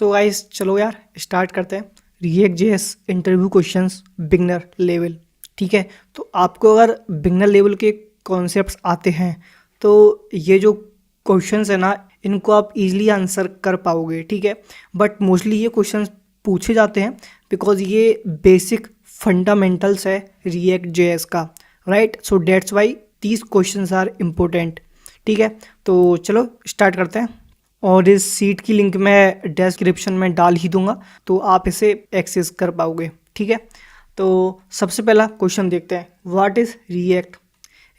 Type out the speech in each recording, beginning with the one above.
So guys चलो यार start करते हैं। React JS interview questions beginner level. ठीक है, तो आपको अगर बिगनर लेवल के कॉन्सेप्ट्स आते हैं तो ये जो क्वेश्चंस है ना इनको आप इजीली आंसर कर पाओगे। ठीक है, बट मोस्टली ये क्वेश्चंस पूछे जाते हैं बिकॉज ये बेसिक फंडामेंटल्स है रिएक्ट जेएस का, right. So that's why these questions are important. ठीक है, तो चलो स्टार्ट करते हैं और इस सीट की लिंक मैं डिस्क्रिप्शन में डाल ही दूंगा तो आप इसे एक्सेस कर पाओगे। ठीक है, तो सबसे पहला क्वेश्चन देखते हैं, व्हाट इज़ रिएक्ट।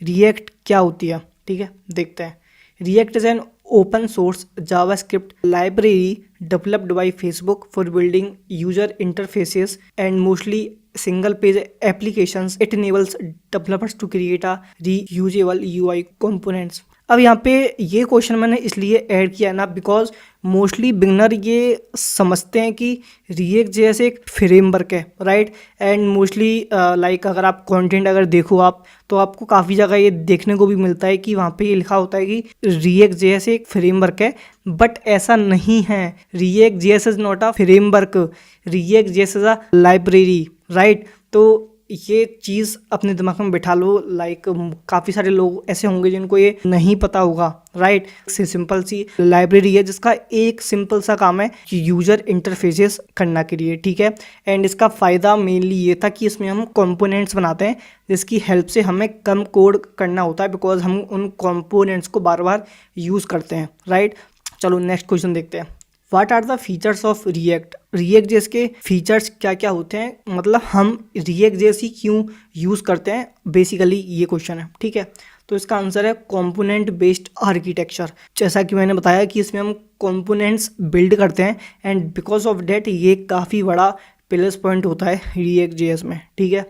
रिएक्ट क्या होती है, ठीक है देखते हैं। React is an open source JavaScript library developed by Facebook for building user interfaces and mostly single page applications. It enables developers to create a reusable UI components. अब यहाँ पे ये क्वेश्चन मैंने इसलिए ऐड किया ना बिकॉज मोस्टली बिगनर ये समझते हैं कि रिएक्ट जैसे एक फ्रेमवर्क है, राइट। एंड मोस्टली लाइक अगर आप कंटेंट अगर देखो आप तो आपको काफ़ी जगह ये देखने को भी मिलता है कि वहाँ पे ये लिखा होता है कि रिएक्ट जैसे एक फ्रेमवर्क है, बट ऐसा नहीं है। React JS is not a framework, react JS is a library, right. तो ये चीज़ अपने दिमाग में बिठा लो। लाइक काफ़ी सारे लोग ऐसे होंगे जिनको ये नहीं पता होगा, राइट। सिंपल सी लाइब्रेरी है जिसका एक सिंपल सा काम है कि यूजर इंटरफेसेस करना के लिए। ठीक है, एंड इसका फ़ायदा मेनली ये था कि इसमें हम कंपोनेंट्स बनाते हैं जिसकी हेल्प से हमें कम कोड करना होता है बिकॉज हम उन कंपोनेंट्स को बार बार यूज़ करते हैं, राइट। चलो नेक्स्ट क्वेश्चन देखते हैं, what are the features of React. React JS के फीचर्स क्या क्या होते हैं, मतलब हम रिएक्ट जेएस ही क्यों यूज़ करते हैं, बेसिकली ये क्वेश्चन है। ठीक है, तो इसका आंसर है कंपोनेंट बेस्ड आर्किटेक्चर। जैसा कि मैंने बताया कि इसमें हम कंपोनेंट्स बिल्ड करते हैं एंड बिकॉज ऑफ डेट ये काफ़ी बड़ा प्लस पॉइंट होता है रिएक्ट जेएस में। ठीक है,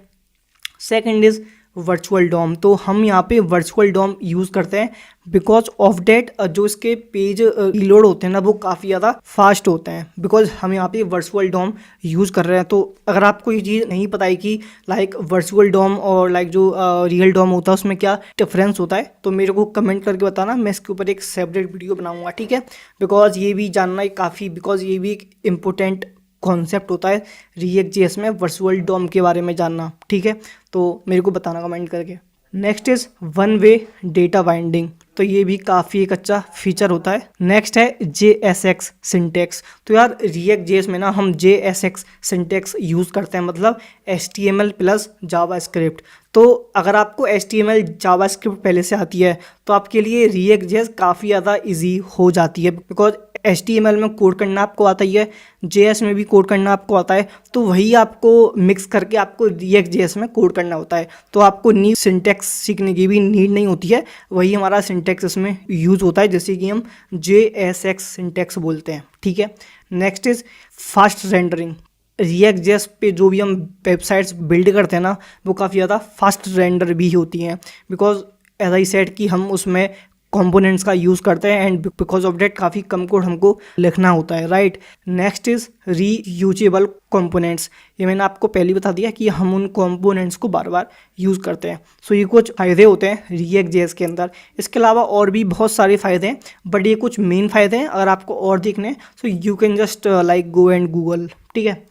सेकेंड इज़ वर्चुअल डॉम। तो हम यहाँ पे वर्चुअल डॉम यूज़ करते हैं बिकॉज ऑफ डेट जो इसके पेज रीलोड होते हैं ना वो काफ़ी ज़्यादा फास्ट होते हैं बिकॉज हम यहाँ पे वर्चुअल डॉम यूज़ कर रहे हैं। तो अगर आपको ये चीज़ नहीं पता है कि लाइक वर्चुअल डॉम और लाइक जो रियल डॉम होता है उसमें क्या डिफरेंस होता है तो मेरे को कमेंट करके बताना, मैं इसके ऊपर एक सेपरेट वीडियो बनाऊँगा। ठीक है, बिकॉज ये भी जानना काफ़ी, बिकॉज ये भी एक इम्पोर्टेंट कॉन्सेप्ट होता है रिएक्ट जेएस में, वर्चुअल डॉम के बारे में जानना। ठीक है, तो मेरे को बताना कमेंट करके। Next is one way data binding, तो ये भी काफ़ी एक अच्छा फीचर होता है। नेक्स्ट है JSX सिंटेक्स। तो यार रिएक्ट जेएस में ना हम JSX सिंटेक्स यूज़ करते हैं, मतलब HTML प्लस जावास्क्रिप्ट। तो अगर आपको HTML जावास्क्रिप्ट पहले से आती है तो आपके लिए रिएक्ट जेएस काफ़ी ज़्यादा इजी हो जाती है बिकॉज HTML में कोड करना आपको आता ही है, JS में भी कोड करना आपको आता है, तो वही आपको मिक्स करके आपको रिएक्ट जेएस में कोड करना होता है। तो आपको न्यू सिंटेक्स सीखने की भी नीड नहीं होती है, वही हमारा सिंटेक्स इसमें यूज़ होता है जैसे कि हम JSX सिंटेक्स बोलते हैं। ठीक है, next is fast rendering. React JS पे जो भी हम वेबसाइट्स बिल्ड करते हैं ना वो काफ़ी ज़्यादा फास्ट रेंडर भी होती हैं बिकॉज एज आई सेड कि हम उसमें कंपोनेंट्स का यूज़ करते हैं एंड बिकॉज ऑफ डेट काफ़ी कम कोड हमको लिखना होता है, right. Next is reusable components. ये मैंने आपको पहले ही बता दिया कि हम उन कंपोनेंट्स को बार बार यूज़ करते हैं। सो ये कुछ फ़ायदे होते हैं रिएक्ट जेएस के अंदर। इसके अलावा और भी बहुत सारे फ़ायदे हैं बट ये कुछ मेन फ़ायदे हैं। अगर आपको और देखने हैं so you can just like go and Google. ठीक है,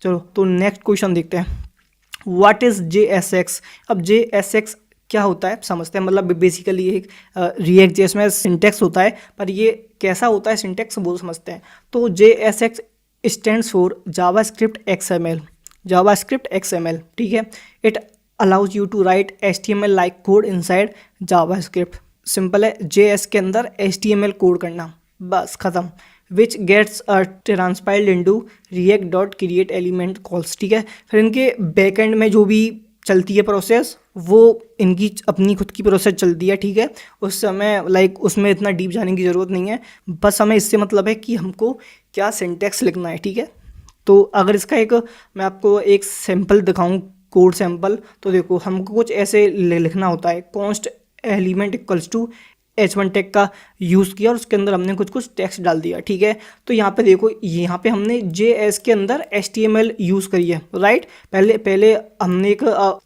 चलो तो नेक्स्ट क्वेश्चन देखते हैं, व्हाट इज़ JSX। अब JSX क्या होता है समझते हैं, मतलब बेसिकली एक रिएक्ट जेएस में सिंटेक्स होता है, पर ये कैसा होता है सिंटेक्स वो समझते हैं। तो JSX stands for JavaScript XML, JavaScript XML। ठीक है, it allows you to write HTML like code inside JavaScript. Simple है, JS के अंदर HTML कोड करना, बस ख़त्म। Which gets transpiled into react.create element calls. ठीक है, फिर इनके बैकएंड में जो भी चलती है प्रोसेस वो इनकी अपनी खुद की प्रोसेस चलती है। ठीक है, उस समय लाइक उसमें इतना डीप जाने की ज़रूरत नहीं है, बस हमें इससे मतलब है कि हमको क्या सिंटेक्स लिखना है। ठीक है, तो अगर इसका एक मैं आपको एक सैम्पल दिखाऊं, कोड सैम्पल, तो देखो हमको कुछ ऐसे लिखना होता है, const element equals to H1 tag का यूज़ किया और उसके अंदर हमने कुछ कुछ टेक्स्ट डाल दिया। ठीक है, तो यहाँ पे देखो यहाँ पे हमने JS के अंदर HTML यूज़ करी है, राइट। पहले हमने एक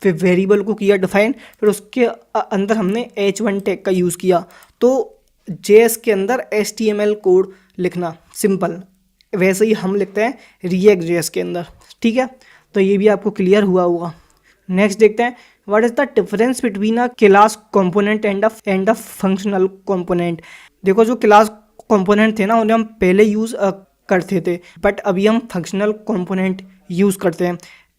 वेरिएबल को किया डिफाइन, फिर उसके अंदर हमने H1 टैग का यूज़ किया। तो JS के अंदर HTML कोड लिखना सिंपल, वैसे ही हम लिखते हैं रिएक्ट जेएस के अंदर, ठीक है। तो ये भी आपको क्लियर हुआ होगा। नेक्स्ट देखते हैं, what is the difference between a class component and a functional component. देखो जो क्लास कंपोनेंट थे ना उन्हें हम पहले यूज़ करते थे, बट अभी हम फंक्शनल कंपोनेंट यूज़ करते हैं।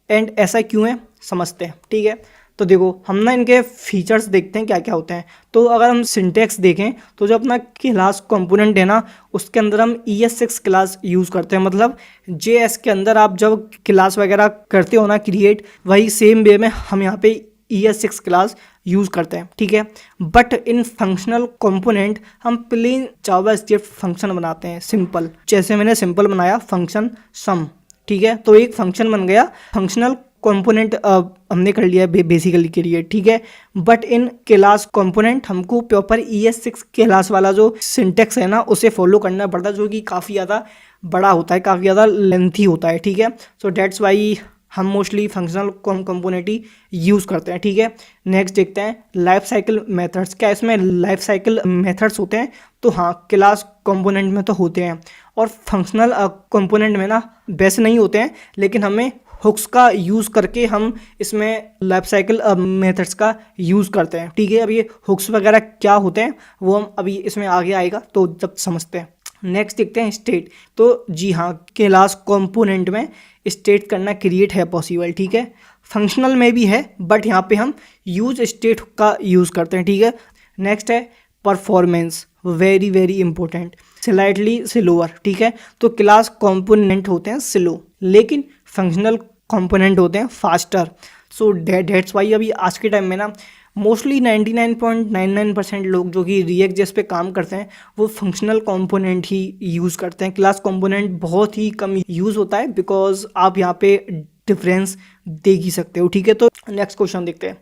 एंड ऐसा क्यों है समझते हैं, ठीक है। तो देखो हम ना इनके फीचर्स देखते हैं क्या क्या होते हैं। तो अगर हम सिंटेक्स देखें तो जो अपना क्लास कंपोनेंट है ना उसके अंदर हम ES6 क्लास यूज़ करते हैं। मतलब JS के अंदर आप जब क्लास वगैरह करते हो ना क्रिएट, वही सेम वे में हम यहाँ पे ES6 क्लास यूज़ करते हैं, ठीक है। बट इन फंक्शनल कंपोनेंट हम प्लेन जावास्क्रिप्ट फंक्शन बनाते हैं सिंपल। जैसे मैंने सिंपल बनाया फंक्शन सम, ठीक है। तो एक फंक्शन बन गया, फंक्शनल कंपोनेंट हमने कर लिया बेसिकली क्रिएट, ठीक है। बट इन क्लास कंपोनेंट हमको प्रॉपर ES6 क्लास वाला जो सिंटेक्स है ना उसे फॉलो करना पड़ता है, जो कि काफ़ी ज़्यादा बड़ा होता है, काफ़ी ज़्यादा लेंथी होता है, ठीक है। सो डेट्स वाई हम मोस्टली फंक्शनल कंपोनेंट ही यूज़ करते हैं, ठीक है। नेक्स्ट देखते हैं लाइफ साइकिल मेथड्स। क्या इसमें लाइफ साइकिल मेथड्स होते हैं? तो हाँ, क्लास कंपोनेंट में तो होते हैं, और फंक्शनल कंपोनेंट में ना वैसे नहीं होते हैं, लेकिन हमें हुक्स का यूज़ करके हम इसमें लाइफ साइकिल मेथड्स का यूज़ करते हैं, ठीक है। अब ये हुक्स वगैरह क्या होते हैं वो हम अभी इसमें आगे आएगा तो जब समझते हैं। नेक्स्ट देखते हैं स्टेट। तो जी हाँ, क्लास कंपोनेंट में स्टेट करना क्रिएट है पॉसिबल, ठीक है। फंक्शनल में भी है, बट यहाँ पे हम यूज स्टेट का यूज़ करते हैं, ठीक है। नेक्स्ट है performance, very very important, slightly slower, ठीक है। तो क्लास कंपोनेंट होते हैं स्लो, लेकिन फंक्शनल कंपोनेंट होते हैं फास्टर। सो डेट्स वाई अभी आज के टाइम में ना मोस्टली 99.99% लोग जो कि रिएक्ट जेएस पे काम करते हैं वो फंक्शनल कंपोनेंट ही यूज़ करते हैं। क्लास कंपोनेंट बहुत ही कम यूज़ होता है, बिकॉज आप यहाँ पे डिफरेंस देख ही सकते हो, ठीक है। तो नेक्स्ट क्वेश्चन देखते हैं,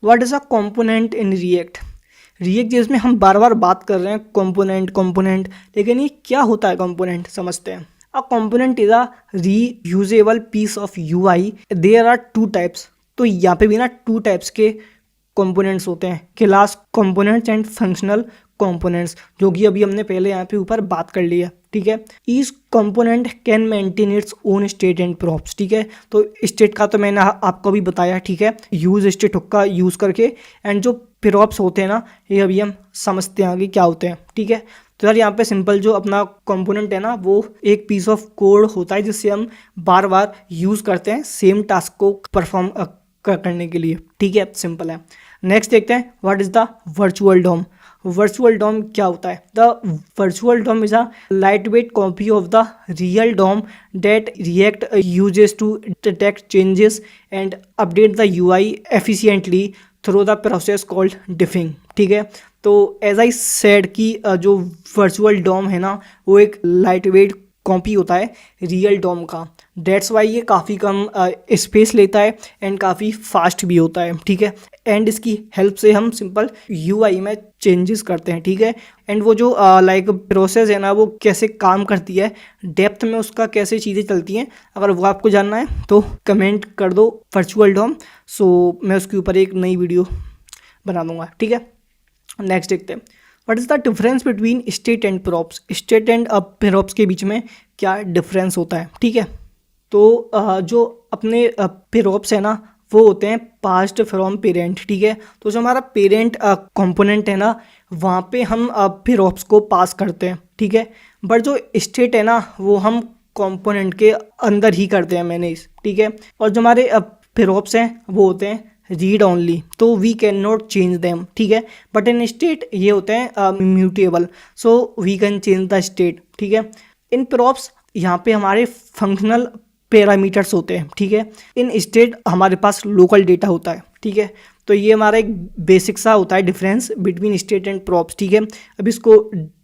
what is a component in React. React JS में हम बार बार बात कर रहे हैं कंपोनेंट, लेकिन ये क्या होता है कंपोनेंट, समझते हैं। A component is a reusable piece of UI। There are 2 types. तो यहाँ पे भी ना 2 टाइप्स के कंपोनेंट्स होते हैं, class components and functional components, जो कि अभी हमने पहले यहाँ पे ऊपर बात कर लिया, ठीक है। Each component can maintain its own state and props, ठीक है। तो स्टेट का तो मैंने आपको भी बताया, ठीक है, यूज स्टेट हुक का यूज़ करके। एंड जो प्रॉप्स होते हैं ना ये अभी हम समझते हैं आगे क्या होते हैं, ठीक है। तो यार यहाँ पे सिंपल जो अपना कंपोनेंट है ना वो एक पीस ऑफ कोड होता है जिससे हम बार बार यूज़ करते हैं सेम टास्क को परफॉर्म करने के लिए, ठीक है, सिंपल है। नेक्स्ट देखते हैं, what is the virtual DOM. Virtual DOM क्या होता है? The virtual DOM is a light weight copy of the real DOM that React uses to detect changes and update the UI efficiently through the process called diffing, ठीक है। तो as I said कि जो virtual Dom है ना वो एक light weight copy होता है रियल डॉम का। डेट्स वाई ये काफ़ी कम स्पेस लेता है एंड काफ़ी फास्ट भी होता है, ठीक है। एंड इसकी हेल्प से हम सिंपल UI में चेंजेस करते हैं, ठीक है। एंड वो जो लाइक प्रोसेस है ना वो कैसे काम करती है, डेप्थ में उसका कैसे चीज़ें चलती हैं, अगर वो आपको जानना है तो कमेंट कर दो वर्चुअल डॉम। सो मैं उसके ऊपर एक नई वीडियो बना दूंगा, ठीक है। नेक्स्ट देखते हैं, what is the difference between state and props. State and props के बीच में क्या डिफरेंस होता है, ठीक है। तो जो अपने प्रॉप्स है ना वो होते हैं पास्ट फ्रॉम पेरेंट, ठीक है। तो जो हमारा पेरेंट कंपोनेंट है ना वहाँ पे हम प्रॉप्स को पास करते हैं, ठीक है। बट जो स्टेट है ना वो हम कंपोनेंट के अंदर ही करते हैं मैनेज, ठीक है। और जो हमारे प्रॉप्स हैं वो होते हैं रीड ओनली, तो we can not change them, ठीक है। बट इन स्टेट ये होते हैं mutable, so we can change the state, ठीक है। इन प्रॉप्स यहाँ पे हमारे फंक्शनल पैरामीटर्स होते हैं, ठीक है। इन स्टेट हमारे पास लोकल डेटा होता है, ठीक है। तो ये हमारा एक बेसिक सा होता है difference between state and props, ठीक है। अब इसको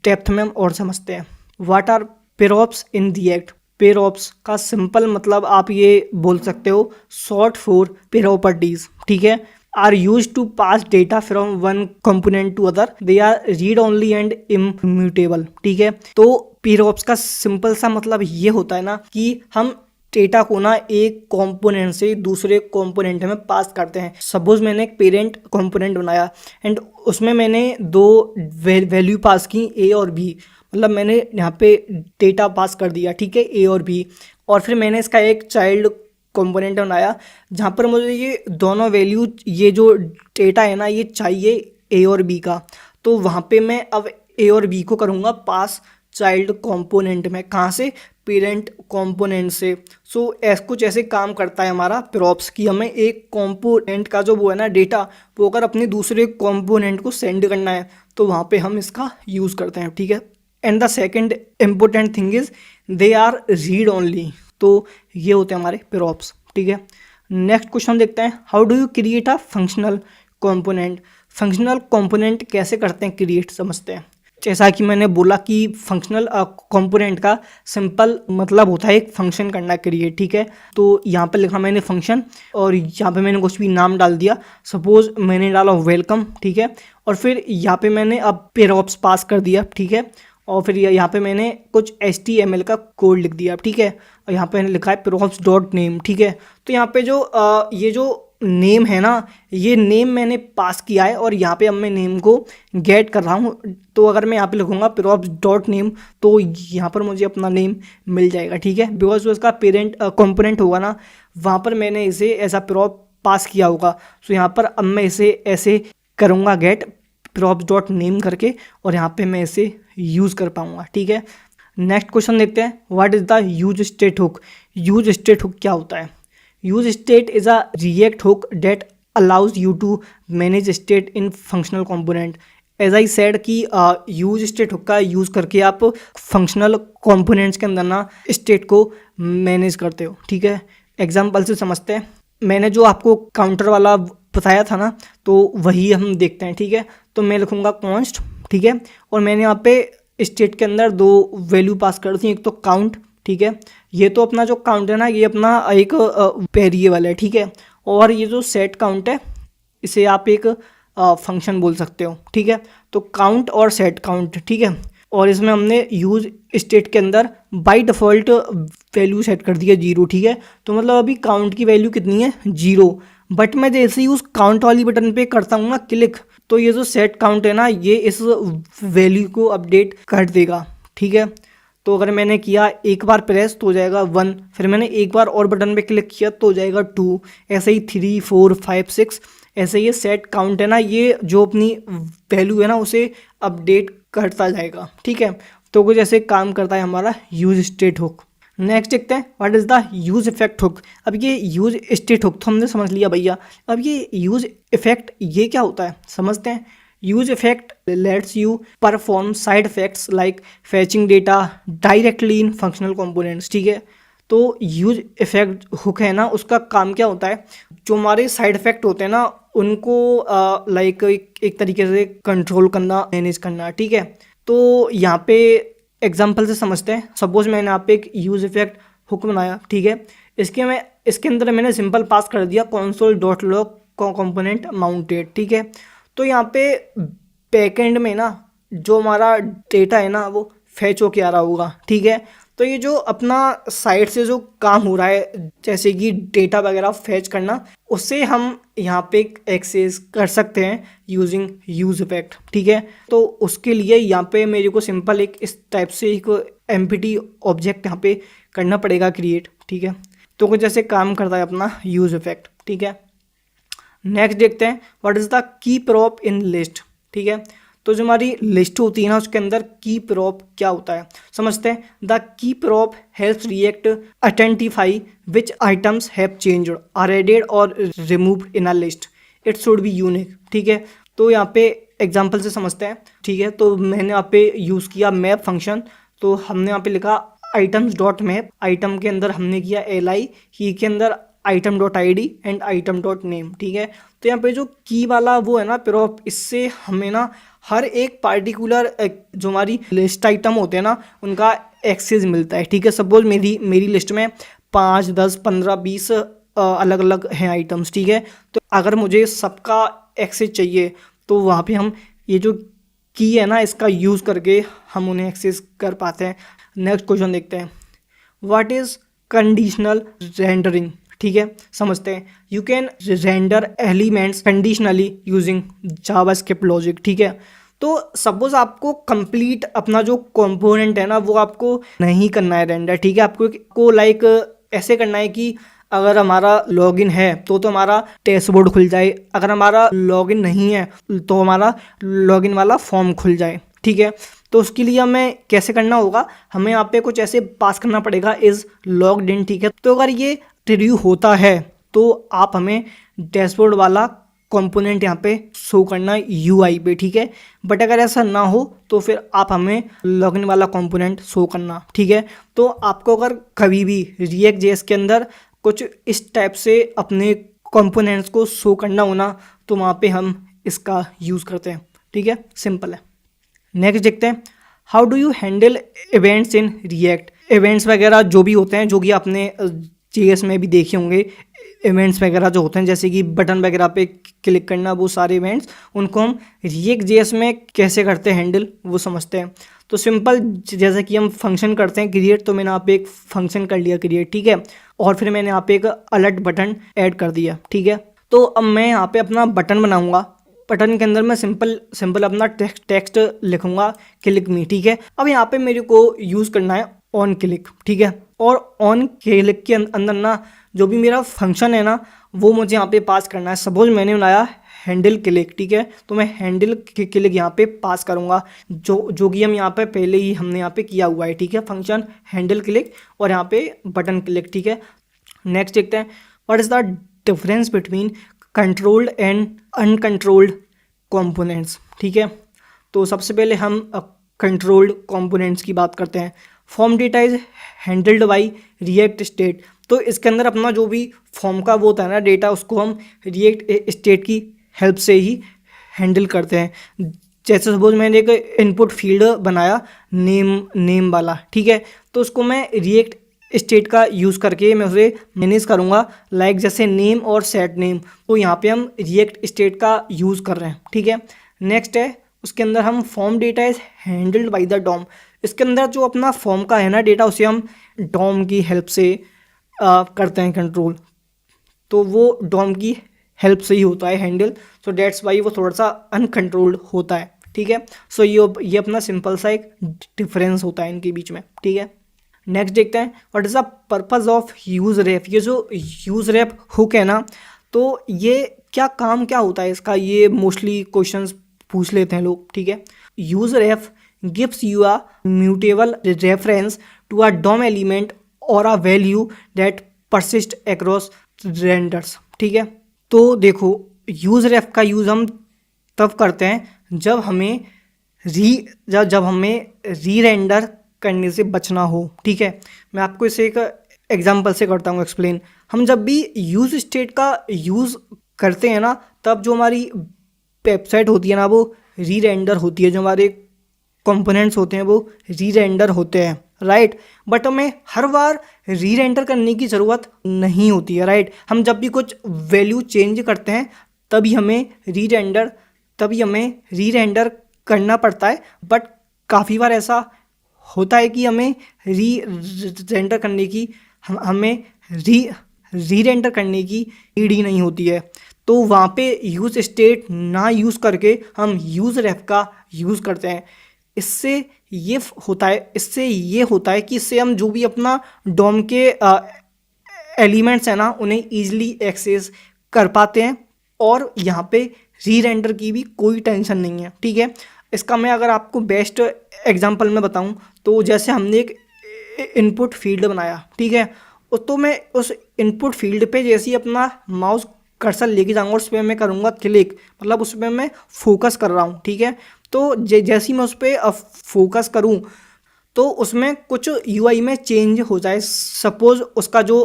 डेप्थ में हम और समझते हैं। What are props in React. Props का सिंपल मतलब आप ये बोल सकते हो शॉर्ट फॉर प्रॉपर्टीज, ठीक है। Are use to pass data from one component to other, they are read only and immutable, ठीक है। तो प्रॉप्स का सिंपल सा मतलब ये होता है ना कि हम डेटा को ना एक कंपोनेंट से दूसरे कंपोनेंट में पास करते हैं। सपोज मैंने एक पेरेंट कंपोनेंट बनाया एंड उसमें मैंने 2 वैल्यू पास की A और B, मतलब मैंने यहाँ पे डेटा पास कर दिया, ठीक है, ए और बी, और फिर मैंने इसका एक चाइल्ड कंपोनेंट बनाया जहाँ पर मुझे ये दोनों वैल्यू, ये जो डेटा है ना, ये चाहिए ए और बी का। तो वहाँ पे मैं अब ए और बी को करूँगा पास चाइल्ड कंपोनेंट में, कहाँ से, पेरेंट कंपोनेंट से। सो कुछ ऐसे काम करता है हमारा प्रॉप्स की, हमें एक कंपोनेंट का जो वो है ना डेटा, वो अगर अपने दूसरे कंपोनेंट को सेंड करना है तो वहाँ पे हम इसका यूज़ करते हैं, ठीक है। And the second important thing is they are read only. तो ये होते हैं हमारे प्रॉप्स, ठीक है। नेक्स्ट क्वेश्चन देखते हैं, how do you create a functional component. Functional component कैसे करते हैं क्रिएट, समझते हैं। जैसा कि मैंने बोला कि फंक्शनल कंपोनेंट का सिंपल मतलब होता है एक फंक्शन करना क्रिएट, ठीक है। तो यहाँ पर लिखा मैंने फंक्शन, और यहाँ पे मैंने कुछ भी नाम डाल दिया, सपोज मैंने डाला वेलकम, ठीक है। और फिर यहाँ पे मैंने अब प्रॉप्स पास कर दिया, ठीक है। और फिर यहाँ पे मैंने कुछ HTML का कोड लिख दिया, ठीक है। और यहाँ पे मैंने लिखा है props डॉट नेम, ठीक है। तो यहाँ पे जो ये जो नेम है ना, ये नेम मैंने पास किया है, और यहाँ पे अब मैं नेम को गेट कर रहा हूँ। तो अगर मैं यहाँ पे लिखूँगा props डॉट नेम, तो यहाँ पर मुझे अपना नेम मिल जाएगा, ठीक है। बिकॉज जो इसका पेरेंट कंपोनेंट होगा ना, वहाँ पर मैंने इसे ऐसा प्रॉप पास किया होगा। सो यहाँ पर अब मैं इसे ऐसे करूँगा गेट props डॉट नेम करके, और यहाँ पे मैं इसे यूज़ कर पाऊँगा, ठीक है। नेक्स्ट क्वेश्चन देखते हैं, what is the use state hook. Use state hook क्या होता है। Use state is a React hook that allows you to manage state in functional component. As I said कि यूज स्टेट हुक का use करके आप functional components के अंदर ना स्टेट को मैनेज करते हो, ठीक है। एग्जाम्पल से समझते हैं। मैंने जो आपको काउंटर वाला बताया था ना, तो वही हम देखते हैं, ठीक है। तो मैं लिखूँगा कॉन्स्ट, ठीक है। और मैंने यहाँ पे स्टेट के अंदर दो वैल्यू पास कर दी, एक तो काउंट, ठीक है। ये तो अपना जो काउंट है ना, ये अपना एक वेरिएबल है, ठीक है। और ये जो सेट काउंट है, इसे आप एक फंक्शन बोल सकते हो, ठीक है। तो काउंट और सेट काउंट, ठीक है। और इसमें हमने यूज स्टेट के अंदर बाय डिफ़ॉल्ट वैल्यू सेट कर दी है 0, ठीक है। तो मतलब अभी काउंट की वैल्यू कितनी है, 0। बट मैं जैसे ही उस काउंट वाली बटन पे करता हूँ ना क्लिक, तो ये जो सेट काउंट है ना, ये इस वैल्यू को अपडेट कर देगा, ठीक है। तो अगर मैंने किया एक बार प्रेस तो हो जाएगा 1, फिर मैंने एक बार और बटन पे क्लिक किया तो हो जाएगा 2, ऐसे ही 3, 4, 5, 6, ऐसे ये सेट काउंट है ना, ये जो अपनी वैल्यू है ना उसे अपडेट करता जाएगा, ठीक है। तो कुछ ऐसे काम करता है हमारा यूज स्टेट हुक। नेक्स्ट देखते हैं, what is the use effect hook. अब ये यूज स्टेट हुक तो हमने समझ लिया भैया, अब ये यूज इफेक्ट ये क्या होता है समझते हैं। Use effect let's you perform side effects like फैचिंग data directly in functional components, ठीक है। तो यूज इफेक्ट हुक है ना, उसका काम क्या होता है, जो हमारे साइड इफेक्ट होते हैं ना उनको लाइक एक तरीके से कंट्रोल करना, मैनेज करना, ठीक है। तो यहाँ पे एग्जाम्पल से समझते हैं। सपोज मैंने यहाँ पे एक यूज इफेक्ट हुक बनाया, ठीक है। इसके अंदर मैंने सिंपल पास कर दिया console dot log component mounted, ठीक है। तो यहाँ पे बैकएंड में ना जो हमारा डेटा है ना वो फैच होके आ रहा होगा, ठीक है। तो ये जो अपना साइड से जो काम हो रहा है, जैसे कि डेटा वगैरह फैच करना, उससे हम यहाँ पे एक्सेस कर सकते हैं यूजिंग यूज इफेक्ट, ठीक है। तो उसके लिए यहाँ पे मेरे को सिंपल एक इस टाइप से एक एम्प्टी ऑब्जेक्ट यहाँ पे करना पड़ेगा क्रिएट, ठीक है। तो कुछ जैसे काम करता है अपना यूज इफेक्ट, ठीक है। नेक्स्ट देखते हैं, what is the key prop in list, ठीक है। तो जो हमारी लिस्ट होती है ना उसके अंदर की प्रॉप क्या होता है समझते हैं। The key prop helps React identify which items have changed, are added or removed in a list, it should be unique, ठीक है। तो यहाँ पे एग्जांपल से समझते हैं, ठीक है। तो मैंने यहाँ पे यूज़ किया मैप फंक्शन। तो हमने यहाँ पे लिखा आइटम्स डॉट मैप, आइटम के अंदर हमने किया li, की के अंदर item dot I D and item dot name, ठीक है। तो यहाँ पे जो की वाला वो है ना प्रॉप, इससे हमें ना हर एक पार्टिकुलर जो हमारी लिस्ट आइटम होते हैं ना उनका एक्सेस मिलता है, ठीक है। सपोज मेरी लिस्ट में 5, 10, 15, 20 अलग अलग हैं आइटम्स, ठीक है। तो अगर मुझे सबका एक्सेस चाहिए तो वहाँ पे हम ये जो की है ना इसका यूज़ करके हम उन्हें एक्सेस कर पाते हैं। नेक्स्ट क्वेश्चन देखते हैं, व्हाट इज़ कंडीशनल रेंडरिंग, ठीक है। समझते हैं, you can render elements conditionally using JavaScript logic, ठीक है। तो सपोज आपको कंप्लीट अपना जो कंपोनेंट है ना वो आपको नहीं करना है रेंडर, ठीक है। आपको लाइक ऐसे करना है कि अगर हमारा लॉगिन है तो हमारा डैशबोर्ड खुल जाए, अगर हमारा लॉगिन नहीं है तो हमारा लॉगिन वाला फॉर्म खुल जाए, ठीक है। तो उसके लिए हमें कैसे करना होगा, हमें यहाँ पे कुछ ऐसे पास करना पड़ेगा इज लॉग्ड इन, ठीक है। तो अगर ये ट्रू होता है तो आप हमें डैशबोर्ड वाला कंपोनेंट यहाँ पे शो करना यूआई पे, ठीक है। बट अगर ऐसा ना हो तो फिर आप हमें लॉगिन वाला कंपोनेंट शो करना, ठीक है। तो आपको अगर कभी भी रिएक्ट जेएस के अंदर कुछ इस टाइप से अपने कंपोनेंट्स को शो करना हो ना तो वहाँ पे हम इसका यूज़ करते हैं, ठीक है। सिंपल है। नेक्स्ट देखते हैं, how do you handle events in React. Events वगैरह जो भी होते हैं, जो कि आपने जेएस में भी देखे होंगे, इवेंट्स वगैरह जो होते हैं जैसे कि बटन वगैरह पे क्लिक करना, वो सारे इवेंट्स उनको हम रिएक्ट जेएस में कैसे करते हैं हैंडल, वो समझते हैं। तो सिंपल, जैसे कि हम फंक्शन करते हैं क्रिएट, तो मैंने यहाँ पे एक फंक्शन कर लिया क्रिएट, ठीक है। और फिर मैंने यहाँ पे एक अलर्ट बटन ऐड कर दिया, ठीक है। तो अब मैं यहाँ पे अपना बटन बनाऊंगा, बटन के अंदर मैं सिंपल अपना टेक्स्ट लिखूंगा क्लिक मी, ठीक है। अब यहाँ पे मेरे को यूज़ करना है ऑन क्लिक, ठीक है। और ऑन क्लिक के अंदर ना जो भी मेरा फंक्शन है ना वो मुझे यहाँ पे पास करना है। सपोज मैंने बनाया हैंडल क्लिक, ठीक है। तो मैं हैंडल क्लिक यहाँ पे पास करूँगा, जो कि हम यहाँ पे पहले ही हमने यहाँ पे किया हुआ है, ठीक है। फंक्शन हैंडल क्लिक और यहाँ पे बटन क्लिक, ठीक है। नेक्स्ट देखते हैं, what is the difference between controlled and uncontrolled components, ठीक है। तो सबसे पहले हम कंट्रोल्ड कंपोनेंट्स की बात करते हैं। Form data is handled bye React state. तो इसके अंदर अपना जो भी फॉर्म का वो होता है ना डेटा, उसको हम रिएक्ट स्टेट की हेल्प से ही हैंडल करते हैं। जैसे सपोज मैंने एक इनपुट फील्ड बनाया नेम वाला, ठीक है। तो उसको मैं रिएक्ट स्टेट का यूज़ करके मैं उसे मैनेज करूँगा, लाइक जैसे नेम और सेट नेम। तो यहाँ पे हम रिएक्ट स्टेट का यूज़ कर रहे हैं, ठीक है। नेक्स्ट है, उसके अंदर हम form data is handled by the DOM. इसके अंदर जो अपना फॉर्म का है ना डेटा, उसे हम डॉम की हेल्प से करते हैं कंट्रोल। तो वो डॉम की हेल्प से ही होता है हैंडल, सो डेट्स वाई वो थोड़ा सा अनकंट्रोल्ड होता है, ठीक है। सो ये अपना सिंपल सा एक डिफरेंस होता है इनके बीच में, ठीक है। नेक्स्ट देखते हैं, what is the purpose of use ref. ये जो यूज़ रेफ हुक है ना, तो ये काम क्या होता है इसका, ये मोस्टली क्वेश्चंस पूछ लेते हैं लोग, ठीक है। Use ref gives you a mutable reference to a DOM element or a value that persist across renders, ठीक है। तो देखो, यूज़ रेफ का यूज़ हम तब करते हैं जब हमें री रेंडर करने से बचना हो, ठीक है। मैं आपको इसे एक एग्जांपल से करता हूँ एक्सप्लेन। हम जब भी यूज़ स्टेट का यूज़ करते हैं ना, तब जो हमारी वेबसाइट होती है ना वो री रेंडर होती है, जो हमारे कंपोनेंट्स होते हैं वो री रेंडर होते हैं, राइट। बट हमें हर बार री रेंडर करने की ज़रूरत नहीं होती है, राइट। हम जब भी कुछ वैल्यू चेंज करते हैं तभी हमें री रेंडर करना पड़ता है। बट काफ़ी बार ऐसा होता है कि हमें री रेंडर करने की नीड ही नहीं होती है। तो वहाँ पे यूज़ स्टेट ना यूज़ करके हम यूज़ रेफ का यूज़ करते हैं। इससे ये होता है कि इससे हम जो भी अपना डॉम के एलिमेंट्स हैं ना उन्हें ईजिली एक्सेस कर पाते हैं, और यहाँ पे री रेंडर की भी कोई टेंशन नहीं है, ठीक है। इसका मैं अगर आपको बेस्ट एग्जांपल में बताऊं तो जैसे हमने एक इनपुट फील्ड बनाया, ठीक है। तो मैं उस इनपुट फील्ड पे जैसे ही अपना माउस कर्सर लेके जाऊंगा उस पर मैं करूँगा क्लिक, मतलब उस पर मैं फोकस कर रहा हूँ, ठीक है। तो जैसे ही मैं उस पर फोकस करूँ तो उसमें कुछ यूआई में चेंज हो जाए। सपोज उसका जो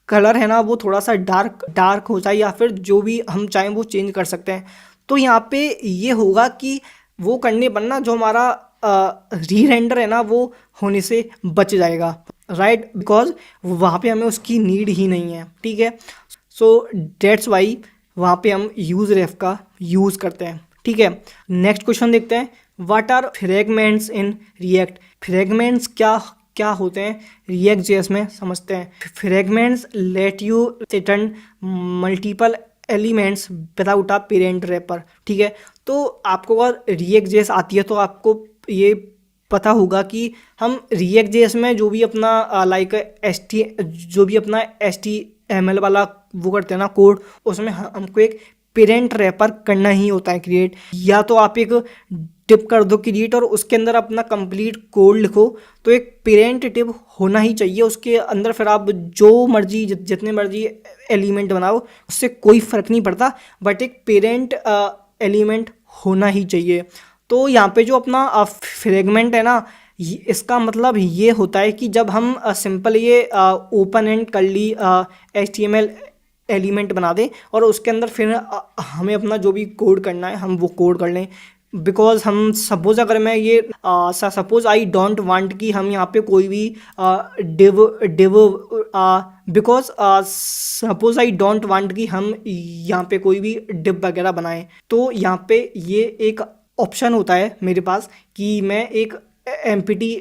कलर है ना वो थोड़ा सा डार्क हो जाए, या फिर जो भी हम चाहें वो चेंज कर सकते हैं। तो यहाँ पे ये होगा कि वो करने पर ना जो हमारा री रेंडर है ना वो होने से बच जाएगा, राइट, बिकॉज वहाँ पे हमें उसकी नीड ही नहीं है, ठीक है। सो डेट्स वाई वहाँ पे हम यूज़ रेफ का यूज़ करते हैं, ठीक है। नेक्स्ट क्वेश्चन देखते हैं, what are fragments in React. Fragments क्या होते हैं रिएक्ट जेएस में, समझते हैं। Fragments let you return multiple elements without a parent wrapper, ठीक है। तो आपको अगर रिएक्ट जेएस आती है तो आपको ये पता होगा कि हम रिएक्ट जेएस में जो भी अपना लाइक जो भी अपना HTML वाला वो करते हैं ना कोड, उसमें हमको एक पेरेंट रैपर करना ही होता है क्रिएट, या तो आप एक टिप कर दो क्रिएट और उसके अंदर अपना कंप्लीट कोड लिखो। तो एक पेरेंट टिप होना ही चाहिए उसके अंदर, फिर आप जो मर्जी जितने मर्जी एलिमेंट बनाओ उससे कोई फ़र्क नहीं पड़ता, बट एक पेरेंट एलिमेंट होना ही चाहिए। तो यहाँ पे जो अपना फ्रेगमेंट है ना, इसका मतलब ये होता है कि जब हम सिंपल ये ओपन एंड कर ली HTML एलिमेंट बना दें और उसके अंदर फिर हमें अपना जो भी कोड करना है हम वो कोड कर लें। बिकॉज हम सपोज अगर मैं ये सपोज आई डोंट वांट कि हम यहाँ पे कोई भी div because suppose I don't want कि हम यहाँ पे कोई भी डिव वगैरह बनाएं, तो यहाँ पे ये एक ऑप्शन होता है मेरे पास कि मैं एक एम्प्टी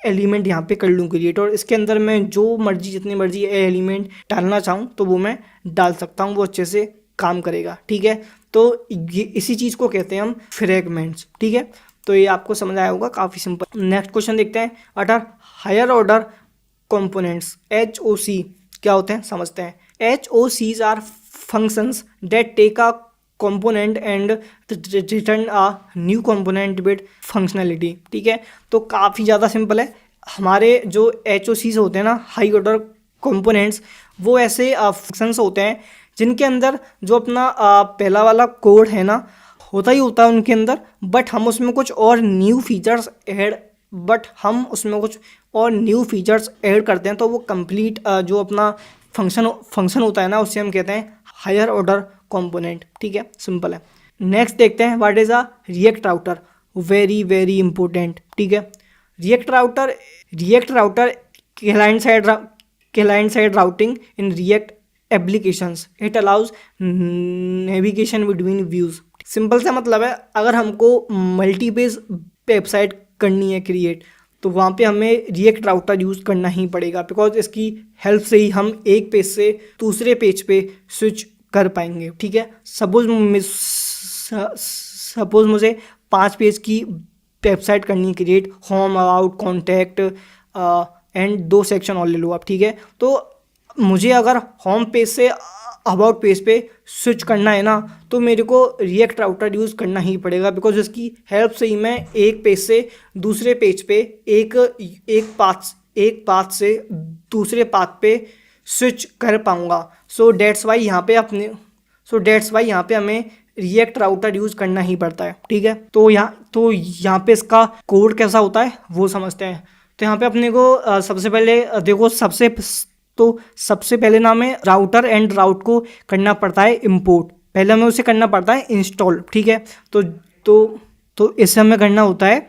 एलिमेंट यहाँ पे कर लूँ क्रिएट, और इसके अंदर मैं जो मर्जी जितनी मर्जी एलिमेंट डालना चाहूँ तो वो मैं डाल सकता हूँ, वो अच्छे से काम करेगा। ठीक है, तो ये इसी चीज़ को कहते हैं हम फ्रेगमेंट्स। ठीक है, तो ये आपको समझ आया होगा, काफ़ी सिंपल। नेक्स्ट क्वेश्चन देखते हैं। अटर हायर ऑर्डर कंपोनेंट्स HOC क्या होते हैं समझते हैं। HOCs are functions that take a component and return a new component with functionality। ठीक है, तो काफ़ी ज़्यादा सिंपल है। हमारे जो HOCs होते हैं ना, हाई ऑर्डर कंपोनेंट्स, वो ऐसे फंक्शंस होते हैं जिनके अंदर जो अपना पहला वाला कोड है ना होता ही होता है उनके अंदर, बट हम उसमें कुछ और न्यू फीचर्स ऐड करते हैं, तो वो कंप्लीट जो अपना फंक्शन होता है ना उससे हम कहते हैं हायर ऑर्डर कंपोनेंट। ठीक है, सिंपल है। नेक्स्ट देखते हैं what is a react router, very very important. ठीक है, react router client side routing in React applications, it allows navigation between views. Simple सा मतलब है, अगर हमको मल्टी पेज वेबसाइट करनी है क्रिएट, तो वहाँ पे हमें रिएक्ट राउटर यूज़ करना ही पड़ेगा, बिकॉज इसकी हेल्प से ही हम एक पेज से दूसरे पेज पे स्विच कर पाएंगे। ठीक है, सपोज मुझे 5 पेज की वेबसाइट करनी है create, home, about, contact and 2 section और ले लो आप। ठीक है, तो मुझे अगर home page say about page पे स्विच करना है ना, तो मेरे को रिएक्ट राउटर यूज़ करना ही पड़ेगा, बिकॉज इसकी हेल्प से ही मैं एक पेज से दूसरे पेज पे एक पाथ से दूसरे पाथ पे स्विच कर पाऊँगा। सो डेट्स वाई यहाँ पे हमें रिएक्ट राउटर यूज़ करना ही पड़ता है। ठीक है, तो यहाँ पे इसका कोड कैसा होता है वो समझते हैं। तो यहाँ पे अपने को सबसे पहले देखो, सबसे पहले नाम है राउटर एंड राउट को करना पड़ता है इंपोर्ट, पहले हमें उसे करना पड़ता है इंस्टॉल। ठीक है, तो इसे हमें करना होता है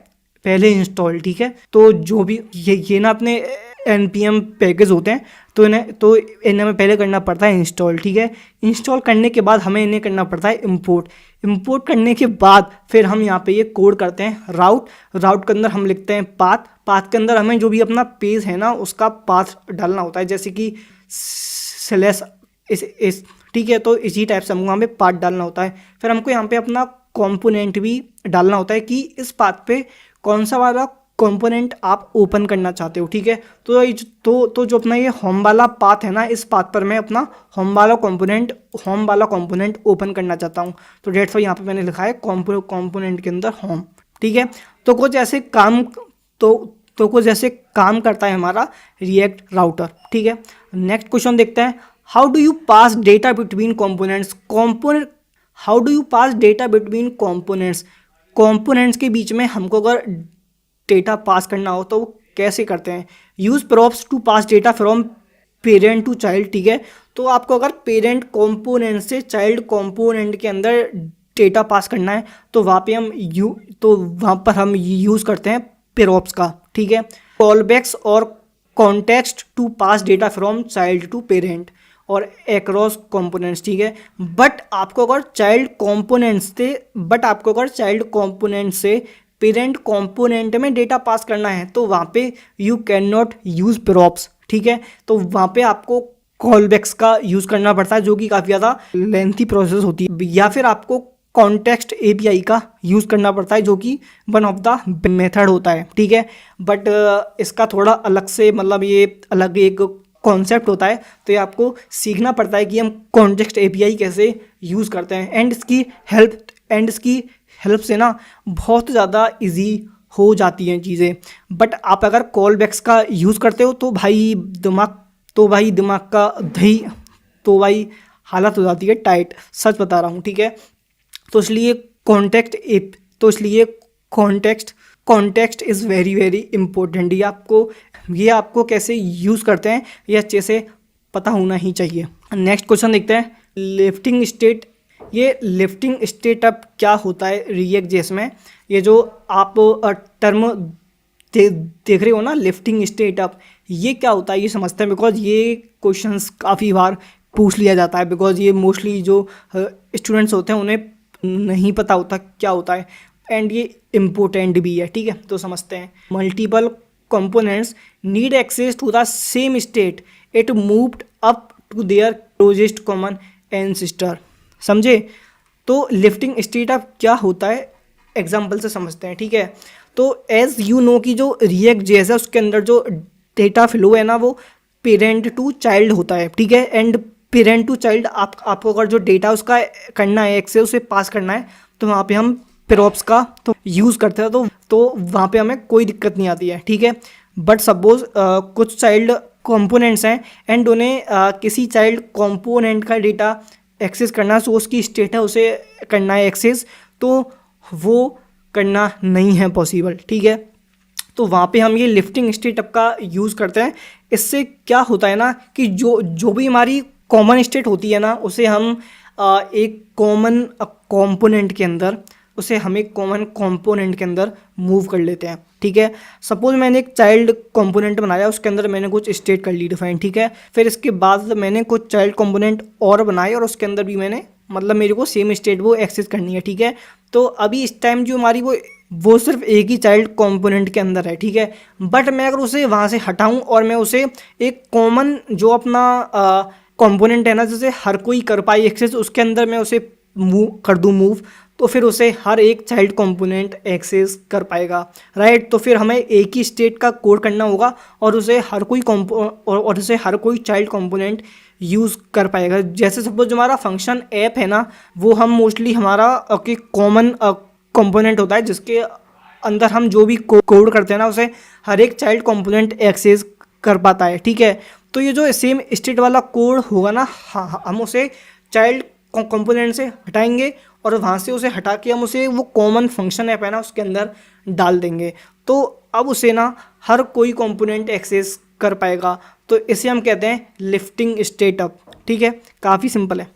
पहले इंस्टॉल। ठीक है, तो जो भी ये ना अपने npm पैकेज होते हैं, तो इन्हें हमें पहले करना पड़ता है इंस्टॉल। ठीक है, इंस्टॉल करने के बाद हमें इन्हें करना पड़ता है इंपोर्ट करने के बाद फिर हम यहाँ पे ये कोड करते हैं राउट के अंदर हम लिखते हैं पाथ के अंदर हमें जो भी अपना पेज है ना उसका पाथ डालना होता है, जैसे कि स्लैश इस। ठीक है, तो इसी टाइप से हमको यहाँ पे पाथ डालना होता है। फिर हमको यहाँ पे अपना कंपोनेंट भी डालना होता है कि इस पाथ पे कौन सा वाला कंपोनेंट आप ओपन करना चाहते हो। ठीक है, तो जो अपना ये होम वाला पाथ है ना, इस पाथ पर मैं अपना होम वाला कंपोनेंट ओपन करना चाहता हूँ, तो डेट्स वाई यहाँ पे मैंने लिखा है कंपोनेंट के अंदर होम। ठीक है, तो कुछ ऐसे काम करता है हमारा रिएक्ट राउटर। ठीक है, नेक्स्ट क्वेश्चन देखते हैं। How do you pass data between components के बीच में हमको अगर डेटा पास करना हो तो वो कैसे करते हैं। Use props to pass data from parent to child. ठीक है, तो आपको अगर पेरेंट कंपोनेंट से चाइल्ड कंपोनेंट के अंदर डेटा पास करना है तो वहाँ पर हम यूज़ करते हैं प्रॉप्स का। ठीक है, कॉलबैक्स और context to pass data from child to parent और एक्रॉस कंपोनेंट्स। ठीक है, बट आपको अगर चाइल्ड कंपोनेंट से पेरेंट कंपोनेंट में डेटा पास करना है तो वहाँ पे you can not use props. ठीक है, तो वहाँ पे आपको कॉलबैक्स का यूज़ करना पड़ता है, जो कि काफ़ी ज़्यादा लेंथी प्रोसेस होती है, या फिर आपको कॉन्टेक्स्ट एपीआई का यूज़ करना पड़ता है, जो कि वन ऑफ द मेथड होता है, ठीक है। बट इसका थोड़ा अलग से मतलब ये अलग एक कॉन्सेप्ट होता है, तो ये आपको सीखना पड़ता है कि हम कॉन्टेक्स्ट एपीआई कैसे यूज़ करते हैं। एंड इसकी हेल्प से ना बहुत ज़्यादा इजी हो जाती हैं चीज़ें। बट आप अगर कॉल बैक्स का यूज़ करते हो तो भाई दिमाग का दही, तो भाई हालत हो जाती है टाइट, सच बता रहा हूँ, ठीक है। तो इसलिए context is very very important. ये आपको कैसे यूज़ करते हैं ये अच्छे से पता होना ही चाहिए। नेक्स्ट क्वेश्चन देखते हैं, लिफ्टिंग स्टेट। ये लिफ्टिंग स्टेट अप क्या होता है रिएक्ट जेएस में? ये जो आप टर्म देख रहे हो ना, लिफ्टिंग स्टेट अप, ये क्या होता है ये समझते हैं, बिकॉज ये क्वेश्चंस काफ़ी बार पूछ लिया जाता है। बिकॉज ये मोस्टली जो स्टूडेंट्स होते हैं उन्हें नहीं पता होता क्या होता है, एंड ये इम्पोर्टेंट भी है, ठीक है। तो समझते हैं, multiple components need access to the same state, it moved up to their closest common ancestor. समझे? तो लिफ्टिंग स्टेट अप क्या होता है एग्जाम्पल से समझते हैं, ठीक है। तो एज यू नो कि जो रिएक्ट जेएस है उसके अंदर जो डेटा फ्लो है ना, वो पेरेंट टू चाइल्ड होता है, ठीक है। एंड पेरेंट टू चाइल्ड आपको अगर जो डेटा उसका करना है, एक्सेस उसे पास करना है, तो वहाँ पे हम प्रोप्स का तो यूज़ करते हैं, तो वहाँ पे हमें कोई दिक्कत नहीं आती है, ठीक है। बट सपोज कुछ चाइल्ड कंपोनेंट्स हैं एंड उन्हें किसी चाइल्ड कंपोनेंट का डेटा एक्सेस करना, सो उसकी स्टेट है उसे करना है एक्सेस, तो वो करना नहीं है पॉसिबल, ठीक है। तो वहाँ पे हम ये लिफ्टिंग स्टेट अप का यूज़ करते हैं। इससे क्या होता है ना कि जो भी हमारी कॉमन स्टेट होती है ना, उसे हम एक कॉमन कंपोनेंट के अंदर मूव कर लेते हैं, ठीक है। सपोज मैंने एक चाइल्ड कंपोनेंट बनाया, उसके अंदर मैंने कुछ स्टेट कर ली डिफाइन, ठीक है। फिर इसके बाद मैंने कुछ चाइल्ड कंपोनेंट और बनाए और उसके अंदर भी मैंने मतलब मेरे को सेम स्टेट वो एक्सेस करनी है, ठीक है। तो अभी इस टाइम जो हमारी वो सिर्फ एक ही चाइल्ड कंपोनेंट के अंदर है, ठीक है। बट मैं अगर उसे वहाँ से हटाऊँ और मैं उसे एक कॉमन जो अपना कंपोनेंट है ना, जैसे हर कोई कर पाए एक्सेस, उसके अंदर मैं उसे मूव कर दूँ मूव, तो फिर उसे हर एक चाइल्ड कंपोनेंट एक्सेस कर पाएगा, राइट। तो फिर हमें एक ही स्टेट का कोड करना होगा और उसे हर कोई चाइल्ड कंपोनेंट यूज़ कर पाएगा। जैसे सपोज जो हमारा फंक्शन ऐप है ना, वो हम मोस्टली हमारा कॉमन कंपोनेंट होता है, जिसके अंदर हम जो भी कोड करते हैं ना, उसे हर एक चाइल्ड कंपोनेंट एक्सेस कर पाता है, ठीक है। तो ये जो सेम स्टेट वाला कोड होगा ना, हाँ, हम उसे चाइल्ड कंपोनेंट से हटाएंगे और वहाँ से उसे हटा के हम उसे वो कॉमन फंक्शन ऐप है ना उसके अंदर डाल देंगे, तो अब उसे ना हर कोई कंपोनेंट एक्सेस कर पाएगा। तो इसे हम कहते हैं लिफ्टिंग स्टेट अप, ठीक है। काफ़ी सिंपल है।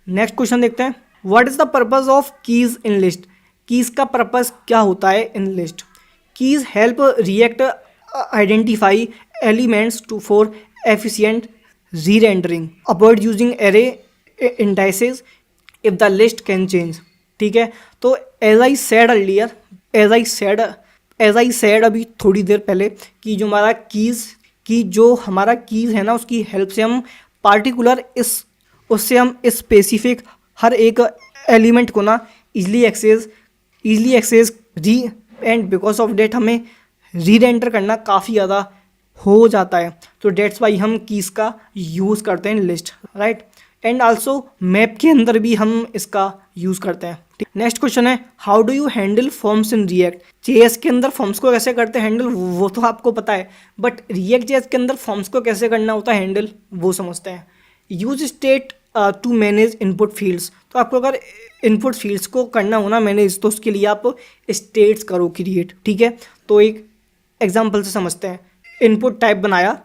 नेक्स्ट क्वेश्चन देखते हैं, what is the purpose of keys in list? Keys का पर्पस क्या होता है in list? Keys help React identify elements for efficient re-rendering, avoid using array indices if the list can change, ठीक है। तो as I said अभी थोड़ी देर पहले कि जो हमारा कीज़ है ना, उसकी हेल्प से हम पार्टिकुलर उससे हम स्पेसिफिक हर एक एलिमेंट को ना easily access re and because of that हमें री रेंडर करना काफ़ी ज़्यादा हो जाता है, तो डेट्स वाई हम कीज़ का यूज़ करते हैं list, right. And also map के अंदर भी हम इसका यूज़ करते हैं। नेक्स्ट क्वेश्चन है, how do you handle forms in React? JS के अंदर फॉर्म्स को कैसे करते हैं हैंडल, वो तो आपको पता है, बट रिएक्ट जेएस के अंदर फॉर्म्स को कैसे करना होता है हैंडल, वो समझते हैं। Use state to manage input fields. तो आपको अगर इनपुट फील्ड्स को करना हो ना मैनेज, तो उसके लिए आप स्टेट्स करो क्रिएट, ठीक है। तो एक एग्जाम्पल से समझते हैं, इनपुट टाइप बनाया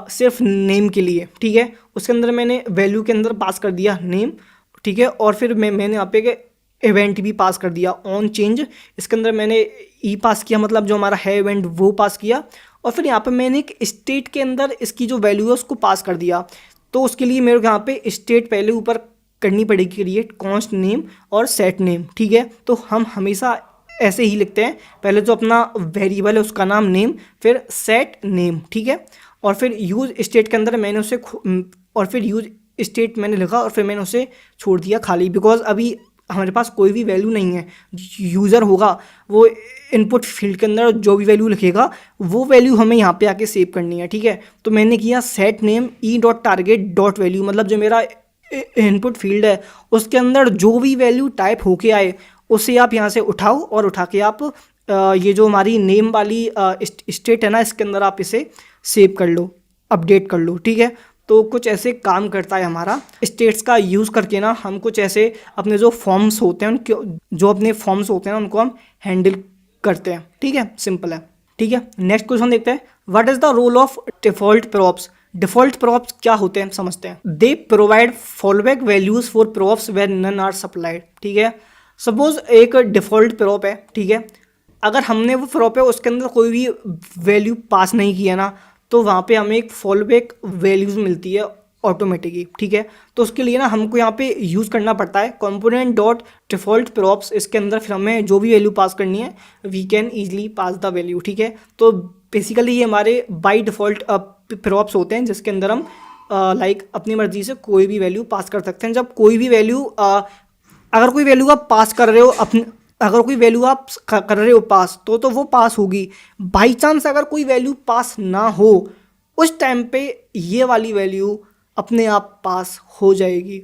सिर्फ नेम के लिए, ठीक है। उसके अंदर मैंने वैल्यू के अंदर पास कर दिया नेम, ठीक है। और फिर मैंने यहाँ पे इवेंट भी पास कर दिया ऑन चेंज, इसके अंदर मैंने ई पास किया, मतलब जो हमारा है इवेंट वो पास किया। और फिर यहाँ पे मैंने एक स्टेट के अंदर इसकी जो वैल्यू है उसको पास कर दिया। तो उसके लिए मेरे को यहाँ पे स्टेट पहले ऊपर करनी पड़ेगी क्रिएट कॉन्स्ट नेम और सेट नेम, ठीक है। तो हम हमेशा ऐसे ही लिखते हैं, पहले जो अपना वेरिएबल है उसका नाम नेम, फिर सेट नेम, ठीक है। और फिर यूज स्टेट के अंदर मैंने उसे और फिर यूज स्टेट मैंने लिखा और फिर मैंने उसे छोड़ दिया खाली, बिकॉज अभी हमारे पास कोई भी वैल्यू नहीं है, यूज़र होगा वो इनपुट फील्ड के अंदर जो भी वैल्यू लिखेगा वो वैल्यू हमें यहाँ पे आके सेव करनी है, ठीक है। तो मैंने किया set name E dot target dot value, मतलब जो मेरा इनपुट फील्ड है उसके अंदर जो भी वैल्यू टाइप होके आए उसे आप यहाँ से उठाओ और उठा के आप ये जो हमारी नेम वाली स्टेट है ना इसके अंदर आप इसे सेव कर लो, अपडेट कर लो, ठीक है। तो कुछ ऐसे काम करता है हमारा स्टेट्स का यूज़ करके ना, हम कुछ ऐसे अपने जो फॉर्म्स होते हैं उनके जो अपने फॉर्म्स होते हैं उनको हम हैंडल करते हैं, ठीक है, सिंपल है, ठीक है। नेक्स्ट क्वेश्चन देखते हैं, what is the role of default props. Default props क्या होते हैं समझते हैं। They provide fallback values for props where none are supplied, ठीक है। सपोज एक डिफ़ॉल्ट प्रॉप है, ठीक है, अगर हमने वो प्रॉप है उसके अंदर कोई भी वैल्यू पास नहीं किया ना तो वहाँ पे हमें एक फॉलोबैक वैल्यूज़ मिलती है ऑटोमेटिकली, ठीक है। तो उसके लिए ना हमको यहाँ पे यूज़ करना पड़ता है कंपोनेंट डॉट डिफ़ॉल्ट प्रॉप्स, इसके अंदर फिर हमें जो भी वैल्यू पास करनी है we can easily pass the value, ठीक है। तो बेसिकली ये हमारे बाई डिफ़ॉल्ट प्रॉप्स होते हैं जिसके अंदर हम लाइक अपनी मर्जी से कोई भी वैल्यू पास कर सकते हैं। जब कोई भी वैल्यू अगर कोई वैल्यू आप पास कर रहे हो अपने, अगर कोई वैल्यू आप कर रहे हो पास तो वो पास होगी। बाई चांस अगर कोई वैल्यू पास ना हो उस टाइम पे ये वाली वैल्यू अपने आप पास हो जाएगी,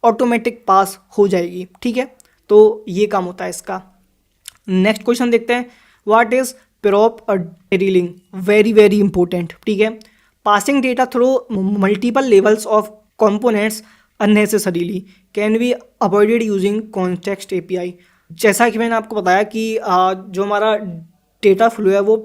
ऑटोमेटिक पास हो जाएगी, ठीक है। तो ये काम होता है इसका। नेक्स्ट क्वेश्चन देखते हैं, what is prop drilling, very very important, ठीक है। Passing data through multiple levels of components unnecessarily can be avoided using context API. जैसा कि मैंने आपको बताया कि जो हमारा डेटा फ्लो है वो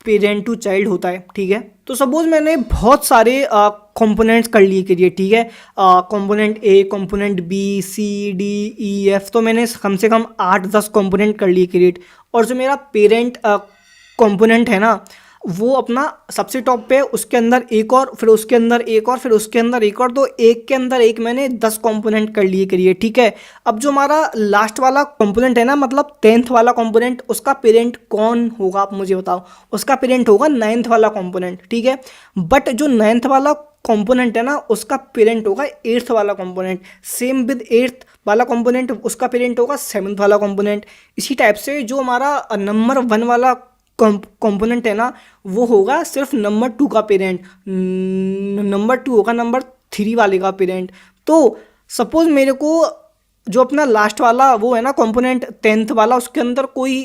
पेरेंट टू चाइल्ड होता है, ठीक है। तो सपोज मैंने बहुत सारे कंपोनेंट्स कर लिए क्रिएट, ठीक है, component A, component B, C, D, E, F, तो मैंने कम से कम 8-10 कंपोनेंट कर लिए क्रिएट। और जो मेरा पेरेंट कंपोनेंट है ना वो अपना सबसे टॉप पे, उसके अंदर एक और, फिर उसके अंदर एक और, फिर उसके अंदर एक और, तो एक के अंदर एक मैंने 10 कंपोनेंट कर लिए क्रिएट, ठीक है। अब जो हमारा लास्ट वाला कंपोनेंट है ना, मतलब 10th वाला कंपोनेंट, उसका पेरेंट कौन होगा आप मुझे बताओ। उसका पेरेंट होगा 9th वाला कंपोनेंट, ठीक है। बट जो 9th वाला कंपोनेंट है ना उसका पेरेंट होगा 8th वाला कंपोनेंट। सेम विद 8th वाला कंपोनेंट, उसका पेरेंट होगा 7th वाला कंपोनेंट। इसी टाइप से जो हमारा नंबर 1 वाला कंपोनेंट है ना वो होगा सिर्फ नंबर 2 का पेरेंट, नंबर 2 होगा नंबर 3 वाले का पेरेंट। तो सपोज मेरे को जो अपना लास्ट वाला वो है ना कंपोनेंट 10th वाला, उसके अंदर कोई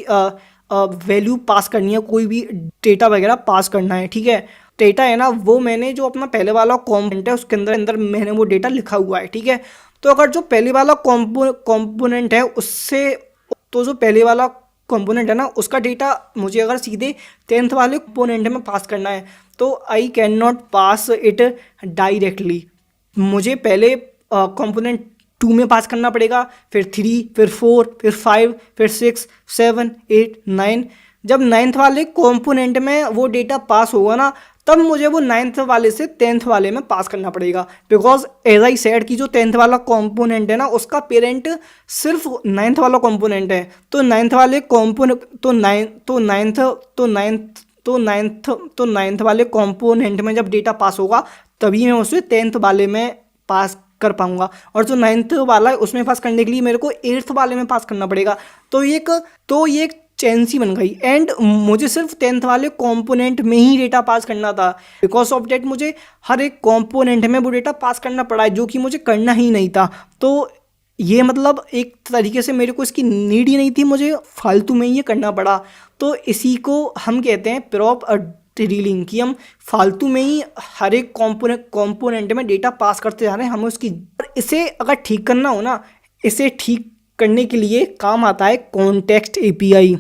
वैल्यू पास करनी है, कोई भी डेटा वगैरह पास करना है, ठीक है। डेटा है ना वो मैंने जो अपना पहले वाला कंपोनेंट है उसके अंदर मैंने वो डेटा लिखा हुआ है, ठीक है। तो अगर जो पहले वाला कंपोनेंट है उससे, तो जो पहले वाला कंपोनेंट है ना उसका डेटा मुझे अगर सीधे 10th वाले कंपोनेंट में पास करना है तो I can not pass it directly. मुझे पहले कंपोनेंट 2 में पास करना पड़ेगा, फिर 3, फिर 4, फिर 5, फिर 6, 7, 8, 9। जब 9th वाले कंपोनेंट में वो डेटा पास होगा ना तब मुझे वो 9th वाले से 10th वाले में पास करना पड़ेगा। बिकॉज एज आई सेड कि जो 10th वाला कंपोनेंट है ना उसका पेरेंट सिर्फ 9th वाला कंपोनेंट है। तो 9th वाले कंपोनेंट तो नाइन्थ वाले कंपोनेंट में जब डेटा पास होगा तभी मैं उसे 10th वाले में पास कर पाऊंगा। और जो 9th वाला है उसमें पास करने के लिए मेरे को 8th वाले में पास करना पड़ेगा। तो ये एक चेन सी बन गई। एंड मुझे सिर्फ 10th वाले कंपोनेंट में ही डेटा पास करना था। बिकॉज ऑफ डेट मुझे हर एक कंपोनेंट में वो डेटा पास करना पड़ा है जो कि मुझे करना ही नहीं था। तो ये मतलब एक तरीके से मेरे को इसकी नीड ही नहीं थी, मुझे फालतू में ये करना पड़ा। तो इसी को हम कहते हैं प्रॉप ड्रिलिंग, कि हम फालतू में ही हर एक कंपोनेंट में डेटा पास करते जा रहे हैं। हमें उसकी, इसे अगर ठीक करना हो ना, इसे ठीक करने के लिए काम आता है context API.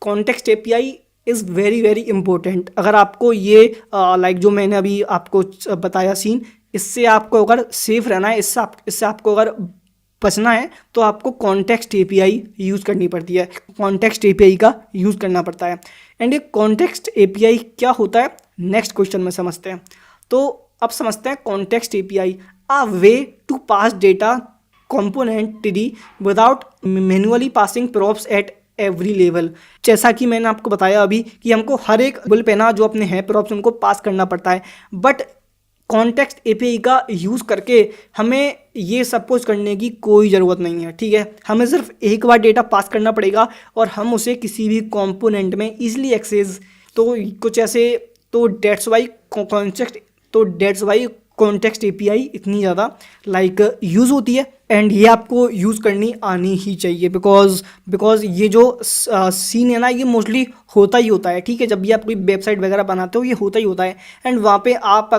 Context API is very very important. अगर आपको ये लाइक जो मैंने अभी आपको बताया सीन, इससे आपको अगर सेफ रहना है, इससे आपको अगर बचना है तो आपको कॉन्टेक्स्ट एपीआई यूज़ करनी पड़ती है, कॉन्टेक्स्ट एपीआई का यूज़ करना पड़ता है। एंड ये कॉन्टेक्स्ट एपीआई क्या होता है नेक्स्ट क्वेश्चन में समझते हैं। तो अब समझते हैं context API, a way to pass data component tree without manually passing props at every level. जैसा कि मैंने आपको बताया अभी कि हमको हर एक लेवल पे ना जो अपने हैं प्रॉप्स उनको पास करना पड़ता है। बट कॉन्टेक्स्ट एपीआई का यूज़ करके हमें ये सब कुछ करने की कोई ज़रूरत नहीं है, ठीक है। हमें सिर्फ एक बार डेटा पास करना पड़ेगा और हम उसे किसी भी कंपोनेंट में इजीली एक्सेस, तो कुछ ऐसे, तो डेट्स वाई कॉन्टेक्स्ट एपीआई इतनी ज़्यादा यूज़ होती है, एंड ये आपको यूज़ करनी आनी ही चाहिए, बिकॉज ये जो सीन है ना, ये मोस्टली होता ही होता है, ठीक है। जब भी आप कोई वेबसाइट वगैरह बनाते हो ये होता ही होता है, एंड वहाँ पे आप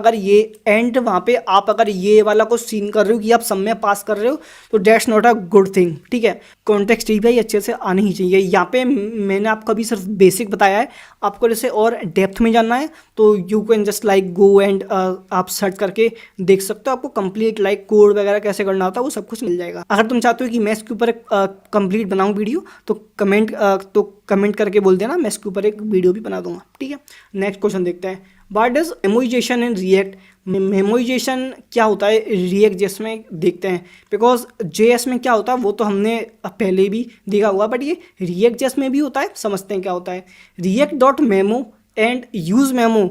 अगर ये वाला कुछ सीन कर रहे हो कि आप सब में पास कर रहे हो, तो that's not a good thing, ठीक है। कॉन्टेक्स्ट एपीआई अच्छे से आनी ही चाहिए। यहाँ पे मैंने आपको अभी सिर्फ बेसिक बताया है, आपको जैसे और डेप्थ में जानना है तो you can just go and आप सर्च करके देख सकते हो, आपको कंप्लीट कोड वगैरह कैसे करना होता है वो सब कुछ मिल जाएगा। अगर तुम चाहते हो कि मैं इसके ऊपर एक कंप्लीट बनाऊं वीडियो, तो कमेंट करके बोल देना, मैं इसके ऊपर एक वीडियो भी बना दूंगा, ठीक है। नेक्स्ट क्वेश्चन देखते हैं, what does memoisation in React. Memoisation क्या होता है रिएक्ट जेएस में, देखते हैं। बिकॉज जेएस में क्या होता है वो तो हमने पहले भी देखा हुआ, बट ये रिएक्ट जेएस में भी होता है, समझते हैं क्या होता है। React dot memo and use memo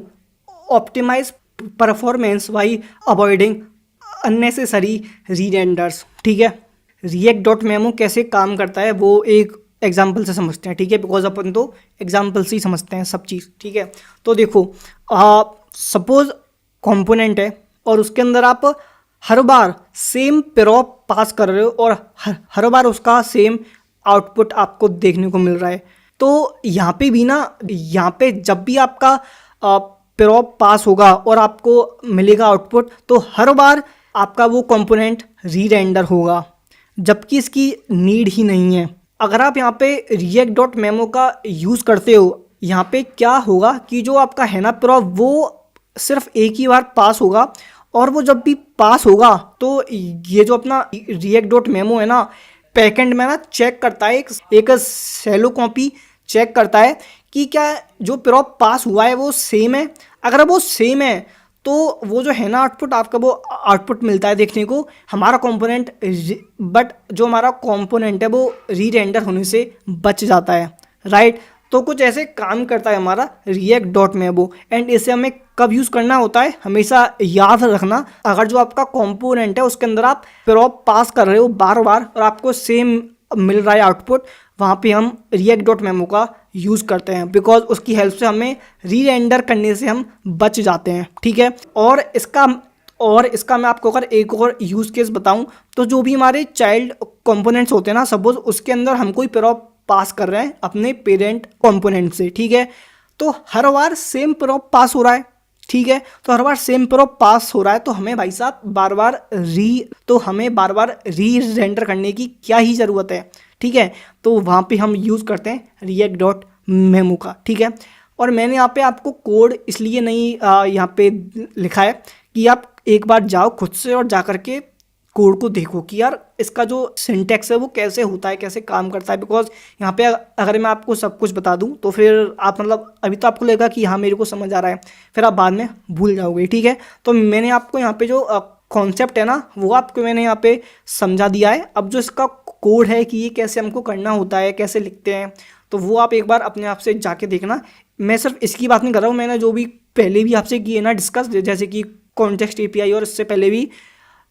optimize performance by avoiding unnecessary rerenders, ठीक है। रिएक्ट डॉट मेमो कैसे काम करता है वो एक एग्जाम्पल से समझते हैं, ठीक है। बिकॉज अपन तो एग्जाम्पल से ही समझते हैं सब चीज़, ठीक है। तो देखो, सपोज कंपोनेंट है और उसके अंदर आप हर बार सेम प्रॉप पास कर रहे हो और हर बार उसका सेम आउटपुट आपको देखने को मिल रहा है। तो यहाँ पे भी ना, यहाँ पे जब भी आपका प्रॉप पास होगा और आपको मिलेगा आउटपुट, तो हर बार आपका वो कंपोनेंट री-रेंडर होगा, जबकि इसकी नीड ही नहीं है। अगर आप यहाँ पे रिएक्ट डॉट मेमो का यूज़ करते हो, यहाँ पे क्या होगा कि जो आपका है ना प्रॉप, वो सिर्फ एक ही बार पास होगा, और वो जब भी पास होगा तो ये जो अपना रिएक्ट डॉट मेमो है ना, बैकएंड में ना चेक करता है, एक शैलो कॉपी चेक करता है कि क्या जो प्रॉप पास हुआ है वो सेम है। अगर वो सेम है तो वो जो है ना आउटपुट, आपका वो आउटपुट मिलता है देखने को हमारा कंपोनेंट, बट जो हमारा कंपोनेंट है वो री-रेंडर होने से बच जाता है, राइट। तो कुछ ऐसे काम करता है हमारा रिएक्ट डॉट मेमो, एंड इसे हमें कब यूज़ करना होता है, हमेशा याद रखना। अगर जो आपका कंपोनेंट है उसके अंदर आप प्रॉप पास कर रहे हो बार बार और आपको सेम मिल रहा है आउटपुट, वहाँ पे हम रिएक्ट डॉट मेमो का यूज़ करते हैं, बिकॉज उसकी हेल्प से हमें री-रेंडर करने से हम बच जाते हैं, ठीक है। और इसका मैं आपको अगर एक और यूज़ केस बताऊं, तो जो भी हमारे चाइल्ड कंपोनेंट्स होते हैं ना, सपोज उसके अंदर हम कोई प्रॉप पास कर रहे हैं अपने पेरेंट कंपोनेंट से, ठीक है। तो हर बार सेम प्रॉप पास हो रहा है, ठीक है। तो हर बार सेम प्रॉप पास हो रहा है, तो हमें भाई साहब बार बार री रेंडर करने की क्या ही ज़रूरत है, ठीक है। तो वहाँ पे हम यूज़ करते हैं रिएक्ट डॉट मेमो का, ठीक है। और मैंने यहाँ पे आपको कोड इसलिए नहीं यहाँ पे लिखा है कि आप एक बार जाओ खुद से और जा करके कोड को देखो कि यार इसका जो सिंटैक्स है वो कैसे होता है, कैसे काम करता है। बिकॉज यहाँ पे अगर मैं आपको सब कुछ बता दूँ तो फिर आप अभी तो आपको लगेगा कि हाँ मेरे को समझ आ रहा है, फिर आप बाद में भूल जाओगे, ठीक है। तो मैंने आपको यहाँ पे जो कॉन्सेप्ट है ना वो आपको मैंने यहाँ पे समझा दिया है। अब जो इसका कोड है कि ये कैसे हमको करना होता है, कैसे लिखते हैं, तो वो आप एक बार अपने आप से जाके देखना। मैं सिर्फ इसकी बात नहीं कर रहा हूँ, मैंने जो भी पहले भी आपसे किए ना डिस्कस, जैसे कि कॉन्टेक्स्ट एपीआई और इससे पहले भी,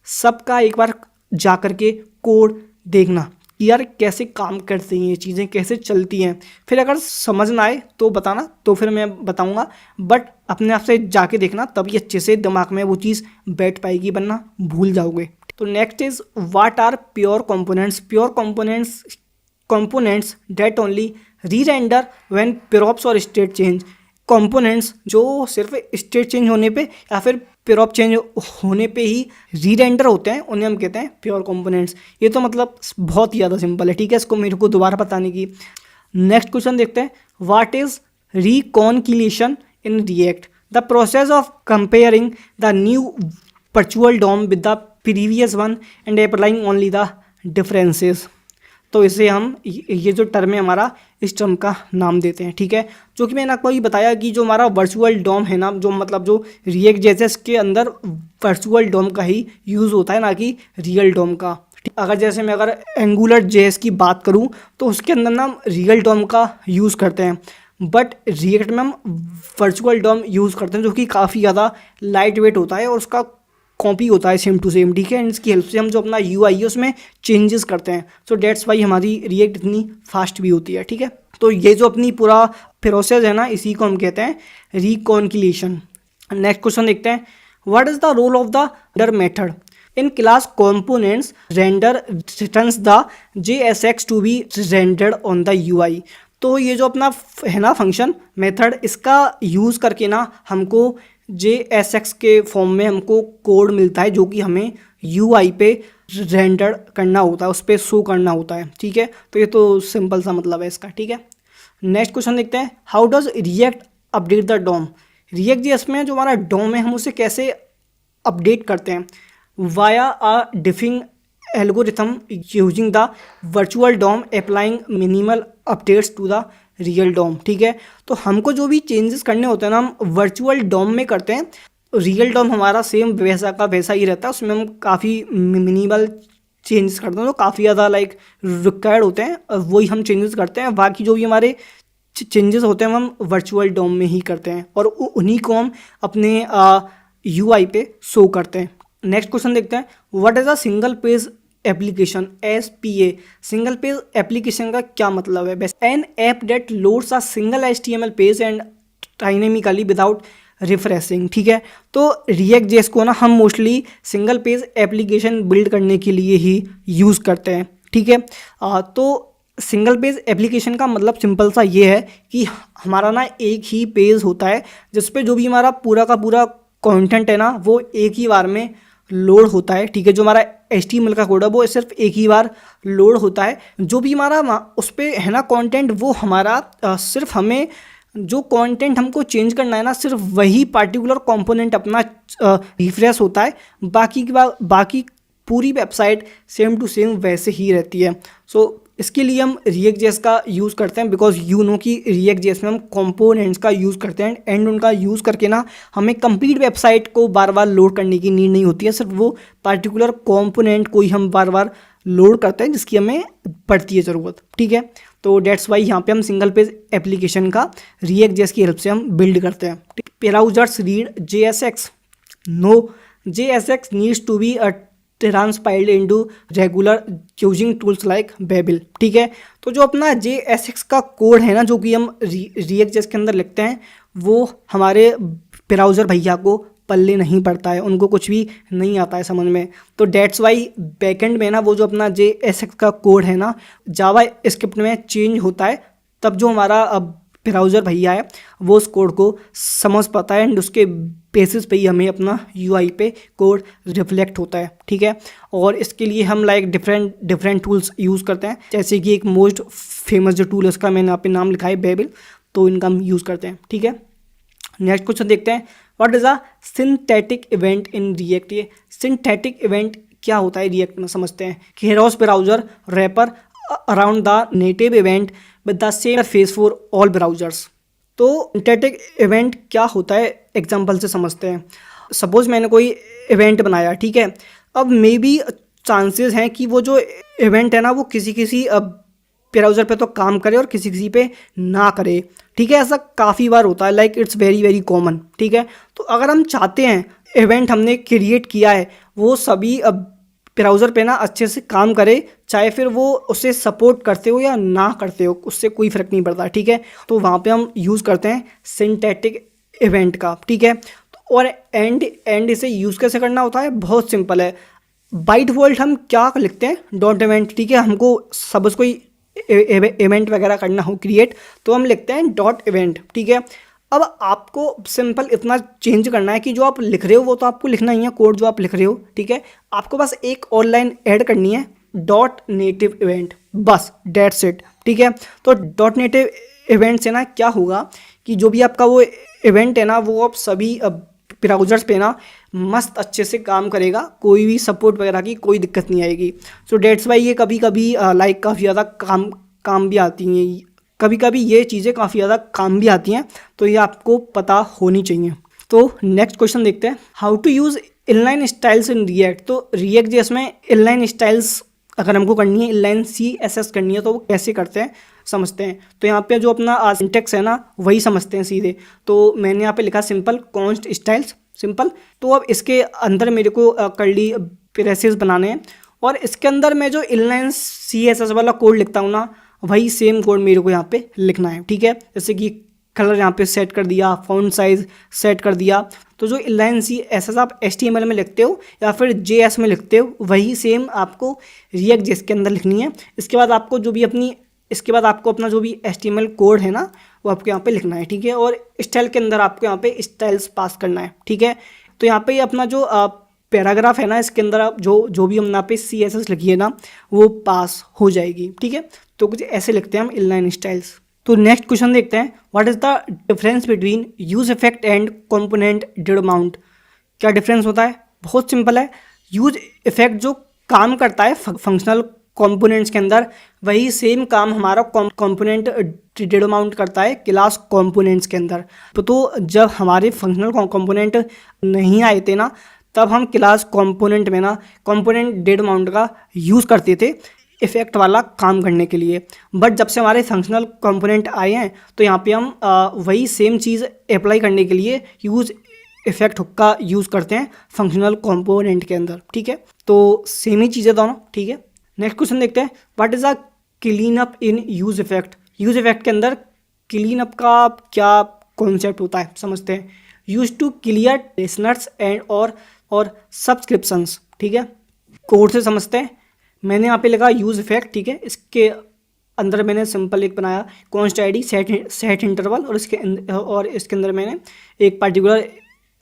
सबका एक बार जा कर के कोड देखना कि यार कैसे काम करते हैं ये चीज़ें, कैसे चलती हैं। फिर अगर समझ ना आए तो बताना, तो फिर मैं बताऊंगा, बट अपने आप से जाके देखना, तभी अच्छे से दिमाग में वो चीज़ बैठ पाएगी, वरना भूल जाओगे। तो next is what are pure components. Pure components that only re-render when props or state change. Components जो सिर्फ स्टेट चेंज होने पे या फिर प्रॉप चेंज होने पे ही री-रेंडर होते हैं, उन्हें हम कहते हैं प्योर कंपोनेंट्स। ये तो बहुत ही ज़्यादा सिंपल है, ठीक है। इसको मेरे को दोबारा बताने की। नेक्स्ट क्वेश्चन देखते हैं, what is reconciliation in React. The process of comparing the new virtual DOM with the previous one and applying only the differences. तो इसे हम ये जो टर्म है हमारा, इस टर्म का नाम देते हैं, ठीक है। जो कि मैंने आपको ये बताया कि जो हमारा वर्चुअल डॉम है ना, जो रिएक्ट जेएस के अंदर वर्चुअल डॉम का ही यूज़ होता है, ना कि रियल डॉम का। जैसे मैं एंगुलर जेएस की बात करूँ तो उसके अंदर ना रियल डॉम का यूज़ करते हैं। बट रिएक्ट में हम वर्चुअल डॉम यूज़ करते हैं जो कि काफ़ी ज़्यादा लाइट वेट होता है और उसका कॉपी होता है सेम टू सेम, ठीक है। एंड इसकी हेल्प से हम जो अपना UI है उसमें चेंजेस करते हैं। सो डेट्स वाई हमारी रिएक्ट इतनी फास्ट भी होती है, ठीक है। तो ये जो अपनी पूरा प्रोसेस है ना, इसी को हम कहते हैं रिकॉन्किलेशन। नेक्स्ट क्वेश्चन देखते हैं, what is the role of the render method in class components render returns the JSX to be rendered on the UI। तो ये जो अपना है ना फंक्शन मेथड, इसका यूज़ करके ना हमको JSX के फॉर्म में हमको कोड मिलता है जो कि हमें UI पे रेंडर करना होता है, उस पर शो करना होता है, ठीक है। तो ये तो सिंपल सा मतलब है इसका, ठीक है। नेक्स्ट क्वेश्चन देखते हैं, how does React update the DOM. React JS में जो हमारा डॉम है हम उसे कैसे अपडेट करते हैं, via a diffing algorithm using the virtual DOM applying minimal updates to the real DOM, ठीक है। तो हमको जो भी चेंजेस करने होते हैं ना हम वर्चुअल डॉम में करते हैं। रियल डॉम हमारा सेम वैसा का वैसा ही रहता है, उसमें हम काफ़ी मिनिमल चेंजेस करते हैं, तो काफ़ी ज़्यादा लाइक रिक्वायर्ड होते हैं, वही हम चेंजेस करते हैं। बाकी जो भी हमारे चेंजेस होते हैं हम वर्चुअल डॉम में ही करते हैं और उन्हीं को हम अपने UI पे शो करते हैं। नेक्स्ट क्वेश्चन देखते हैं, what is a single page application SPA। Single page application का क्या मतलब है, an app that loads a single HTML page and dynamically without refreshing, ठीक है। तो रिएक्ट JS को ना हम mostly single page application build करने के लिए ही यूज़ करते हैं, ठीक है। तो सिंगल पेज एप्लीकेशन का मतलब सिंपल सा ये है कि हमारा ना एक ही पेज होता है जिस पे जो भी हमारा पूरा का पूरा कंटेंट है ना वो एक ही बार में लोड होता है, ठीक है। जो हमारा HTML का कोड है वो सिर्फ एक ही बार लोड होता है। जो भी हमारा उस पर है ना कंटेंट, वो हमारा सिर्फ हमें जो कंटेंट हमको चेंज करना है ना, सिर्फ वही पार्टिकुलर कंपोनेंट अपना रिफ्रेश होता है। बाकी पूरी वेबसाइट सेम टू सेम वैसे ही रहती है। सो इसके लिए हम रिएक्ट JS का यूज़ करते हैं, बिकॉज यू नो कि रिएक्ट JS में हम कंपोनेंट्स का यूज़ करते हैं एंड उनका यूज़ करके ना हमें कंप्लीट वेबसाइट को बार बार लोड करने की नीड नहीं होती है, सिर्फ वो पार्टिकुलर कंपोनेंट को ही हम बार बार लोड करते हैं जिसकी हमें पड़ती है ज़रूरत, ठीक है। तो डेट्स वाई यहाँ पे हम सिंगल पेज एप्लीकेशन का रिएक्ट JS की हेल्प से हम बिल्ड करते हैं। Browsers read JSX, no JSX needs to be transpiled into regular using tools like Babel, ठीक है। तो जो अपना JSX का कोड है ना जो कि हम रिएक्ट JS के अंदर लिखते हैं, वो हमारे ब्राउज़र भैया को पल्ले नहीं पड़ता है, उनको कुछ भी नहीं आता है समझ में। तो डेट्स वाई बैकएंड में ना वो जो अपना JSX का कोड है ना जावा स्क्रिप्ट में चेंज होता है, तब जो हमारा ब्राउज़र भैया है वो उस कोड को समझ पाता है एंड उसके बेसिस पे ही हमें अपना UI पे कोड रिफ्लेक्ट होता है, ठीक है। और इसके लिए हम लाइक डिफरेंट टूल्स यूज़ करते हैं, जैसे कि एक मोस्ट फेमस जो टूल है उसका मैंने यहाँ पे नाम लिखा है बेबल, तो इनका हम यूज़ करते हैं, ठीक है। नेक्स्ट क्वेश्चन देखते हैं, what is a synthetic event in React. ये सिंथेटिक इवेंट क्या होता है रिएक्ट में समझते हैं कि cross browser wrapper around the native event with the same face for all browsers. तो सिंथेटिक इवेंट क्या होता है एग्जांपल से समझते हैं। सपोज मैंने कोई इवेंट बनाया, ठीक है। अब मे बी चांसेस हैं कि वो जो इवेंट है ना वो किसी ब्राउज़र पे तो काम करे और किसी पे ना करे, ठीक है। ऐसा काफ़ी बार होता है, like it's very very common, ठीक है। तो अगर हम चाहते हैं इवेंट हमने क्रिएट किया है वो सभी ब्राउज़र पे ना अच्छे से काम करे, चाहे फिर वो उसे सपोर्ट करते हो या ना करते हो, उससे कोई फ़र्क नहीं पड़ता, ठीक है। तो वहाँ पे हम यूज़ करते हैं सिंथेटिक इवेंट का, ठीक है। और एंड इसे यूज़ कैसे करना होता है, बहुत सिंपल है। बाय डिफ़ॉल्ट हम क्या लिखते हैं, डॉट इवेंट, ठीक है। हमको सपोज कोई इवेंट वगैरह करना हो क्रिएट, तो हम लिखते हैं डॉट इवेंट, ठीक है। अब आपको सिंपल इतना चेंज करना है कि जो आप लिख रहे हो वो तो आपको लिखना ही है, कोड जो आप लिख रहे हो, ठीक है। आपको बस एक और लाइन ऐड करनी है, डॉट नेटिव इवेंट, बस डेट्स इट, ठीक है। तो डॉट नेटिव इवेंट से ना क्या होगा कि जो भी आपका वो इवेंट है ना वो आप सभी ब्राउज़र्स पे ना मस्त अच्छे से काम करेगा, कोई भी सपोर्ट वगैरह की कोई दिक्कत नहीं आएगी। सो डेट्स वाई ये कभी कभी लाइक काफ़ी ज़्यादा काम भी आती हैं, कभी कभी ये चीज़ें काफ़ी ज़्यादा काम भी आती हैं, तो ये आपको पता होनी चाहिए। तो नेक्स्ट क्वेश्चन देखते हैं, how to use inline styles in React. तो रिएक्ट JS में इनलाइन स्टाइल्स अगर हमको करनी है, इनलाइन CSS करनी है, तो वो कैसे करते हैं समझते हैं। तो यहाँ पे जो अपना सिंटेक्स है ना वही समझते हैं सीधे। तो मैंने यहाँ पे लिखा सिंपल कॉन्स्ट स्टाइल्स सिंपल। तो अब इसके अंदर मेरे को कर्ली ब्रेसेस बनाने हैं और इसके अंदर मैं जो इनलाइन CSS वाला कोड लिखता हूँ ना वही सेम कोड मेरे को यहाँ पे लिखना है, ठीक है। जैसे कि कलर यहाँ पे सेट कर दिया, फॉन्ट साइज सेट कर दिया। तो जो इनलाइन CSS आप HTML में लिखते हो या फिर JS में लिखते हो वही सेम आपको रिएक्ट JS के अंदर लिखनी है। इसके बाद आपको अपना जो भी HTML कोड है ना वो आपको यहाँ पे लिखना है, ठीक है। और स्टाइल के अंदर आपको यहाँ पे स्टाइल्स पास करना है, ठीक है। तो यहाँ पे अपना जो पैराग्राफ है ना इसके अंदर आप जो भी हमने यहाँ पे CSS लिखी है ना वो पास हो जाएगी, ठीक है। तो कुछ ऐसे लिखते हैं हम इनलाइन स्टाइल्स। तो नेक्स्ट क्वेश्चन देखते हैं, what is the difference between use effect and component did amount. क्या डिफरेंस होता है? बहुत सिंपल है। यूज इफेक्ट जो काम करता है फंक्शनल कंपोनेंट्स के अंदर वही सेम काम हमारा कंपोनेंट डिड अमाउंट करता है क्लास कंपोनेंट्स के अंदर। तो जब हमारे फंक्शनल कंपोनेंट नहीं आए थे ना तब हम क्लास कंपोनेंट में ना कंपोनेंट डिड अमाउंट का यूज़ करते थे इफेक्ट वाला काम करने के लिए। बट जब से हमारे फंक्शनल कंपोनेंट आए हैं तो यहाँ पे हम वही सेम चीज़ अप्लाई करने के लिए यूज़ इफेक्ट हुक का यूज़ करते हैं फंक्शनल कंपोनेंट के अंदर, ठीक है। तो सेम ही चीज़ें दोनों, ठीक है। नेक्स्ट क्वेश्चन देखते हैं, what is a clean up in use effect. Use effect के अंदर क्लीन अप का क्या कॉन्सेप्ट होता है समझते हैं। Use to clear listeners and और सब्सक्रिप्शंस, ठीक है। कोड से समझते हैं। मैंने यहाँ पे लिखा यूज इफेक्ट, ठीक है। इसके अंदर मैंने सिंपल एक बनाया कॉन्स्ट ID सेट इंटरवल और इसके अंदर मैंने एक पर्टिकुलर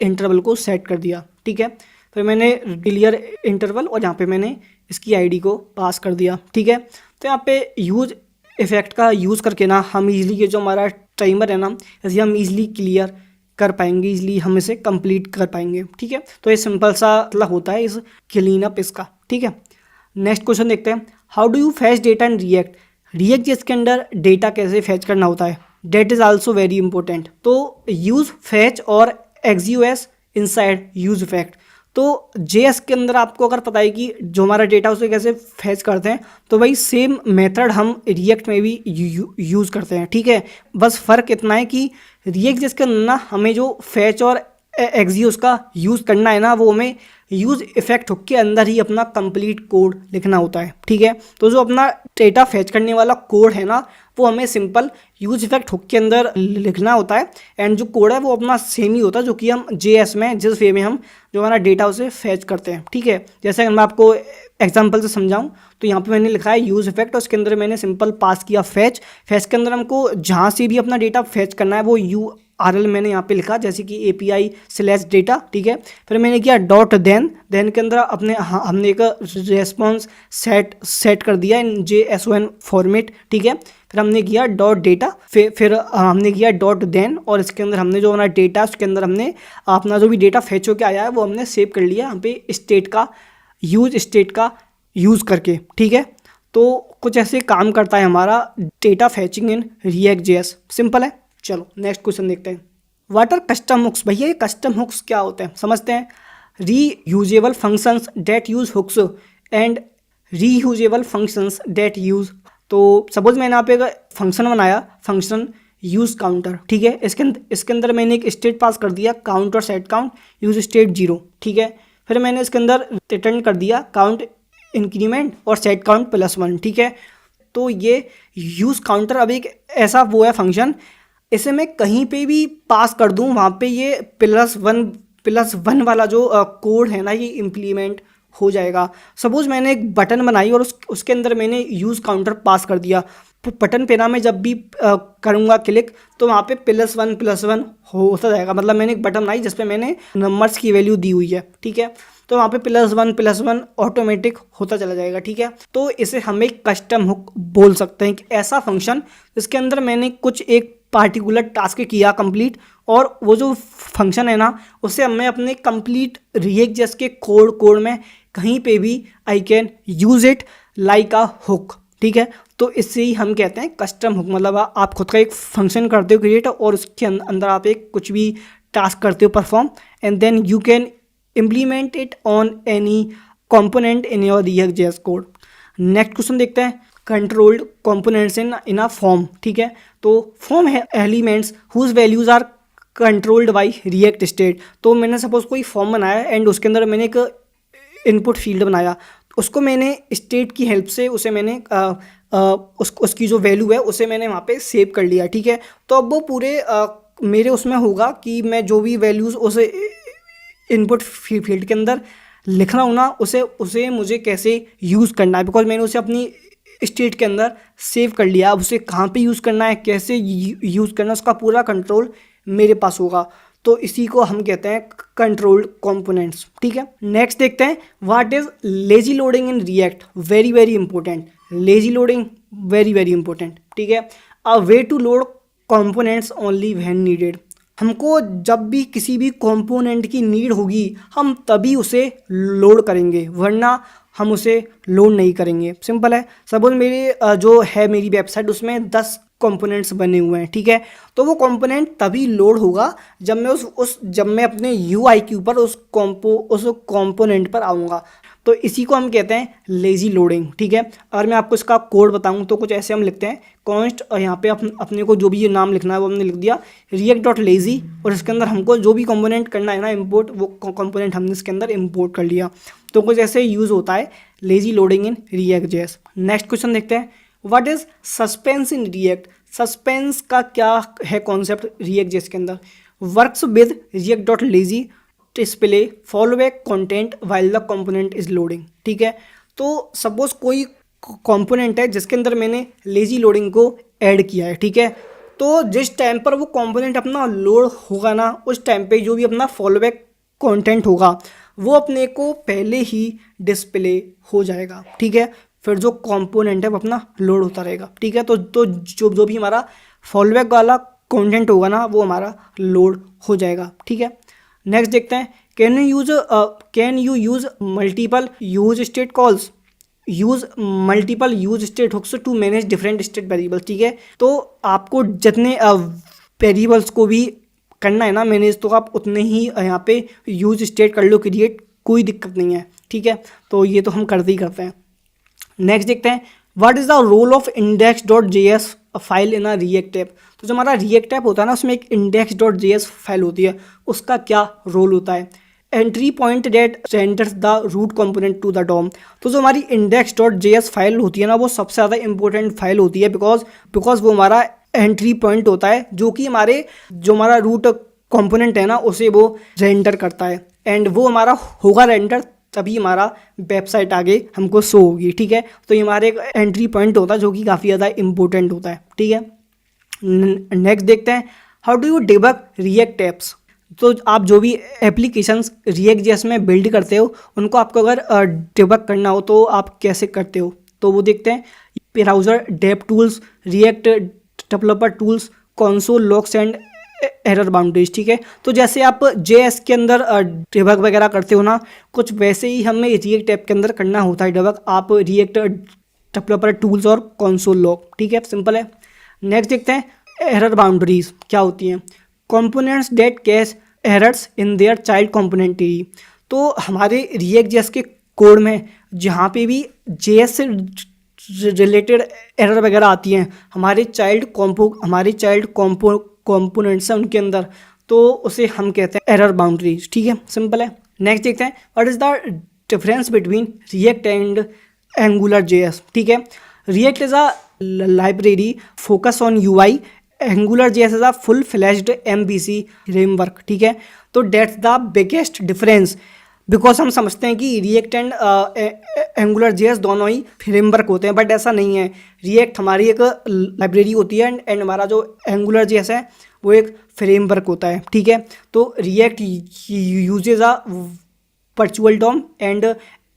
इंटरवल को सेट कर दिया, ठीक है। फिर मैंने क्लियर इंटरवल और यहाँ पे मैंने इसकी ID को पास कर दिया, ठीक है। तो यहाँ पे यूज इफेक्ट का यूज़ करके ना हम इजीली ये जो हमारा टाइमर है ना इसे हम इजीली क्लियर कर पाएंगे, इजीली हम इसे कंप्लीट कर पाएंगे, ठीक है। तो ये सिंपल सा मतलब होता है इस क्लीन अप इसका, ठीक है। नेक्स्ट क्वेश्चन देखते हैं, how do you fetch data in React. React जिसके अंदर डेटा कैसे फैच करना होता है, that is also very important. तो यूज़ फैच और एक्सयूएस इनसाइड यूज इफेक्ट। तो JS के अंदर आपको अगर पता है कि जो हमारा डेटा उसे कैसे फैच करते हैं तो वही सेम मेथड हम रिएक्ट में भी यूज़ करते हैं, ठीक है। बस फ़र्क इतना है कि रिएक्ट जिसके अंदर ना हमें जो फैच और एक्सयूज का यूज़ करना है ना वो हमें यूज़ इफेक्ट हुक के अंदर ही अपना कंप्लीट कोड लिखना होता है, ठीक है। तो जो अपना डेटा फैच करने वाला कोड है ना वो हमें सिंपल यूज इफेक्ट हुक के अंदर लिखना होता है एंड जो कोड है वो अपना सेम ही होता है जो कि हम JS में जिस वे में हम जो हमारा डेटा उसे फैच करते हैं, ठीक है। जैसे मैं आपको एग्जांपल से समझाऊं तो यहाँ पे मैंने लिखा है यूज इफेक्ट और उसके अंदर मैंने सिंपल पास किया फैच के अंदर हमको जहाँ से भी अपना डेटा फैच करना है वो URL मैंने यहाँ पे लिखा जैसे कि API/data, ठीक है। फिर मैंने किया डॉट देन के अंदर हमने एक रेस्पॉन्स सेट कर दिया इन JSON फॉर्मेट, ठीक है। फिर हमने किया डॉट डेटा फिर हमने किया डॉट देन और इसके अंदर हमने जो हमारा डेटा उसके अंदर हमने अपना जो भी डेटा फैच होकर आया है वो हमने सेव कर लिया यहाँ पे स्टेट का यूज़ करके, ठीक है। तो कुछ ऐसे काम करता है हमारा data फैचिंग in React JS, simple है। चलो नेक्स्ट क्वेश्चन देखते हैं, व्हाट आर कस्टम हुक्स। भैया ये कस्टम हुक्स क्या होते हैं समझते हैं। Reusable functions that use hooks and reusable functions that use. तो सपोज मैंने यहाँ पे एक फंक्शन बनाया फंक्शन यूज काउंटर, ठीक है। इसके अंदर मैंने एक स्टेट पास कर दिया काउंट और सेट काउंट यूज स्टेट 0, ठीक है। फिर मैंने इसके अंदर रिटर्न कर दिया काउंट इंक्रीमेंट और सेट काउंट +1, ठीक है। तो ये यूज़ काउंटर अब एक ऐसा वो है फंक्शन, इसे मैं कहीं पे भी पास कर दूं वहाँ पे ये +1 वाला जो कोड है ना ये इम्प्लीमेंट हो जाएगा। सपोज मैंने एक बटन बनाई और उसके अंदर मैंने यूज़ काउंटर पास कर दिया। बटन पे ना मैं जब भी करूँगा क्लिक तो वहाँ पे +1 होता जाएगा। मतलब मैंने एक बटन बनाई जिस पे मैंने नंबर्स की वैल्यू दी हुई है, ठीक है। तो वहाँ पे +1 ऑटोमेटिक होता चला जाएगा, ठीक है। तो इसे हम एक कस्टम हुक बोल सकते हैं कि ऐसा फंक्शन जिसके अंदर मैंने कुछ एक पार्टिकुलर टास्क किया कंप्लीट और वो जो फंक्शन है ना उसे मैं अपने कंप्लीट रिएक्ट JS के कोड में कहीं पे भी I can use it like a hook, ठीक है। तो इससे ही हम कहते हैं कस्टम हुक। मतलब आप खुद का एक फंक्शन करते हो क्रिएट और उसके अंदर आप एक कुछ भी टास्क करते हो perform and then you can implement it on any component in your React.js code. Next question देखते हैं, controlled components in a form, ठीक है। तो फॉर्म है elements whose values are controlled by React state. तो मैंने सपोज कोई form बनाया एंड उसके अंदर मैंने एक इनपुट फील्ड बनाया, उसको मैंने स्टेट की हेल्प से उसे मैंने उसकी जो वैल्यू है उसे मैंने वहाँ पे सेव कर लिया, ठीक है। तो अब वो पूरे मेरे उसमें होगा कि मैं जो भी वैल्यूज़ उसे इनपुट फील्ड के अंदर लिख रहा हूँ ना, उसे मुझे कैसे यूज़ करना है, बिकॉज मैंने उसे अपनी स्टेट के अंदर सेव कर लिया। अब उसे कहाँ पे यूज़ करना है, कैसे यूज़ करना है, उसका पूरा कंट्रोल मेरे पास होगा। तो इसी को हम कहते हैं कंट्रोल्ड कंपोनेंट्स, ठीक है। नेक्स्ट देखते हैं what is lazy loading in React. Very very important, lazy loading very very important, ठीक है। A way to load components only when needed. हमको जब भी किसी भी कंपोनेंट की नीड होगी हम तभी उसे लोड करेंगे, वरना हम उसे लोड नहीं करेंगे। सिंपल है। सपोज मेरी जो है मेरी वेबसाइट उसमें 10 कंपोनेंट्स बने हुए हैं, ठीक है। तो वो कंपोनेंट तभी लोड होगा जब मैं जब मैं अपने यूआई के ऊपर उस कंपोनेंट पर आऊँगा। तो इसी को हम कहते हैं लेजी लोडिंग, ठीक है। और मैं आपको इसका कोड बताऊं तो कुछ ऐसे हम लिखते हैं कॉन्स्ट, और यहाँ पे अपने को जो भी ये नाम लिखना है वो हमने लिख दिया रिएक्ट डॉट लेजी, और इसके अंदर हमको जो भी कंपोनेंट करना है ना इंपोर्ट, वो कंपोनेंट हमने इसके अंदर इंपोर्ट कर लिया। तो कुछ ऐसे यूज़ होता है lazy loading in React JS. Next question देखते हैं what is suspense in React. Suspense का क्या है कॉन्सेप्ट रिएक्ट जेएस के अंदर। Works with React dot lazy display fallback content while the component is loading, ठीक है। तो सपोज कोई कंपोनेंट है जिसके अंदर मैंने लेजी लोडिंग को ऐड किया है, ठीक है। तो जिस टाइम पर वो कंपोनेंट अपना लोड होगा ना, उस टाइम पे जो भी अपना फॉलोबैक कंटेंट होगा वो अपने को पहले ही डिस्प्ले हो जाएगा, ठीक है। फिर जो कंपोनेंट है वो अपना लोड होता रहेगा, ठीक है। तो जो भी हमारा फॉलोबैक वाला कंटेंट होगा ना वो हमारा लोड हो जाएगा, ठीक है। नेक्स्ट देखते हैं can you use multiple use state calls. Use multiple use state hooks to manage different state variables, ठीक है। तो आपको जितने वेरिएबल्स को भी करना है ना मैनेज, तो आप उतने ही यहाँ पे यूज स्टेट कर लो क्रिएट, कोई दिक्कत नहीं है, ठीक है। तो ये तो हम करते ही करते हैं। नेक्स्ट देखते हैं what is the role of index dot JS file in a React app. तो जो हमारा रिएक्ट ऐप होता है ना उसमें एक इंडेक्स डॉट जेएस फाइल होती है, उसका क्या रोल होता है। Entry point that renders the root component to the DOM. तो जो हमारी इंडेक्स डॉट जेएस फाइल होती है ना वो सबसे ज़्यादा इंपॉर्टेंट फाइल होती है, बिकॉज वो हमारा एंट्री पॉइंट होता है जो कि जो हमारा रूट कंपोनेंट है ना उसे वो रेंडर करता है, एंड वो हमारा होगा रेंडर तभी हमारा वेबसाइट आगे हमको शो होगी, ठीक है। तो ये हमारे एक एंट्री पॉइंट होता है जो कि काफ़ी ज़्यादा इंपॉर्टेंट होता है, ठीक है। नेक्स्ट देखते हैं how do you debug react apps. तो आप जो भी एप्लीकेशंस रिएक्ट जेएस में बिल्ड करते हो उनको आपको अगर डिबग करना हो तो आप कैसे करते हो, तो वो देखते हैं browser dev tools, react developer tools, console logs and error boundaries, ठीक है। तो जैसे आप जेएस के अंदर डिबग वगैरह करते हो ना, कुछ वैसे ही हमें रिएक्ट ऐप के अंदर करना होता है डिबग। आप रिएक्ट डेवलपर टूल्स और कंसोल लॉग, ठीक है, सिंपल है। नेक्स्ट देखते हैं एरर बाउंड्रीज क्या होती हैं। Components that catch errors in their child component tree. तो हमारे रिएक्ट जेएस के कोड में जहाँ पे भी जेएस से रिलेटेड एरर वगैरह आती हैं हमारे चाइल्ड कंपोनेंट्स हैं उनके अंदर, तो उसे हम कहते हैं एरर बाउंड्रीज, ठीक है, सिंपल है। नेक्स्ट देखते हैं what is the difference between React and Angular JS, ठीक है। React is a library focus on UI, Angular JS is a full fledged MVC framework, ठीक है। तो that's the biggest difference, because हम समझते हैं कि रिएक्ट एंड एंगुलर जेएस दोनों ही फ्रेमवर्क होते हैं, बट ऐसा नहीं है। रिएक्ट हमारी एक लाइब्रेरी होती है एंड हमारा जो एंगुलर जेएस है वो एक फ्रेमवर्क होता है, ठीक है। तो React uses a virtual DOM and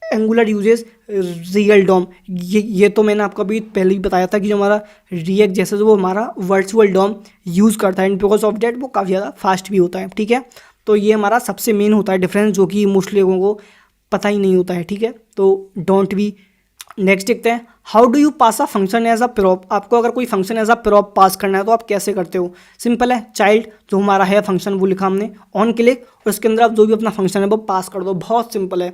Angular uses real DOM. ये तो मैंने आपको अभी पहले ही बताया था कि जो हमारा रिएक्ट जैसे वो हमारा वर्चुअल डॉम यूज़ करता है, एंड बिकॉज ऑफ डैट वो काफ़ी ज़्यादा फास्ट भी होता है, ठीक है। तो ये हमारा सबसे मेन होता है डिफरेंस, जो कि मोस्टली लोगों को पता ही नहीं होता है, ठीक है। तो डोंट बी। नेक्स्ट देखते हैं how do you pass a function as a prop. आपको अगर कोई function as a prop pass करना है तो आप कैसे करते हो। सिंपल है, चाइल्ड जो हमारा है फंक्शन वो लिखा हमने, ऑन क्लिक, और उसके अंदर आप जो भी अपना फंक्शन है वो पास कर दो। बहुत सिंपल है,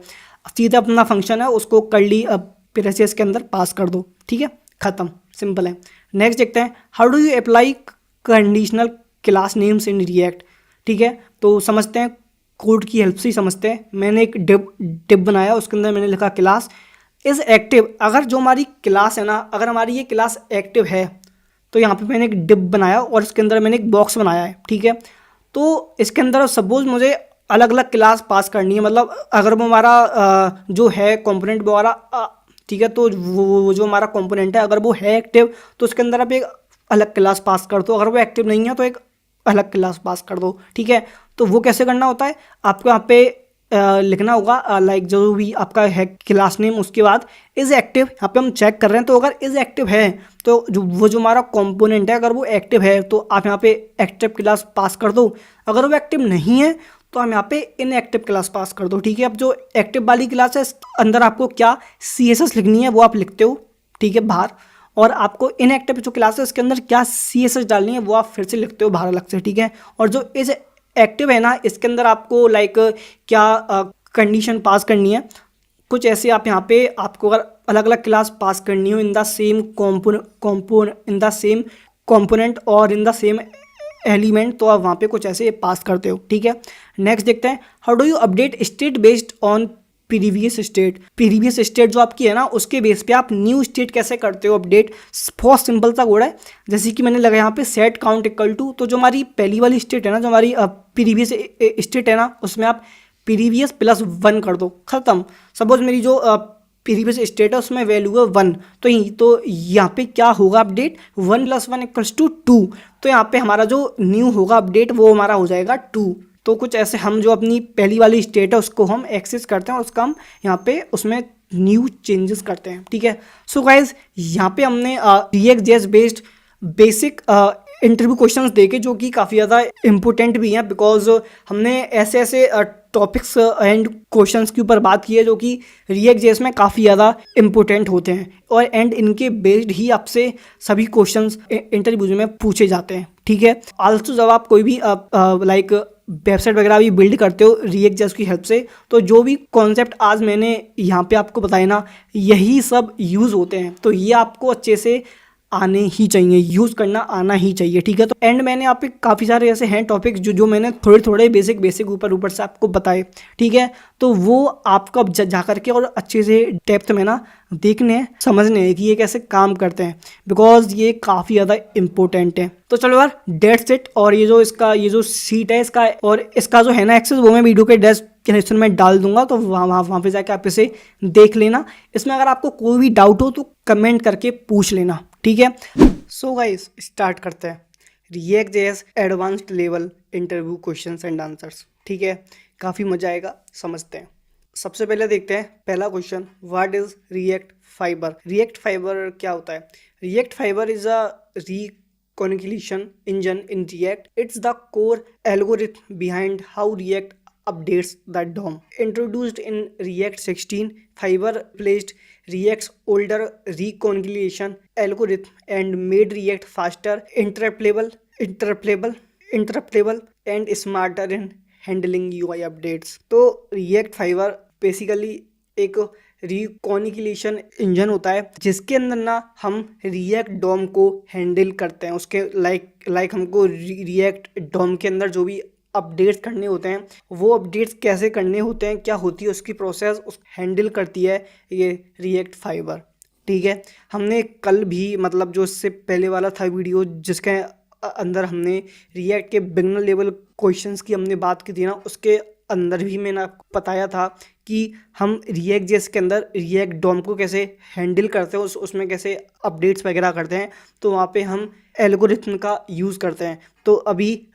सीधा अपना फंक्शन है उसको कर्ली ब्रेसेस के अंदर पास कर दो, ठीक है, ख़त्म, सिंपल है। नेक्स्ट देखते हैं, how do you apply conditional class names in React. ठीक है, तो समझते हैं, कोड की हेल्प से ही समझते हैं। मैंने एक डिप बनाया, उसके अंदर मैंने लिखा क्लास इज़ एक्टिव। अगर जो हमारी क्लास है ना, अगर हमारी ये क्लास एक्टिव है तो यहाँ पे मैंने एक डिप बनाया और इसके अंदर मैंने एक बॉक्स बनाया है। ठीक है, तो इसके अंदर सपोज मुझे अलग अलग क्लास पास करनी है, मतलब अगर वो हमारा जो है कंपोनेंट वगैरह, ठीक है, तो वो जो हमारा कंपोनेंट है अगर वो है एक्टिव तो उसके अंदर आप एक अलग क्लास पास कर दो, अगर वो एक्टिव नहीं है तो एक अलग क्लास पास कर दो। ठीक है, तो वो कैसे करना होता है, आपको यहाँ पे लिखना होगा लाइक जो भी आपका है क्लास नेम, उसके बाद इज़ एक्टिव। यहाँ पे हम चेक कर रहे हैं, तो अगर इज़ एक्टिव है तो जो हमारा कंपोनेंट है अगर वो एक्टिव है तो आप यहाँ पे एक्टिव क्लास पास कर दो। अगर वो एक्टिव नहीं है तो हम यहाँ पे इनएक्टिव क्लास पास कर दो। ठीक है, अब जो एक्टिव वाली क्लास है अंदर आपको क्या CSS लिखनी है वो आप लिखते हो, ठीक है, बाहर। और आपको इनएक्टिव जो क्लास है उसके अंदर क्या CSS डालनी है वो आप फिर से लिखते हो बाहर अलग से। ठीक है, और जो इस एक्टिव है ना इसके अंदर आपको लाइक क्या कंडीशन पास करनी है, कुछ ऐसे आप यहाँ पे आपको अगर अलग अलग क्लास पास करनी हो in the same in the same component और इन द सेम एलिमेंट, तो आप वहाँ पे कुछ ऐसे पास करते हो। ठीक है, नेक्स्ट देखते हैं, how do you update state based on previous state. Previous state जो आपकी है ना उसके बेस पे आप न्यू स्टेट कैसे करते हो अपडेट। बहुत सिंपल सा कोड है, जैसे कि मैंने लगा यहाँ पे सेट काउंट इक्वल टू, तो जो हमारी पहली वाली स्टेट है ना, जो हमारी प्रीवियस स्टेट है ना, उसमें आप प्रीवियस प्लस 1 कर दो, ख़त्म। सपोज मेरी जो प्रीवियस स्टेट है उसमें वैल्यू है 1, तो यहाँ पे क्या होगा अपडेट, 1 + 1 = 2। तो यहाँ पे हमारा जो न्यू होगा अपडेट वो हमारा हो जाएगा 2। तो कुछ ऐसे हम जो अपनी पहली वाली स्टेट है उसको हम एक्सेस करते हैं और उसका हम यहाँ पे उसमें न्यू चेंजेस करते हैं। ठीक है, सो गाइज यहाँ पे हमने React.js based basic interview questions देखे जो कि काफ़ी ज़्यादा इम्पोर्टेंट भी हैं, बिकॉज हमने ऐसे ऐसे टॉपिक्स एंड क्वेश्चंस के ऊपर बात की है जो कि React.js में काफ़ी ज़्यादा इम्पोर्टेंट होते हैं और एंड इनके बेस्ड ही आपसे सभी क्वेश्चंस इंटरव्यूज में पूछे जाते हैं। ठीक है, आल्सो जब आप कोई भी लाइक वेबसाइट वगैरह भी बिल्ड करते हो React.js की हेल्प से, तो जो भी कॉन्सेप्ट आज मैंने यहाँ पे आपको बताया ना यही सब यूज़ होते हैं, तो ये आपको अच्छे से आने ही चाहिए, यूज़ करना आना ही चाहिए। ठीक है, तो एंड मैंने यहाँ पे काफ़ी सारे ऐसे हैं टॉपिक्स जो मैंने थोड़े थोड़े बेसिक ऊपर से आपको बताए। ठीक है, तो वो आपको अब जा करके और अच्छे से डेप्थ में ना देखने हैं, समझने हैं कि ये कैसे काम करते हैं, बिकॉज ये काफ़ी ज़्यादा इंपॉर्टेंट है। तो चलो यार डेट्स इट। और ये जो सीट है इसका और इसका जो है ना एक्सेस वो मैं वीडियो के डिस्क्रिप्शन में डाल दूंगा, तो वहाँ पे जाके आप इसे देख लेना। इसमें अगर आपको कोई भी डाउट हो तो कमेंट करके पूछ लेना। ठीक है, सो गाइस स्टार्ट करते हैं React.js advanced level interview questions and answers. ठीक है, काफ़ी मजा आएगा, समझते हैं। सबसे पहले देखते हैं पहला question, what is React fibre. React fibre क्या होता है। React fibre is a reconciliation engine in React. It's the core algorithm behind how React updates the DOM. Introduced in React 16, Fiverr replaced React's older reconciliation algorithm and made React faster, interpretable, and smarter in handling UI updates. तो React fibre basically एक reconciliation engine होता है जिसके अंदर ना हम React DOM को handle करते हैं। उसके लाइक हमको React DOM के अंदर जो भी अपडेट्स करने होते हैं वो अपडेट्स कैसे करने होते हैं, क्या होती है उसकी प्रोसेस, उस हैंडल करती है ये React फाइबर। ठीक है, हमने कल भी मतलब जो इससे पहले वाला था वीडियो जिसके अंदर हमने React के बिगिनर लेवल क्वेश्चंस की हमने बात की थी ना, उसके अंदर भी मैंने आपको बताया था कि हम React.js के अंदर React DOM को कैसे हैंडल करते हैं, उसमें कैसे अपडेट्स वगैरह करते हैं। तो वहाँ पे हम एल्गोरिथम का यूज़ करते हैं। तो अभी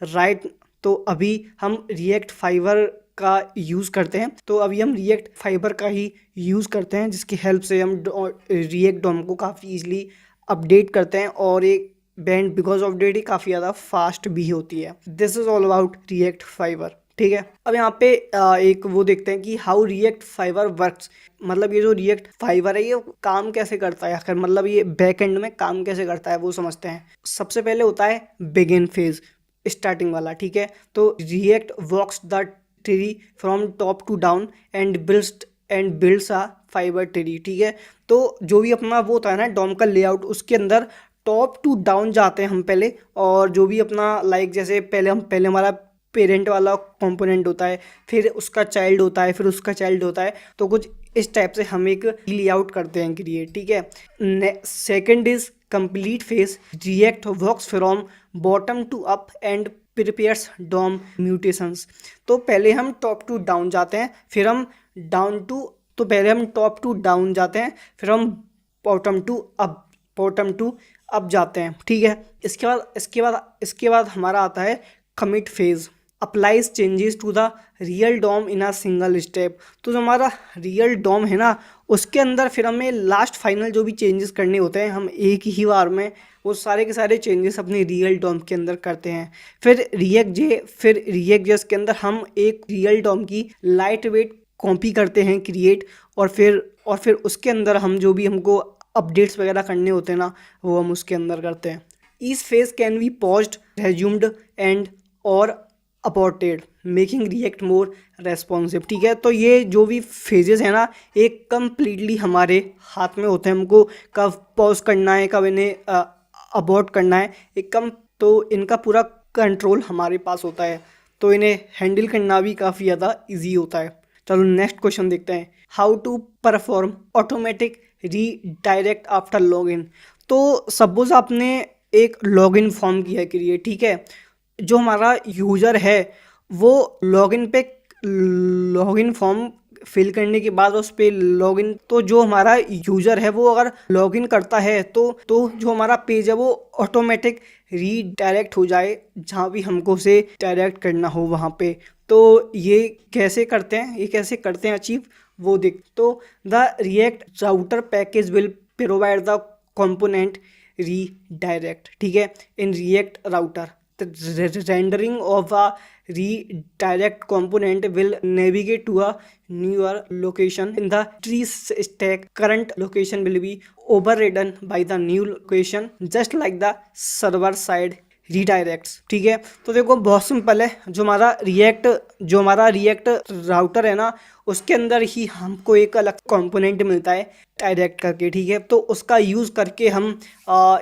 हम React फाइबर का यूज़ करते हैं। तो अभी हम React फाइबर का ही यूज़ करते हैं जिसकी हेल्प से हम React DOM को काफ़ी ईजिली अपडेट करते हैं और एक बैंड बिकॉज ऑफ डेट ही काफ़ी ज़्यादा फास्ट भी होती है। This is all about React fibre. ठीक है, अब यहाँ पे एक वो देखते हैं कि हाउ React फाइबर वर्क्स, मतलब ये जो React फाइबर है ये काम कैसे करता है आखिर, मतलब ये बैक एंड में काम कैसे करता है वो समझते हैं। सबसे पहले होता है बिगिन फेज, स्टार्टिंग वाला। ठीक है, तो React walks the tree from top to down and builds a fiber tree, ठीक है। तो जो भी अपना वो होता है ना डॉम का लेआउट, उसके अंदर टॉप टू डाउन जाते हैं हम पहले, और जो भी अपना लाइक जैसे पहले हमारा पेरेंट वाला कंपोनेंट होता है, फिर उसका चाइल्ड होता है, फिर उसका चाइल्ड होता है, तो कुछ इस टाइप से हम एक लेआउट करते हैं क्रिएट, ठीक है। Second is complete phase, React works from bottom to up and prepares DOM mutations. तो पहले हम टॉप टू डाउन जाते हैं, फिर हम डाउन टू तो पहले हम टॉप टू डाउन जाते हैं, फिर हम बॉटम टू अप जाते हैं, ठीक है। इसके बाद हमारा आता है commit phase, applies changes to the real DOM in a single step. तो जो हमारा रियल डॉम है ना, उसके अंदर फिर हमें लास्ट फाइनल जो भी चेंजेस करने होते हैं, हम एक ही बार में वो सारे के सारे चेंजेस अपने रियल डॉम के अंदर करते हैं। फिर रिएक्ट जेस के अंदर हम एक रियल डॉम की लाइट वेट कॉपी करते हैं क्रिएट, और फिर उसके अंदर हम जो भी हमको अपडेट्स वगैरह करने होते हैं ना, वो हम उसके अंदर करते हैं। Each phase can be paused, resumed and और अबॉर्टेड, मेकिंग रिएक्ट मोर रेस्पॉन्सिव, ठीक है। तो ये जो भी फेजेस हैं ना, एक कम्प्लीटली हमारे हाथ में होते हैं, हमको कब पॉज करना है, कब इन्हें अबॉर्ट करना है, तो इनका पूरा कंट्रोल हमारे पास होता है, तो इन्हें हैंडल करना भी काफ़ी ज़्यादा ईजी होता है। चलो नेक्स्ट क्वेश्चन देखते हैं, how to perform automatic redirect after login. तो सपोज आपने एक लॉगिन फॉर्म किया है क्रिएट, ठीक है। जो हमारा यूज़र है वो लॉगिन फॉर्म फिल करने के बाद उस पर लॉगिन, तो जो हमारा यूज़र है वो अगर लॉगिन करता है तो जो हमारा पेज है वो ऑटोमेटिक रीडायरेक्ट हो जाए जहाँ भी हमको उसे डायरेक्ट करना हो वहाँ पे। तो ये कैसे करते हैं अचीव, वो देख। तो the react router package will provide the component redirect, ठीक है, in React router the rendering of a redirect component will navigate to a newer location in the tree stack. Current location will be overridden by the new location, just like the server side redirects, ठीक है। तो देखो बहुत simple है, जो हमारा react router है ना, उसके अंदर ही हमको एक अलग कंपोनेंट मिलता है डायरेक्ट करके, ठीक है। तो उसका यूज़ करके हम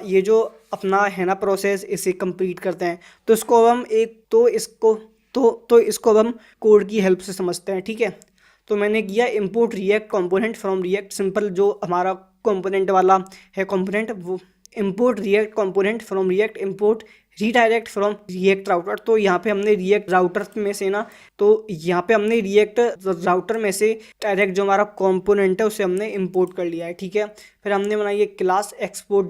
ये जो अपना है ना प्रोसेस, इसे कंप्लीट करते हैं। तो इसको हम इसको अब हम कोड की हेल्प से समझते हैं, ठीक है। तो मैंने किया import react component from react, simple जो हमारा कंपोनेंट वाला है कंपोनेंट, वो import react component from react, import redirect from react router. तो यहाँ पे हमने रिएक्ट राउटर में से ना, तो यहाँ पे हमने रिएक्ट राउटर में से डायरेक्ट जो हमारा कंपोनेंट है उसे हमने इंपोर्ट कर लिया है, ठीक है। फिर हमने बनाई एक क्लास एक्सपोर्ट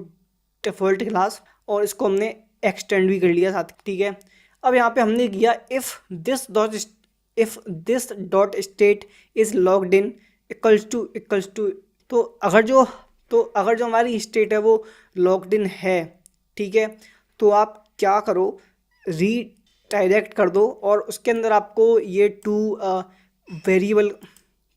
डिफॉल्ट क्लास, और इसको हमने एक्सटेंड भी कर लिया साथ, ठीक है। अब यहाँ पे हमने किया if this dot state is logged in equals to, तो अगर जो हमारी स्टेट है वो लॉग्ड इन है, ठीक है, तो आप क्या करो, रीडायरेक्ट कर दो, और उसके अंदर आपको ये टू वेरिएबल,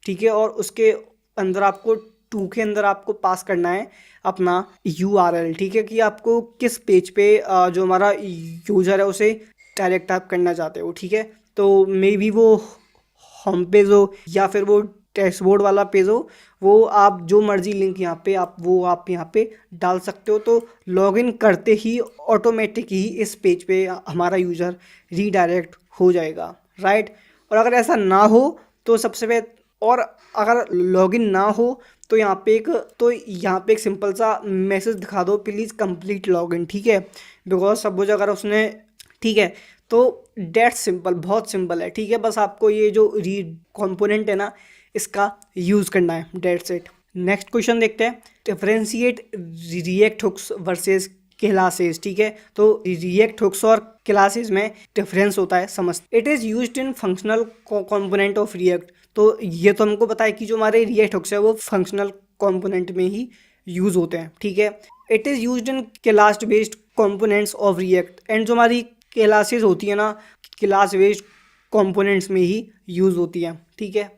ठीक है, और उसके अंदर आपको टू के अंदर आपको पास करना है अपना URL, ठीक है, कि आपको किस पेज पे जो हमारा यूज़र है उसे डायरेक्ट आप करना चाहते हो, ठीक है। तो मे बी वो होम पेज हो या फिर वो डैशबोर्ड वाला पेज हो, वो आप जो मर्जी लिंक यहाँ पे आप यहाँ पे डाल सकते हो। तो लॉगिन करते ही ऑटोमेटिक ही इस पेज पे हमारा यूज़र रीडायरेक्ट हो जाएगा, राइट। और अगर ऐसा ना हो तो और अगर लॉगिन ना हो तो यहाँ पे एक सिंपल सा मैसेज दिखा दो, प्लीज़ कंप्लीट लॉगिन, ठीक है। बिकॉज सपोज अगर उसने, ठीक है, तो डेट्स सिंपल, बहुत सिंपल है, ठीक है। बस आपको ये जो रीड कंपोनेंट है ना, इसका यूज़ करना है, डेट्स इट। नेक्स्ट क्वेश्चन देखते हैं, differentiate React hooks versus classes, ठीक है। तो रिएक्ट हुक्स और क्लासेस में डिफरेंस होता है, समझ। It is used in functional component of React. तो ये तो हमको पता है कि जो हमारे रिएक्ट हुक्स है वो फंक्शनल कंपोनेंट में ही यूज़ होते हैं, ठीक है। It is used in class based components of react, and जो हमारी क्लासेस होती है ना, क्लास बेस्ड कंपोनेंट्स में ही यूज़ होती है, ठीक है।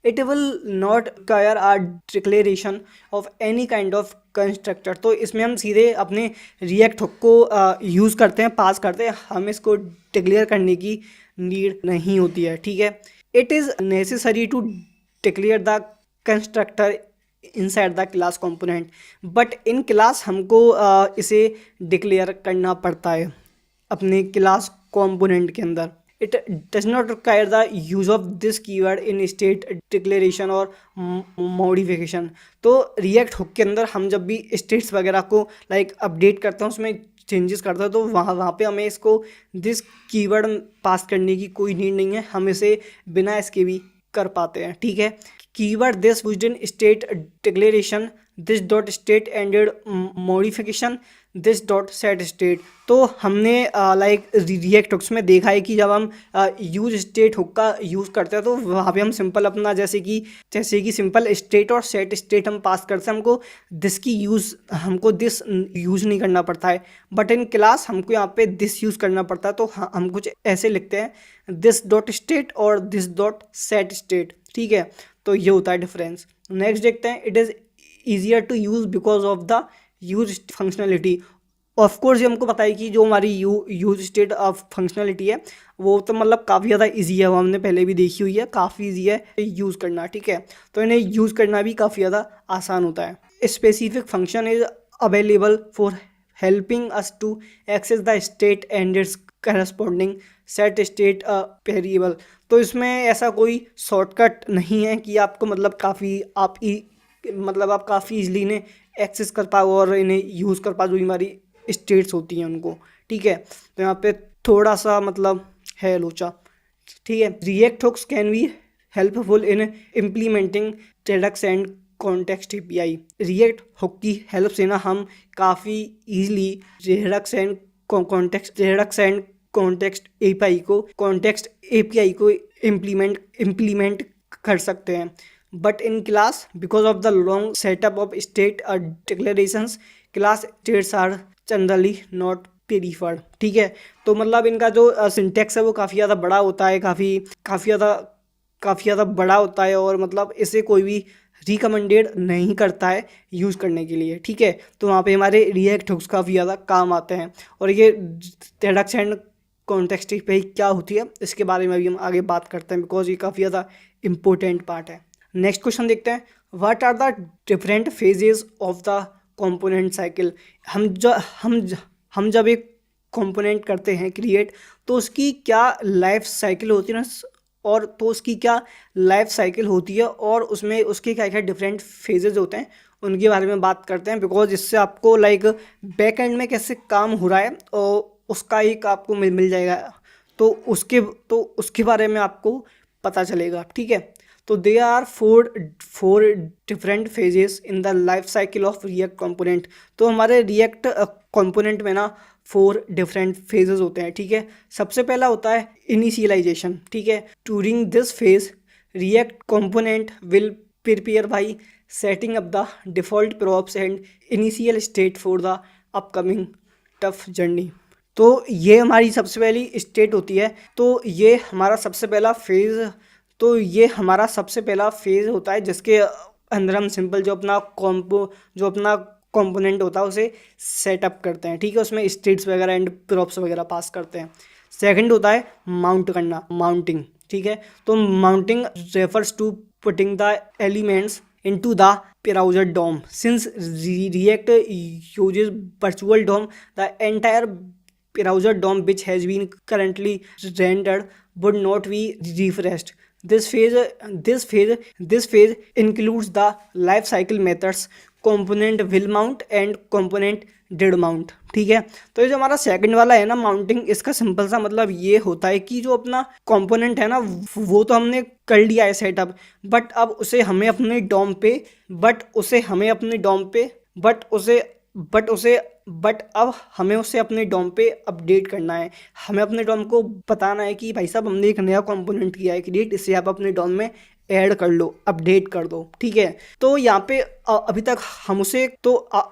It will not require a declaration of any kind of constructor. तो इसमें हम सीधे अपने रिएक्ट हुक को यूज़ करते हैं, पास करते हैं, हम इसको डिक्लेयर करने की नीड नहीं होती है, ठीक है। It is necessary to declare the constructor inside the class component, but in class हमको इसे डिक्लेयर करना पड़ता है अपने क्लास कंपोनेंट के अंदर। It does not require the use of this keyword in state declaration और मॉडिफिकेशन। तो रिएक्ट हुक के अंदर हम जब भी स्टेट्स वगैरह को लाइक अपडेट करते हैं, उसमें चेंजेस करते हैं, तो वहाँ पे हमें इसको दिस कीवर्ड पास करने की कोई नीड नहीं है, हम इसे बिना इसके भी कर पाते हैं। ठीक है, keyword this used in state declaration, this dot state ended modification, this dot set state. तो हमने लाइक रिएक्ट हुक्स में देखा है कि जब हम यूज स्टेट हुक का यूज़ करते हैं तो वहाँ पे हम सिंपल अपना जैसे कि सिंपल स्टेट और सेट स्टेट हम पास करते हैं, हमको दिस यूज़ नहीं करना पड़ता है। बट इन क्लास हमको यहाँ पे दिस यूज़ करना पड़ता है, तो हम कुछ ऐसे लिखते हैं, दिस डॉट स्टेट और दिस डॉट सेट स्टेट। ठीक है, तो ये होता है डिफरेंस। नेक्स्ट देखते हैं, it is easier to use because of the use functionality. Of course ये हमको पता है कि जो हमारी यूज स्टेट ऑफ फंक्शनलिटी है वो तो मतलब काफ़ी ज़्यादा इजी है, वो हमने पहले भी देखी हुई है, काफ़ी इजी है यूज़ करना। ठीक है, तो इन्हें यूज़ करना भी काफ़ी ज़्यादा आसान होता है। Specific function is available for helping us to access the state and its corresponding set state variable. तो इसमें ऐसा कोई शॉर्टकट नहीं है कि आपको मतलब आप काफ़ी इजली इन्हें एक्सेस कर पाओ और इन्हें यूज़ कर पाओ, जो हमारी स्टेट्स होती हैं उनको। ठीक है, तो यहाँ पे थोड़ा सा मतलब है लोचा। ठीक है, React hooks can be helpful in implementing Redux and context API. React hook की हेल्प से ना हम काफ़ी easily Redux and context API को इम्प्लीमेंट कर सकते हैं। But in class because of the long setup of state declarations, class states are generally not preferred. ठीक है, तो मतलब इनका जो सिंटेक्स है वो काफ़ी ज़्यादा बड़ा होता है, काफ़ी ज़्यादा बड़ा होता है, और मतलब इसे कोई भी रिकमेंडेड नहीं करता है यूज़ करने के लिए। ठीक है, तो वहाँ पे हमारे रिएक्ट हुक्स काफ़ी ज़्यादा काम आते हैं। और ये रेडक्स एंड कॉन्टेक्स्ट पे क्या होती है इसके बारे में भी हम आगे बात करते हैं, बिकॉज ये काफ़ी ज़्यादा इम्पोर्टेंट पार्ट है। नेक्स्ट क्वेश्चन देखते हैं, what are the different phases of the component cycle. हम जब एक कंपोनेंट करते हैं क्रिएट, तो उसकी क्या लाइफ साइकिल होती है ना, और तो उसकी क्या लाइफ साइकिल होती है और उसमें उसके क्या क्या डिफरेंट फेजेस होते हैं, उनके बारे में बात करते हैं। बिकॉज इससे आपको लाइक बैक एंड में कैसे काम हो रहा है और उसका एक आपको मिल जाएगा, तो उसके बारे में आपको पता चलेगा। ठीक है, तो they are four different phases in the life cycle of React component. तो हमारे रिएक्ट कंपोनेंट में ना 4 डिफरेंट फेजेस होते हैं। ठीक है, सबसे पहला होता है इनिशियलाइजेशन। ठीक है, during this phase react component will prepare by setting up the default props and initial state for the upcoming tough journey. तो ये हमारी सबसे पहली स्टेट होती है। तो ये हमारा सबसे पहला फेज होता है, जिसके अंदर हम सिंपल जो अपना कंपोनेंट होता है उसे सेटअप करते हैं। ठीक है, उसमें स्टेट्स वगैरह एंड प्रॉप्स वगैरह पास करते हैं। सेकंड होता है माउंटिंग। ठीक है, तो mounting refers to putting the elements into the browser DOM. Since React uses virtual DOM, the entire browser DOM which has been currently rendered would not be refreshed. This phase includes the lifecycle methods component will mount and component did mount. ठीक है, तो ये जो हमारा second वाला है ना mounting, इसका सिंपल सा मतलब ये होता है कि जो अपना कंपोनेंट है ना वो तो हमने कर लिया है सेटअप, बट अब उसे हमें अपने डॉम पे अब हमें उसे अपने डॉम पे अपडेट करना है। हमें अपने डॉम को बताना है कि भाई साहब हमने एक नया कंपोनेंट किया है क्रिएट, इसे आप अपने डॉम में ऐड कर लो, अपडेट कर दो। ठीक है, तो यहाँ पे अभी तक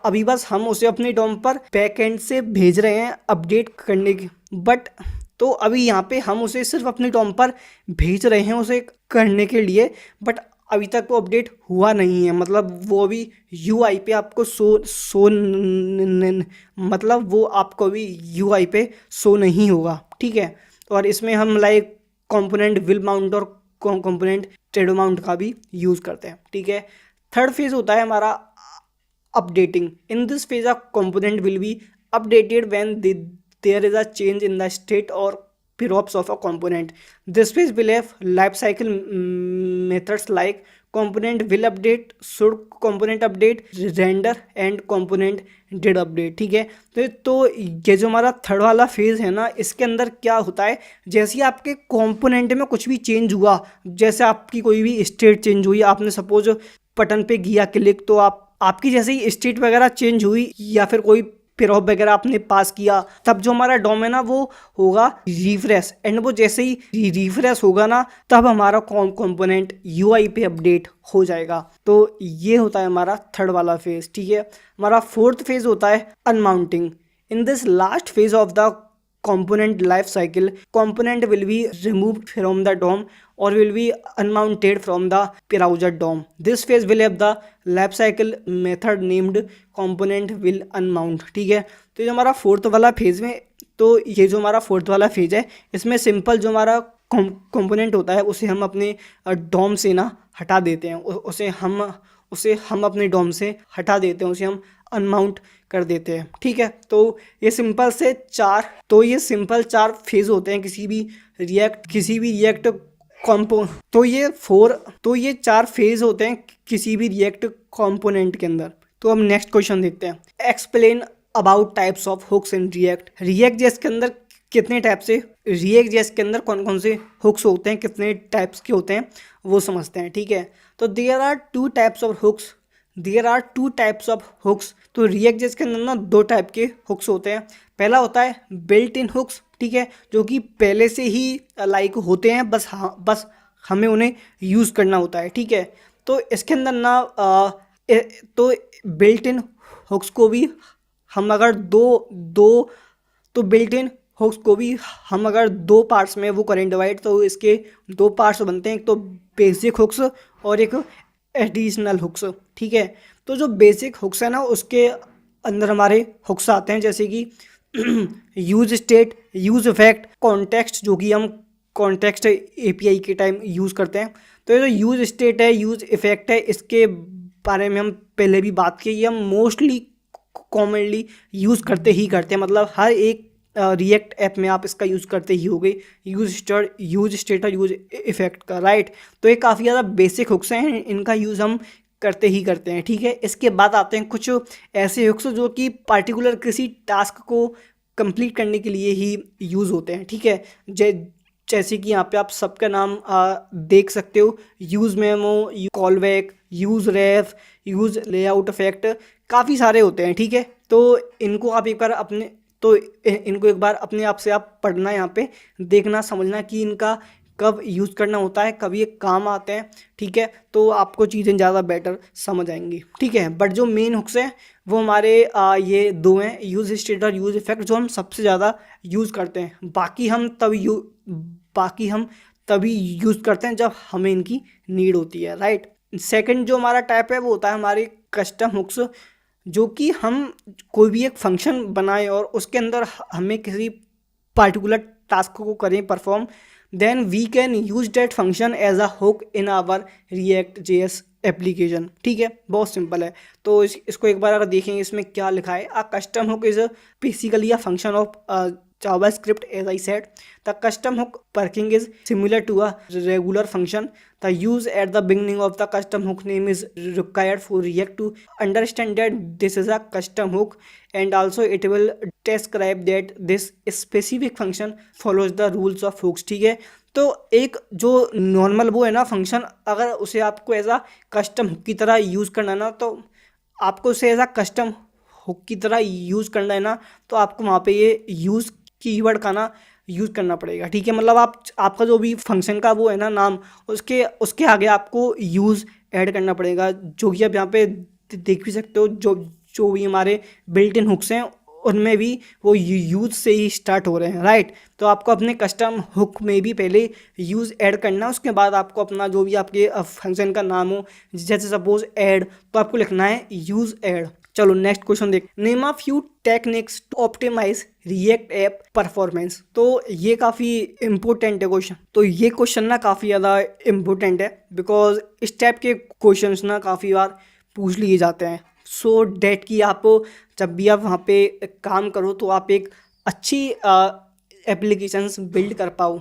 अभी बस हम उसे अपने डॉम पर बैक एंड से भेज रहे हैं अपडेट करने की, बट तो अभी यहाँ पे हम उसे सिर्फ अपने डॉम पर भेज रहे हैं उसे करने के लिए, बट अभी तक वो अपडेट हुआ नहीं है। मतलब वो अभी UI पे आपको मतलब वो आपको अभी UI पे शो नहीं होगा। ठीक है, और इसमें हम लाइक कंपोनेंट विल माउंट और कंपोनेंट ट्रेड माउंट का भी यूज़ करते हैं। ठीक है, थर्ड फेज होता है हमारा updating. In this phase a component will be updated when there is a change in the state or properties of a component. This phase will have life cycle methods like component will update, should component update, render and component did update. ठीक है. तो ये जो हमारा third वाला phase है ना, इसके अंदर क्या होता है, जैसे ही आपके कंपोनेंट में कुछ भी चेंज हुआ, जैसे आपकी कोई भी स्टेट चेंज हुई, आपने सपोज बटन पे किया क्लिक, तो आपकी जैसे ही स्टेट वगैरह चेंज हुई या फिर कोई प्रॉप वगैरह आपने पास किया, तब जो हमारा डॉम है ना वो होगा रिफ्रेश. एंड वो जैसे ही रिफ्रेश होगा ना, तब हमारा कंपोनेंट यूआई पे अपडेट हो जाएगा. तो ये होता है हमारा थर्ड वाला फेज. ठीक है. हमारा फोर्थ फेज होता है unmounting. In this last phase of the component life cycle, component will be removed from the DOM or will be unmounted from the browser DOM. This phase will have the life cycle method named component will unmount. ठीक है. तो जो हमारा fourth वाला phase में, तो ये जो हमारा फोर्थ वाला फेज है, इसमें सिंपल जो हमारा कंपोनेंट होता है उसे हम अपने डॉम से ना हटा देते हैं, उसे हम अपने डॉम से हटा देते हैं, उसे हम अनमाउंट कर देते हैं. ठीक है. तो ये सिंपल चार फेज होते हैं किसी भी रिएक्ट कॉम्पो तो ये चार फेज होते हैं किसी भी रिएक्ट कंपोनेंट के अंदर. तो अब नेक्स्ट क्वेश्चन देखते हैं. Explain about types of hooks in React JS के अंदर कितने टाइप से, रिएक्ट जेएस के अंदर कौन कौन से हुक्स होते हैं, कितने टाइप्स के होते हैं, वो समझते हैं. ठीक है. तो there are two types of hooks. तो रिएक्ट जेएस के अंदर ना दो टाइप के हुक्स होते हैं. पहला होता है बिल्ट इन हुक्स. ठीक है. जो कि पहले से ही लाइक होते हैं, बस हमें उन्हें यूज़ करना होता है. ठीक है. तो इसके अंदर ना तो बिल्ट इन हुक्स को भी हम अगर दो पार्ट्स में वो करें डिवाइड, तो इसके दो पार्ट्स बनते हैं. एक तो बेसिक हुक्स और एक एडिशनल हुक्स. ठीक है. तो जो बेसिक हुक्स है ना, उसके अंदर हमारे हुक्स आते हैं जैसे कि use state, use effect, context, जो कि हम कॉन्टेक्स्ट एपीआई के टाइम यूज़ करते हैं. तो ये जो यूज स्टेट है, यूज इफेक्ट है, इसके बारे में हम पहले भी बात की. हम मोस्टली कॉमनली यूज़ करते हैं. मतलब हर एक रिएक्ट ऐप में आप इसका यूज़ करते ही होगे, यूज स्टेट और यूज इफेक्ट का. राइट. तो ये काफ़ी ज़्यादा बेसिक हुक्स हैं, इनका यूज़ हम करते हैं. ठीक है. इसके बाद आते हैं कुछ ऐसे हुक्स जो कि पार्टिकुलर किसी टास्क को कंप्लीट करने के लिए ही यूज़ होते हैं. ठीक है. जैसे कि यहाँ पे आप सबका नाम देख सकते हो. Use memo, callback, use ref, use layout effect, काफ़ी सारे होते हैं. ठीक है. तो इनको एक बार अपने आप से आप पढ़ना, यहाँ पे देखना, समझना कि इनका कब यूज़ करना होता है, कब ये काम आते हैं. ठीक है. तो आपको चीज़ें ज़्यादा बेटर समझ आएंगी. ठीक है. बट जो मेन हुक्स हैं वो हमारे ये दो हैं, यूज स्टेट और यूज इफेक्ट, जो हम सबसे ज़्यादा यूज़ करते हैं. बाकी हम तभी यूज़ करते हैं जब हमें इनकी नीड होती है. राइट. सेकंड जो हमारा टाइप है वो होता है हमारी कस्टम हुक्स, जो कि हम कोई भी एक फंक्शन बनाएं और उसके अंदर हमें किसी पार्टिकुलर टास्क को करें perform, then we can use that function as a hook in our React JS application. ठीक है. बहुत सिंपल है. तो इसको एक बार अगर देखेंगे इसमें क्या लिखा है. A custom hook is basically a function of JavaScript. As I said, the custom hook working is similar to a regular function. The use at the beginning of the custom hook name is required for React to understand that this is a custom hook, and also it will describe that this specific function follows the rules of hooks. ठीक है. तो एक जो normal वो है ना function, अगर उसे आपको एज अ कस्टम हुक की तरह यूज़ करना ना, तो आपको उसे एज अ कस्टम हुक की तरह यूज़ करना है ना, तो आपको वहाँ पे ये यूज़ कीवर्ड का ना यूज़ करना पड़ेगा. ठीक है. मतलब आपका जो भी फंक्शन का वो है ना नाम, उसके आगे आपको यूज़ ऐड करना पड़ेगा, जो कि आप यहाँ पे देख भी सकते हो. जो भी हमारे बिल्ट इन हुक्स हैं उनमें भी वो यूज़ से ही स्टार्ट हो रहे हैं. राइट. तो आपको अपने कस्टम हुक में भी पहले यूज़ ऐड करना है, उसके बाद आपको अपना जो भी आपके फंक्शन का नाम हो, जैसे सपोज ऐड, तो आपको लिखना है यूज़ ऐड. चलो नेक्स्ट क्वेश्चन देख, name a few techniques to optimize React app performance. तो ये काफ़ी इंपॉर्टेंट है क्वेश्चन। तो ये क्वेश्चन ना काफ़ी ज़्यादा इंपॉर्टेंट है बिकॉज इस टाइप के क्वेश्चंस ना काफ़ी बार पूछ लिए जाते हैं। सो डैट कि आप जब भी आप वहाँ पे काम करो तो आप एक अच्छी एप्लीकेशंस बिल्ड कर पाओ,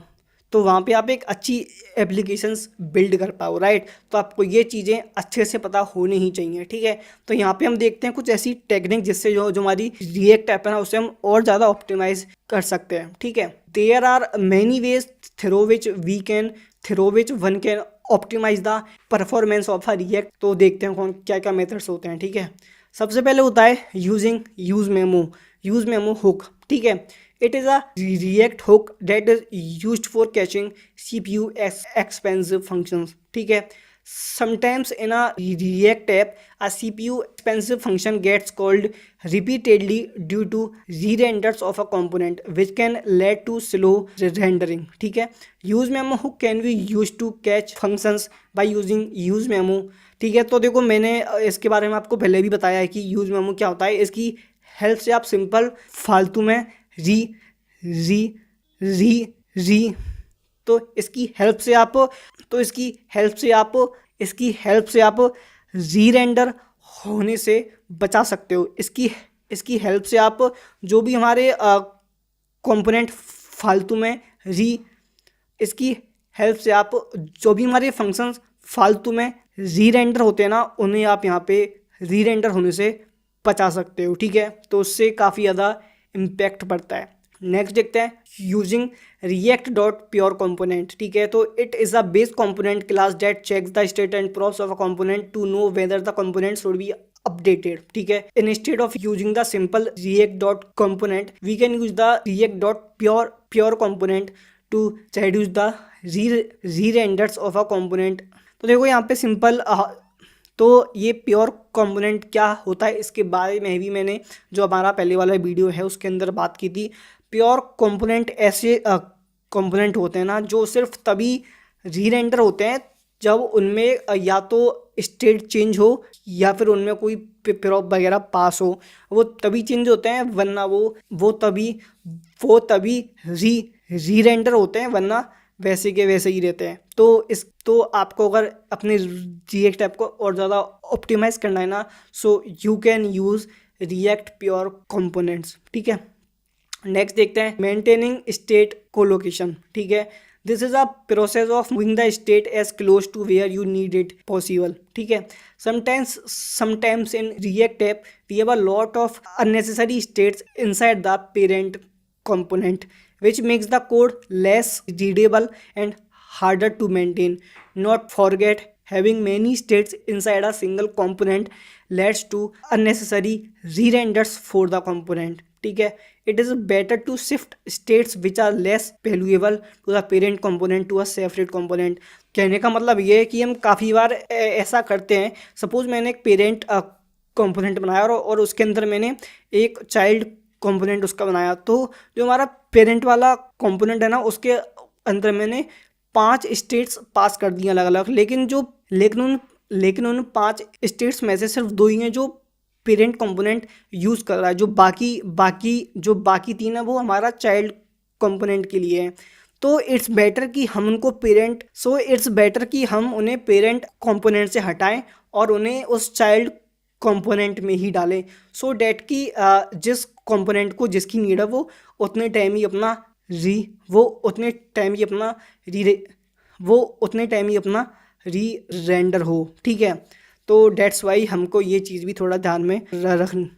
तो वहाँ पे आप एक अच्छी एप्लीकेशंस बिल्ड कर पाओ, राइट। तो आपको ये चीज़ें अच्छे से पता होनी ही चाहिए, ठीक है। तो यहाँ पे हम देखते हैं कुछ ऐसी टेक्निक जिससे जो जो हमारी रिएक्ट ऐप है ना उसे हम और ज़्यादा ऑप्टिमाइज कर सकते हैं, ठीक है। There are many ways through which one can optimize the performance of a React. तो देखते हैं कौन क्या क्या मेथड्स होते हैं, ठीक है। सबसे पहले होता है यूज मेमो हुक, ठीक है। It is a React hook that is used for caching CPU expensive functions, ठीक है। Sometimes in a React app a CPU expensive function gets called repeatedly due to re-renders of a component which can lead to slow rendering, ठीक है। Use memo hook can be use to cache functions by using use memo, ठीक है। तो देखो मैंने इसके बारे में आपको पहले भी बताया है कि यूज मेमो क्या होता है। इसकी हेल्प से आप सिंपल फालतू में री री री री तो इसकी हेल्प से आप री रेंडर होने से बचा सकते हो। इसकी हेल्प से आप जो भी हमारे कंपोनेंट फालतू में इसकी हेल्प से आप जो भी हमारे फंक्शंस फालतू में री रेंडर होते हैं ना उन्हें आप यहाँ पे री रेंडर होने से बचा सकते हो, ठीक है। तो उससे काफ़ी ज़्यादा इम्पैक्ट पड़ता है। नेक्स्ट देखते हैं using React dot pure component, ठीक है। तो it is a base component class that checks the state and props of a component to know whether the component should be updated, ठीक है। Instead of using the simple React dot component we can use the React dot pure component to reduce the rerenders of a component. तो देखो यहाँ पे simple तो ये pure component क्या होता है इसके बारे में भी मैंने जो हमारा पहले वाला वीडियो है उसके अंदर बात की थी। प्योर कंपोनेंट ऐसे कंपोनेंट होते हैं ना जो सिर्फ तभी री रेंडर होते हैं जब उनमें या तो स्टेट चेंज हो या फिर उनमें कोई प्रॉप वगैरह पास हो, वो तभी चेंज होते हैं, वरना वो तभी री रेंडर होते हैं, वरना वैसे के वैसे ही रहते हैं। तो आपको अगर अपने रिएक्ट ऐप को और ज़्यादा ऑप्टिमाइज करना है ना, so you can use react pure components, ठीक है। नेक्स्ट देखते हैं मेंटेनिंग स्टेट कोलोकेशन, ठीक है। This is a process of moving the state as close to where you need it possible, ठीक है। Sometimes in React app we have a lot of unnecessary states inside the parent component which makes the code less readable and harder to maintain. Not forget, having many states inside a single component leads to unnecessary re-renders for the component, ठीक है। It is better to shift states which are less valuable to the parent component to a separate component। कहने का मतलब ये है कि हम काफ़ी बार ऐसा करते हैं। सपोज मैंने एक पेरेंट कंपोनेंट बनाया और उसके अंदर मैंने एक चाइल्ड कंपोनेंट उसका बनाया, तो जो हमारा पेरेंट वाला कंपोनेंट है ना उसके अंदर मैंने 5 स्टेट्स पास कर दिए अलग अलग, लेकिन उन 5 स्टेट्स में से सिर्फ 2 ही हैं जो पेरेंट कंपोनेंट यूज़ कर रहा है, जो बाकी 3 है वो हमारा चाइल्ड कंपोनेंट के लिए है। तो इट्स बेटर कि हम उन्हें पेरेंट कंपोनेंट से हटाएं और उन्हें उस चाइल्ड कंपोनेंट में ही डालें, सो डैट कि जिस कंपोनेंट को जिसकी नीड है वो उतने टाइम ही अपना री रेंडर हो, ठीक है। तो डेट्स वाई हमको ये चीज़ भी थोड़ा ध्यान में रखनी।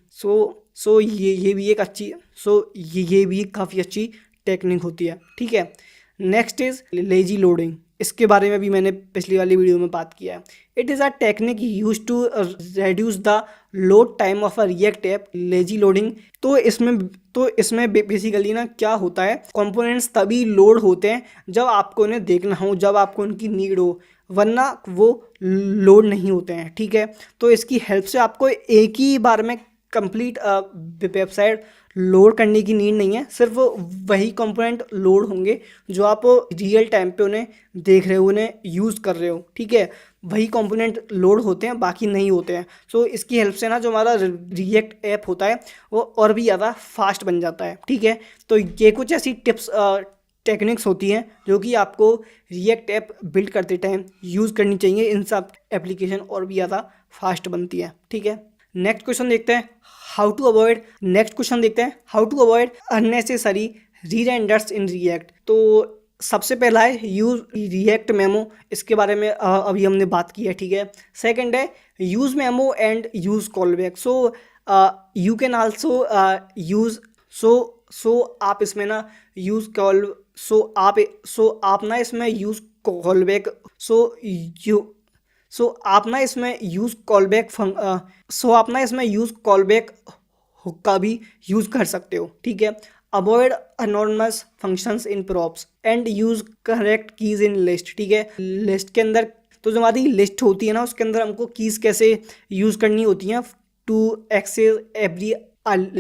ये भी काफ़ी अच्छी टेक्निक होती है, ठीक है। नेक्स्ट इज लेजी लोडिंग, इसके बारे में भी मैंने पिछली वाली वीडियो में बात किया है। It is a technique use to reduce the load time of a React app. Lazy loading तो इसमें बेसिकली ना क्या होता है, कंपोनेंट्स तभी लोड होते हैं जब आपको उन्हें देखना हो, जब आपको उनकी नीड हो, वरना वो लोड नहीं होते हैं, ठीक है। तो इसकी हेल्प से आपको एक ही बार में कंप्लीट वेबसाइट लोड करने की नीड नहीं है, सिर्फ वही कंपोनेंट लोड होंगे जो आप रियल टाइम पे उन्हें देख रहे हो, उन्हें यूज़ कर रहे हो, ठीक है। वही कंपोनेंट लोड होते हैं, बाकी नहीं होते हैं। सो इसकी हेल्प से ना जो हमारा रिएक्ट ऐप होता है वो और भी ज़्यादा फास्ट बन जाता है, ठीक है। तो ये कुछ ऐसी टिप्स टेक्निक्स होती हैं जो कि आपको रिएक्ट ऐप बिल्ड करते टाइम यूज़ करनी चाहिए। इन सब एप्लीकेशन और भी ज़्यादा फास्ट बनती है, ठीक है। नेक्स्ट क्वेश्चन देखते हैं, how to avoid unnecessary rerenders in React. तो सबसे पहला है यूज़ रिएक्ट मेमो, इसके बारे में अभी हमने बात की है, ठीक है। सेकंड है use memo and use callback. So you can also use so आप इसमें ना यूज़ कॉल आप ना इसमें यूज़ कॉलबैक आप ना इसमें यूज़ कॉलबैक का भी यूज़ कर सकते हो, ठीक है। Avoid anonymous functions in props and use correct keys in list, ठीक है। लिस्ट के अंदर तो जो हमारी लिस्ट होती है ना, उसके अंदर हमको कीज़ कैसे यूज़ करनी होती हैं to access every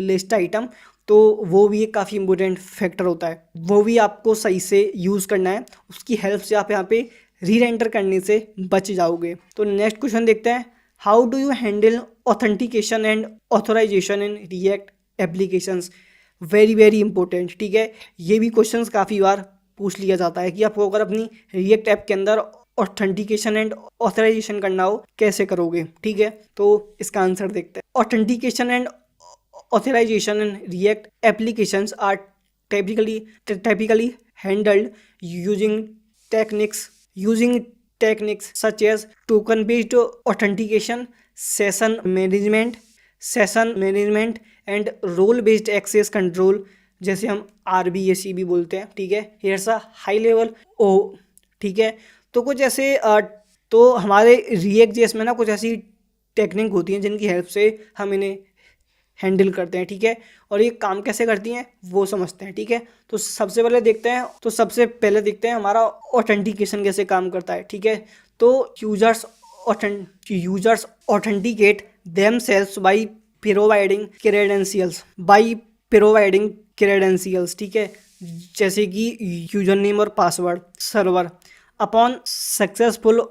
list item, तो वो भी एक काफ़ी इंपॉर्टेंट फैक्टर होता है, वो भी आपको सही से यूज़ करना है। उसकी हेल्प से आप यहाँ पे रीरेंडर करने से बच जाओगे। तो नेक्स्ट क्वेश्चन देखते हैं, how do you handle authentication and authorization in React applications. Very very important, ठीक है। ये भी क्वेश्चंस काफ़ी बार पूछ लिया जाता है कि आपको अगर अपनी रिएक्ट ऐप के अंदर ऑथेंटिकेशन एंड ऑथराइजेशन करना हो कैसे करोगे, ठीक है। तो इसका आंसर देखते हैं। Authentication and authorization in React applications are typically handled using techniques such as token-based authentication, session management and role-based access control, जैसे हम RBAC बोलते हैं, ठीक है। Here's a high level ओ, ठीक है। तो कुछ ऐसे तो हमारे React.js में ना कुछ ऐसी टेक्निक होती हैं जिनकी हेल्प से हम इन्हें हैंडल करते हैं, ठीक है। और ये काम कैसे करती हैं वो समझते हैं, ठीक है। तो सबसे पहले देखते हैं हमारा ऑथेंटिकेशन कैसे काम करता है, ठीक है। तो users authenticate themselves by providing credentials, ठीक है। जैसे कि यूजर नेम और password server. Upon successful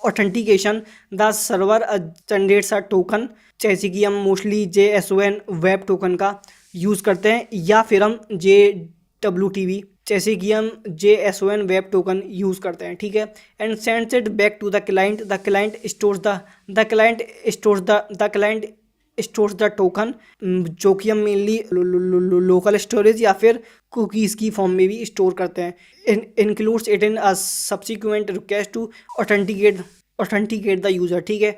authentication the server generates a token, जैसे कि हम मोस्टली JSON वेब टोकन का यूज़ करते हैं, या फिर हम JWTB जैसे कि हम JSON वेब टोकन यूज़ करते हैं, ठीक है। And sends it back to the client stores the token, जो कि हम मेनली लोकल स्टोरेज या फिर कुकीज़ की फॉर्म में भी स्टोर करते हैं। Includes it in a subsequent request to authenticate the user, ठीक है।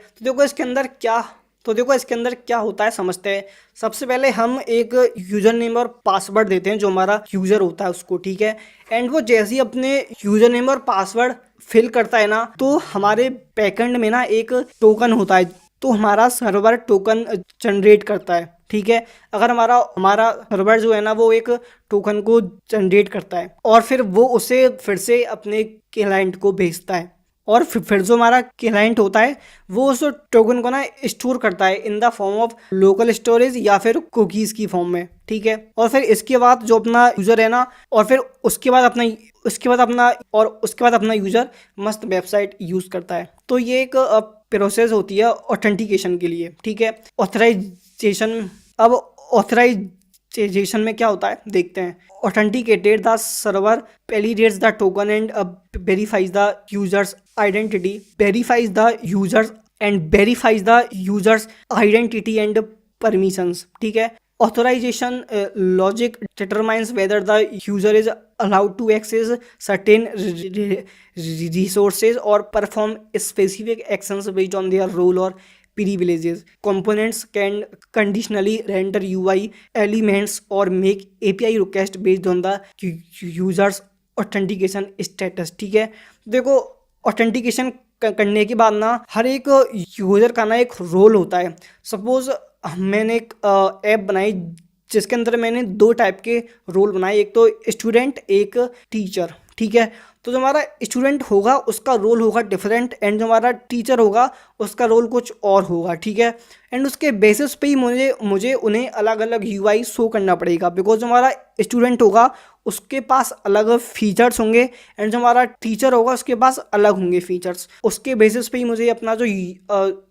तो देखो इसके अंदर क्या होता है समझते हैं। सबसे पहले हम एक यूज़र नेम और पासवर्ड देते हैं जो हमारा यूज़र होता है उसको, ठीक है। एंड वो जैसे ही अपने यूज़र नेम और पासवर्ड फिल करता है ना, तो हमारे बैकएंड में ना एक टोकन होता है, तो हमारा सर्वर टोकन जनरेट करता है, ठीक है। अगर हमारा सर्वर जो है ना वो एक टोकन को जनरेट करता है और फिर वो उसे फिर से अपने क्लाइंट को भेजता है, और फिर जो हमारा क्लाइंट होता है वो उस टोकन को ना स्टोर करता है in the form of local storage या फिर कुकीज़ की फॉर्म में, ठीक है। और फिर इसके बाद जो अपना यूज़र है ना, और फिर उसके बाद अपना यूज़र मस्त वेबसाइट यूज़ करता है। तो ये एक प्रोसेस होती है ऑथेंटिकेशन के लिए, ठीक है। ऑथराइजेशन में क्या होता है देखते हैं। Authenticated the server validates the token and verifies the user's identity and permissions, ठीक है। Authorization logic determines whether the user is allowed to access certain resources or perform specific actions based on their role or privileges. Components can conditionally render UI elements or make API request based on the user's authentication status, ठीक है। देखो authentication करने के बाद ना हर एक user का ना एक रोल होता है। सपोज मैंने एक ऐप बनाई जिसके अंदर मैंने 2 टाइप के रोल बनाए, एक तो स्टूडेंट एक टीचर, ठीक है। तो जो हमारा स्टूडेंट होगा उसका रोल होगा डिफरेंट, एंड जो हमारा टीचर होगा उसका रोल कुछ और होगा, ठीक है। एंड उसके बेसिस पे ही मुझे मुझे उन्हें अलग अलग यूआई शो करना पड़ेगा, बिकॉज जो हमारा स्टूडेंट होगा उसके पास अलग फीचर्स होंगे, एंड जो हमारा टीचर होगा उसके पास अलग होंगे फीचर्स। उसके बेसिस पे ही मुझे अपना जो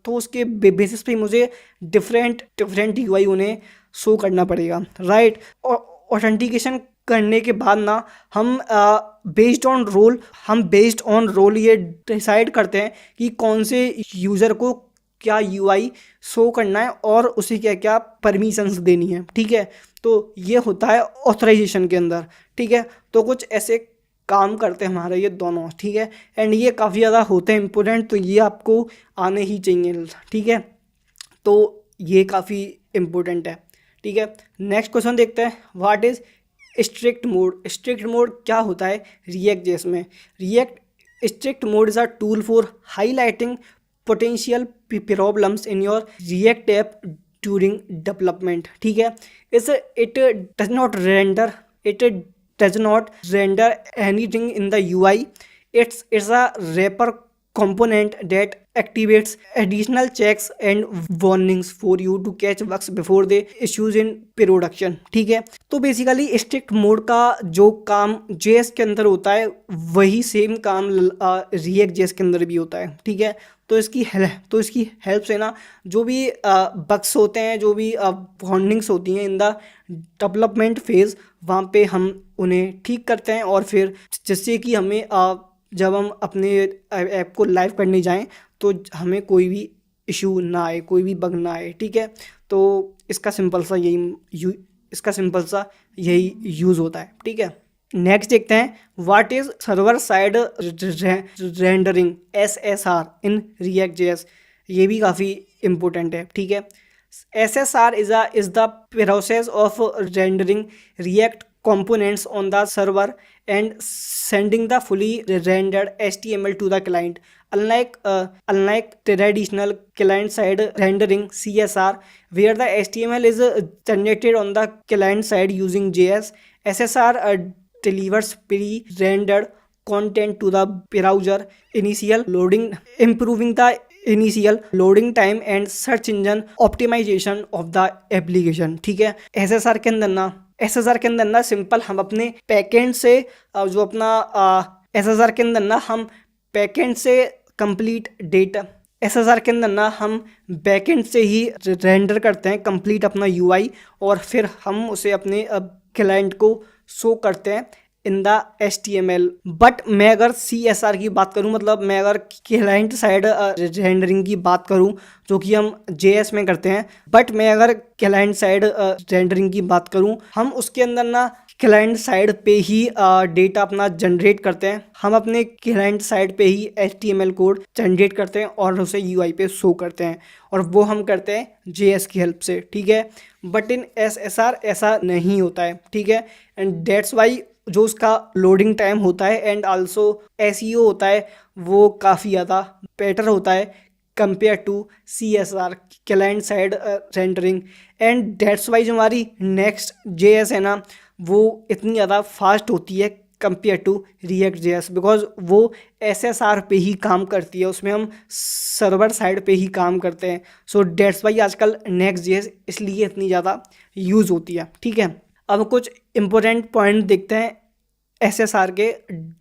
तो उसके बेसिस पे ही मुझे डिफरेंट डिफरेंट यूआई उन्हें शो करना पड़ेगा, राइट। और ऑथेंटिकेशन करने के बाद ना हम बेस्ड ऑन रोल ये डिसाइड करते हैं कि कौन से यूज़र को क्या यूआई शो करना है और उसे क्या क्या परमिशंस देनी है, ठीक है। तो ये होता है ऑथराइजेशन के अंदर, ठीक है। तो कुछ ऐसे काम करते हैं हमारे ये दोनों, ठीक है। एंड ये काफ़ी ज़्यादा होते हैं इंपॉर्टेंट, तो ये आपको आने ही चाहिए, ठीक है। तो ये काफ़ी इम्पोर्टेंट है, ठीक है। नेक्स्ट क्वेश्चन देखते हैं, what is strict mode. Strict mode क्या होता है रिएक्ट जेएस में। React strict mode is a tool for highlighting potential problems in your React app during development, ठीक है। It does not render anything in the UI. It's a wrapper component that activates additional checks and warnings for you to catch bugs before they issues in production, ठीक है। तो basically strict mode का जो काम JS के अंदर होता है वही सेम काम रिएक्ट जेएस के अंदर भी होता है, ठीक है। तो इसकी हेल्प से ना जो भी बग्स होते हैं, जो भी वार्निंग्स होती हैं इन द डेवलपमेंट फेज़, वहाँ पे हम उन्हें ठीक करते हैं, और फिर जिससे कि हमें जब हम अपने ऐप को लाइव करने जाएं तो हमें कोई भी इशू ना आए, कोई भी बग ना आए, ठीक है। तो इसका सिंपल सा यही यूज़ होता है, ठीक है। नेक्स्ट देखते हैं, what is server side rendering SSR in React JS. ये भी काफ़ी इम्पोर्टेंट है, ठीक है। SSR is the process of rendering react components on the server and sending the fully rendered HTML to the client. Unlike traditional client-side rendering (CSR), where the HTML is generated on the client side using JS, SSR delivers pre-rendered content to the browser initial loading, improving the initial loading time and search engine optimization of the application, ठीक है। SSR के अंदर ना simple हम अपने backend से जो अपना SSR के अंदर ना हम बैकएंड से कंप्लीट डेटा SSR के अंदर ना हम बैकएंड से ही रेंडर करते हैं कंप्लीट अपना UI, और फिर हम उसे अपने क्लाइंट को शो करते हैं इन द HTML। बट मैं अगर CSR की बात करूं, मतलब मैं अगर क्लाइंट साइड रेंडरिंग की बात करूं जो कि हम JS में करते हैं, बट मैं अगर क्लाइंट साइड रेंडरिंग की बात करूं, हम उसके अंदर ना क्लाइंट साइड पे ही डेटा अपना जनरेट करते हैं। हम अपने क्लाइंट साइड पे ही HTML कोड जनरेट करते हैं और उसे UI पे शो करते हैं, और वो हम करते हैं JS की हेल्प से, ठीक है। बट इन SSR ऐसा नहीं होता है, ठीक है। एंड डेट्स वाई जो उसका लोडिंग टाइम होता है एंड आल्सो SEO होता है वो काफ़ी ज़्यादा बेटर होता है compare to CSR client side rendering. And that's why जो हमारी नेक्स्ट JS है ना, वो इतनी ज़्यादा फास्ट होती है compare to React JS, because वो SSR पे ही काम करती है, उसमें हम सर्वर साइड पे ही काम करते हैं। सो डेट्स वाई आजकल नेक्स्ट JS इसलिए इतनी ज़्यादा यूज़ होती है, ठीक है। अब कुछ इम्पोर्टेंट पॉइंट देखते हैं SSR के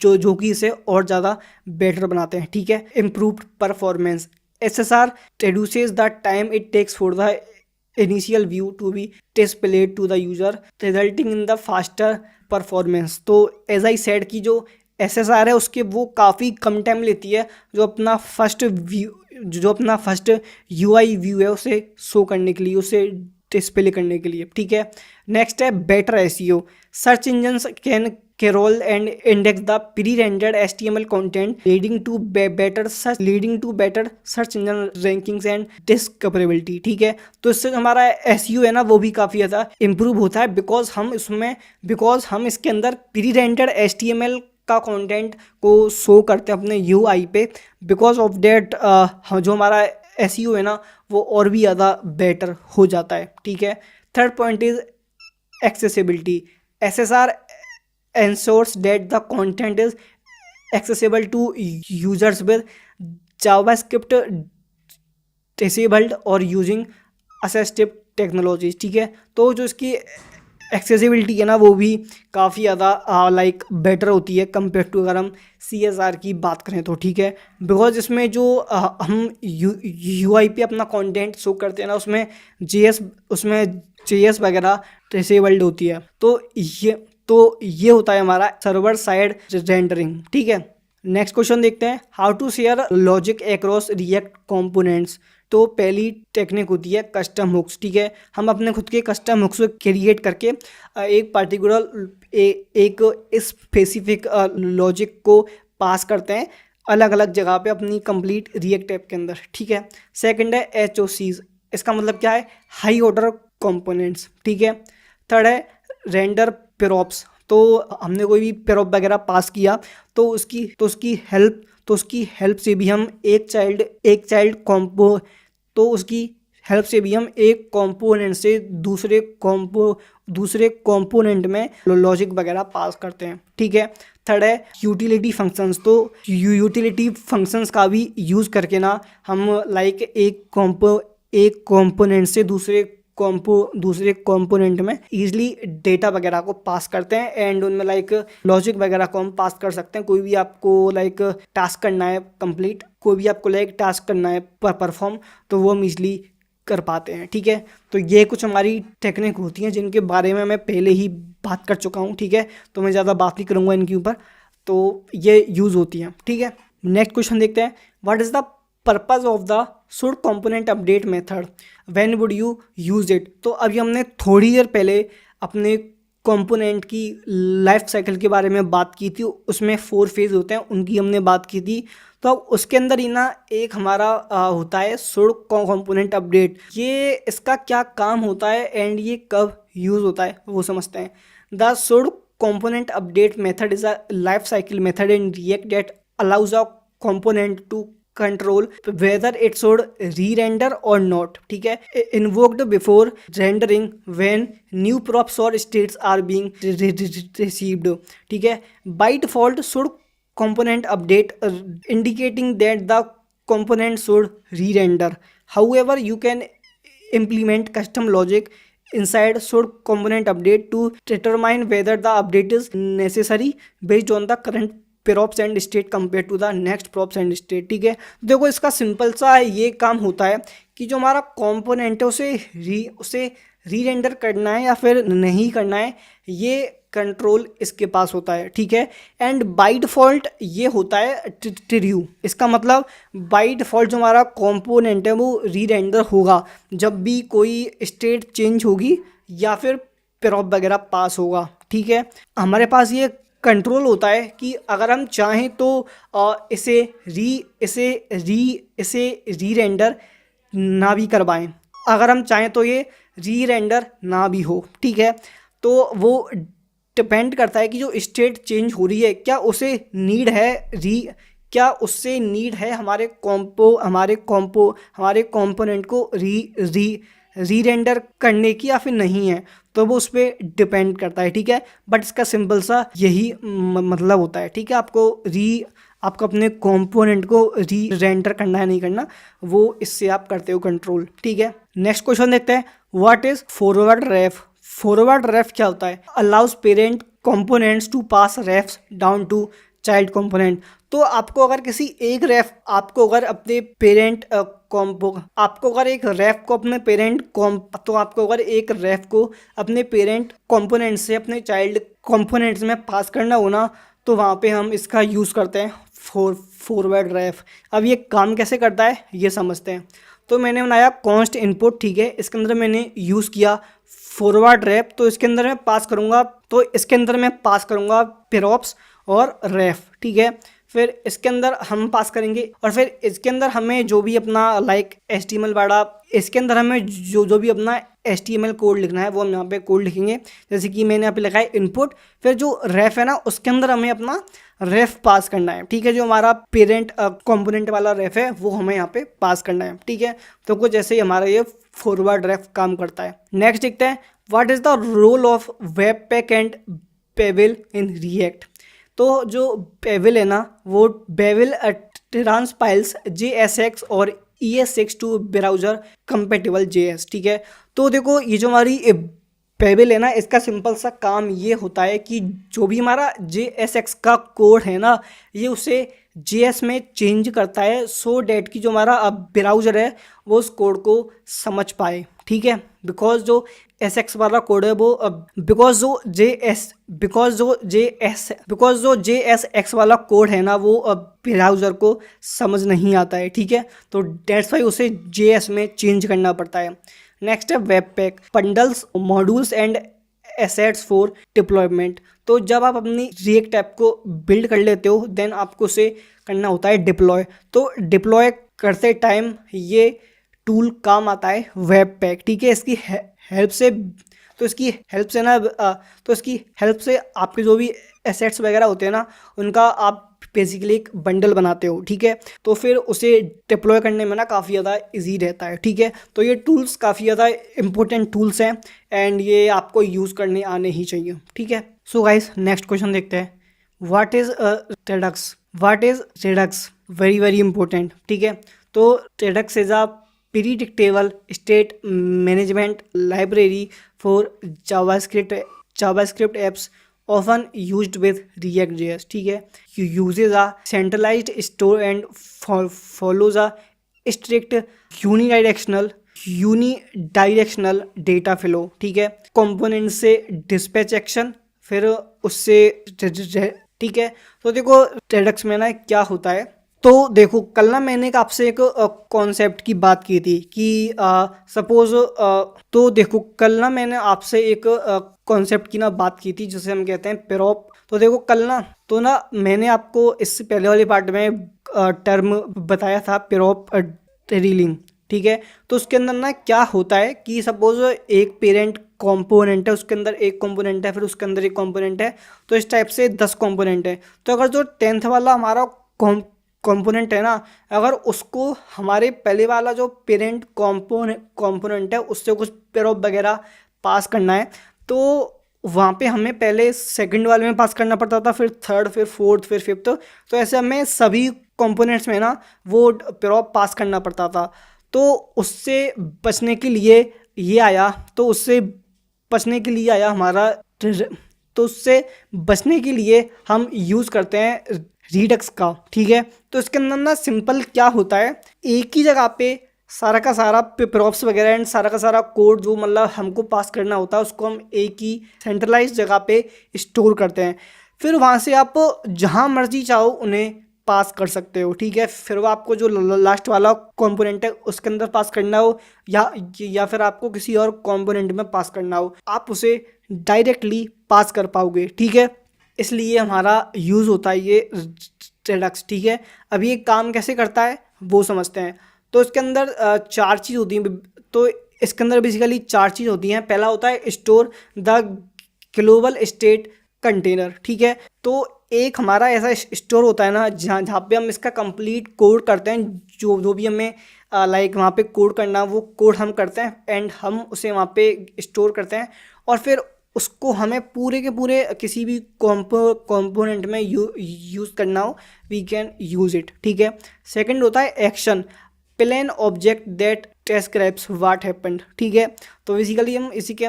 जो कि इसे और ज़्यादा बेटर बनाते हैं, ठीक है। Improved performance. SSR reduces the time it takes for the initial view to be displayed to the user, resulting in the faster performance। तो एज आई सेड कि जो SSR है उसके वो काफ़ी कम टाइम लेती है जो अपना फर्स्ट UI व्यू है उसे शो करने के लिए, उसे डिस्प्ले करने के लिए, ठीक है। नेक्स्ट है better SEO। Search engines can crawl and index the pre-rendered HTML content, leading to better search engine rankings and discoverability, ठीक है। तो इससे हमारा SEO है ना वो भी काफ़ी ज़्यादा इम्प्रूव होता है, बिकॉज हम इसके अंदर pre-rendered HTML का कंटेंट को शो करते हैं अपने UI पे, बिकॉज ऑफ डेट जो हमारा SEO है ना वो और भी ज़्यादा बेटर हो जाता है, ठीक है। Third point is accessibility. SSR ensures that the content is accessible to users with JavaScript disabled और यूजिंग असिस्टिव टेक्नोलॉजीज। ठीक है, तो जो इसकी एक्सेसिबिलिटी है ना वो भी काफ़ी ज़्यादा लाइक बेटर होती है कंपेयर टू अगर हम CSR की बात करें तो। ठीक है, बिकॉज इसमें जो हम UI पे अपना कंटेंट शो करते हैं ना उसमें JS वगैरह डिसेबल्ड होती है। तो ये होता है हमारा सर्वर साइड रेंडरिंग। ठीक है, नेक्स्ट क्वेश्चन देखते हैं, how to share logic across React components. तो पहली टेक्निक होती है कस्टम हुक्स। ठीक है, हम अपने खुद के कस्टम हुक्स क्रिएट करके एक पार्टिकुलर एक स्पेसिफिक लॉजिक को पास करते हैं अलग अलग जगह पे अपनी कंप्लीट रिएक्ट ऐप के अंदर। ठीक है, सेकंड है HOCs, इसका मतलब क्या है, हाई ऑर्डर कंपोनेंट्स। ठीक है, थर्ड है रेंडर पेरोप्स, तो हमने कोई भी पेरोप वगैरह पास किया तो उसकी हेल्प से भी हम एक कंपोनेंट से दूसरे कंपोनेंट में लॉजिक वगैरह पास करते हैं। ठीक है, थर्ड है यूटिलिटी फंक्शंस, तो यूटिलिटी फंक्शंस का भी यूज़ करके ना हम लाइक एक कंपोनेंट से दूसरे कंपोनेंट में इजीली डेटा वगैरह को पास करते हैं एंड उनमें लाइक लॉजिक वगैरह को हम पास कर सकते हैं। कोई भी आपको लाइक टास्क करना है कंप्लीट, कोई भी आपको लाइक टास्क करना है परफॉर्म, तो वो हम इजीली कर पाते हैं। ठीक है, तो ये कुछ हमारी टेक्निक होती हैं जिनके बारे में मैं पहले ही बात कर चुका हूँ। ठीक है, तो मैं ज़्यादा बात नहीं करूँगा इनके ऊपर, तो ये यूज़ होती हैं। ठीक है, नेक्स्ट क्वेश्चन देखते हैं, what is the purpose of the should component update method, when would you use it। तो अभी हमने थोड़ी देर पहले अपने कंपोनेंट की लाइफ साइकिल के बारे में बात की थी, उसमें 4 फेज होते हैं उनकी हमने बात की थी। तो अब उसके अंदर ही ना एक हमारा होता है should component अपडेट। ये इसका क्या काम होता है एंड ये कब यूज़ होता है वो समझते हैं। The should component update method is a life cycle method in React that allows a component to control whether it should re-render or not। ठीक है, invoked before rendering when new props or states are being received। ठीक है, by default should component update indicating that the component should re-render। However, you can implement custom logic inside should component update to determine whether the update is necessary based on the current props and state compare to the next props and state. ठीक है, देखो इसका simple सा ये काम होता है कि जो हमारा कंपोनेंट है उसे री रेंडर करना है या फिर नहीं करना है, ये कंट्रोल इसके पास होता है। ठीक है, एंड बाय डिफ़ॉल्ट ये होता है ट्रू। इसका मतलब बाय डिफ़ॉल्ट जो हमारा कंपोनेंट है वो री रेंडर होगा जब भी कोई स्टेट चेंज होगी या फिर प्रॉप वगैरह पास होगा। ठीक है, हमारे पास ये कंट्रोल होता है कि अगर हम चाहें तो इसे री रेंडर ना भी करवाएं, अगर हम चाहें तो ये री रेंडर ना भी हो। ठीक है, तो वो डिपेंड करता है कि जो स्टेट चेंज हो रही है क्या उसे नीड है क्या उससे नीड है हमारे कंपोनेंट को री रेंडर करने की या फिर नहीं है, तो वो उस पर डिपेंड करता है। ठीक है, बट इसका सिंपल सा यही मतलब होता है। ठीक है, आपको अपने कंपोनेंट को री रेंडर करना है नहीं करना, वो इससे आप करते हो कंट्रोल। ठीक है, नेक्स्ट क्वेश्चन देखते हैं, what is forward ref. Forward ref क्या होता है, allows parent components to pass refs down to child component. तो आपको अगर किसी एक रेफ आपको अगर अपने पेरेंट आपको अगर एक रेफ को अपने पेरेंट तो आपको अगर एक रेफ को अपने पेरेंट कंपोनेंट से अपने चाइल्ड कंपोनेंट्स में पास करना हो ना, तो वहाँ पे हम इसका यूज़ करते हैं फॉरवर्ड रेफ। अब ये काम कैसे करता है ये समझते हैं। तो मैंने बनाया कॉन्स्ट इनपुट। ठीक है, इसके अंदर मैंने यूज़ किया फॉरवर्ड रेफ, तो इसके अंदर मैं पास करूँगा पेरोप्स और रेफ। ठीक है, फिर इसके अंदर हम पास करेंगे और फिर इसके अंदर हमें जो भी अपना लाइक HTML वाला इसके अंदर हमें जो भी अपना HTML कोड लिखना है वो हम यहाँ पे कोड लिखेंगे। जैसे कि मैंने यहाँ पे लिखा है इनपुट, फिर जो रेफ है ना उसके अंदर हमें अपना रेफ पास करना है। ठीक है, जो हमारा पेरेंट कंपोनेंट वाला रेफ है वो हमें यहाँ पे पास करना है। ठीक है, तो कुछ ऐसे ही हमारा ये फॉरवर्ड रेफ काम करता है। नेक्स्ट देखते हैं, what is the role of webpack and Babel in React. तो जो बेविल है ना, वो बेविल ट्रांसपाइल्स JSX और ES6 to browser compatible JS, ठीक है। तो देखो ये जो हमारी बेविल है ना, इसका सिंपल सा काम ये होता है कि जो भी हमारा JSX का कोड है ना, ये उसे JS में चेंज करता है सो डैट कि जो हमारा ब्राउज़र है वो उस कोड को समझ पाए, ठीक है। बिकॉज जो SX वाला कोड है वो बिकॉज जो JSX वाला कोड है ना, वो ब्राउज़र को समझ नहीं आता है, ठीक है। तो डेट्स वाई उसे JS में चेंज करना पड़ता है। नेक्स्ट है web pack, bundles modules and assets for deployment. तो जब आप अपनी रिएक्ट ऐप को बिल्ड कर लेते हो, देन आपको उसे करना होता है डिप्लॉय। तो डिप्लॉय करते टाइम ये टूल काम आता है वेब पैक, ठीक है। इसकी हेल्प से आपके जो भी एसेट्स वगैरह होते हैं ना, उनका आप बेसिकली एक बंडल बनाते हो, ठीक है। तो फिर उसे डिप्लॉय करने में ना काफ़ी ज़्यादा इजी रहता है, ठीक है। तो ये टूल्स काफ़ी ज़्यादा इंपॉर्टेंट टूल्स हैं एंड ये आपको यूज़ करने आने ही चाहिए, ठीक है। सो गाइस, नेक्स्ट क्वेश्चन देखते हैं। What is Redux? Very very important, ठीक है। तो Redux is a predictable state management library for JavaScript apps often used with React.js, ठीक है। uses a centralized store and follows a strict unidirectional data flow, ठीक है। Component से dispatch action, फिर उससे, ठीक है। तो देखो रेडक्स में ना क्या होता है, तो देखो कल ना मैंने आपसे एक कॉन्सेप्ट की बात की थी कि सपोज तो देखो कल ना मैंने आपसे एक कॉन्सेप्ट की ना बात की थी जिसे हम कहते हैं पेरोप। तो देखो कल ना तो ना मैंने आपको इससे पहले वाले पार्ट में टर्म बताया था पेरोप रीलिंग, ठीक है। तो उसके अंदर ना क्या होता है कि सपोज एक पेरेंट कंपोनेंट है, उसके अंदर एक कंपोनेंट है, फिर उसके अंदर एक कंपोनेंट है, तो इस टाइप से 10 कंपोनेंट है। तो अगर जो 10th वाला हमारा कंपोनेंट है ना, अगर उसको हमारे पहले वाला जो पेरेंट कंपोनेंट है उससे कुछ पेरोप वगैरह पास करना है, तो वहाँ पे हमें पहले सेकंड वाले में पास करना पड़ता था, फिर थर्ड, फिर फोर्थ, फिर फिफ्थ। तो ऐसे हमें सभी कंपोनेंट्स में ना वो पेरोप पास करना पड़ता था। तो उससे बचने के लिए ये आया, उससे बचने के लिए हम यूज़ करते हैं रीडक्स का, ठीक है। तो इसके अंदर ना सिंपल क्या होता है, एक ही जगह पे सारा का सारा प्रॉप्स वगैरह एंड सारा का सारा कोड जो मतलब हमको पास करना होता है उसको हम एक ही सेंट्रलाइज जगह पे स्टोर करते हैं। फिर वहाँ से आप जहाँ मर्जी चाहो उन्हें पास कर सकते हो, ठीक है। फिर वो आपको जो लास्ट वाला कंपोनेंट है उसके अंदर पास करना हो या फिर आपको किसी और कंपोनेंट में पास करना हो, आप उसे डायरेक्टली पास कर पाओगे, ठीक है। इसलिए हमारा यूज़ होता है ये रेडक्स, ठीक है। अब ये काम कैसे करता है वो समझते हैं। तो इसके अंदर 4 चीज़ होती हैं। तो इसके अंदर बेसिकली 4 चीज़ होती हैं। पहला होता है store the global state container, ठीक है। तो एक हमारा ऐसा स्टोर होता है ना जहाँ पे हम इसका कंप्लीट कोड करते हैं, जो भी हमें लाइक वहाँ पे कोड करना वो कोड हम करते हैं एंड हम उसे वहाँ पे स्टोर करते हैं और फिर उसको हमें पूरे के पूरे किसी भी कंपोनेंट में यूज़ करना हो, वी कैन यूज़ इट, ठीक है। सेकंड होता है action, plain object that describes what happened, ठीक है। तो बेसिकली हम इसी के,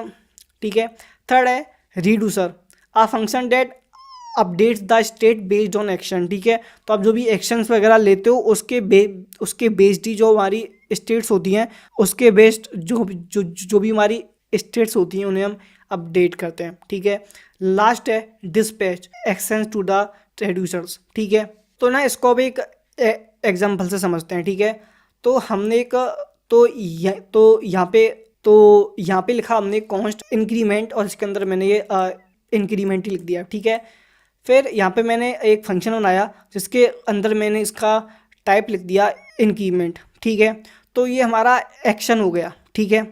ठीक है। थर्ड है reducer, a function that updates the state based on action, ठीक है। तो आप जो भी एक्शंस वगैरह लेते हो उसके बेस्ड ही जो हमारी स्टेट्स होती हैं, उसके बेस्ड जो भी हमारी स्टेट्स होती हैं उन्हें हम अपडेट करते हैं, ठीक है। लास्ट है dispatch actions to the reducers, ठीक है। तो ना इसको अब एक एग्जांपल से समझते हैं, ठीक है। तो हमने एक यहाँ पे लिखा हमने कॉन्स्ट इंक्रीमेंट और इसके अंदर मैंने ये इंक्रीमेंट ही लिख दिया, ठीक है। फिर यहाँ पे मैंने एक फंक्शन बनाया जिसके अंदर मैंने इसका टाइप लिख दिया इंक्रीमेंट, ठीक है। तो ये हमारा एक्शन हो गया, ठीक है।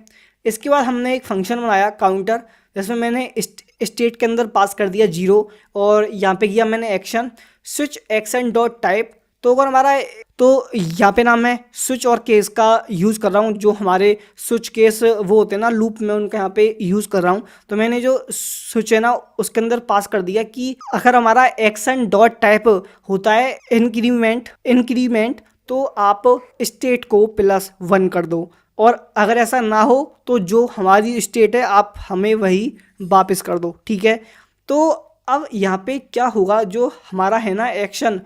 इसके बाद हमने एक फंक्शन बनाया काउंटर जिसमें मैंने स्टेट के अंदर पास कर दिया 0 और यहाँ पे किया मैंने action switch action dot type तो अगर हमारा तो यहाँ पे ना मैं स्विच और केस का यूज़ कर रहा हूँ, जो हमारे स्विच केस वो होते हैं ना लूप में, उनका यहाँ पे यूज़ कर रहा हूँ। तो मैंने जो स्विच है ना उसके अंदर पास कर दिया कि अगर हमारा एक्शन डॉट टाइप होता है इंक्रीमेंट तो आप स्टेट को +1 कर दो, और अगर ऐसा ना हो तो जो हमारी स्टेट है आप हमें वही वापस कर दो, ठीक है। तो अब यहाँ पे क्या होगा, जो हमारा है ना एक्शन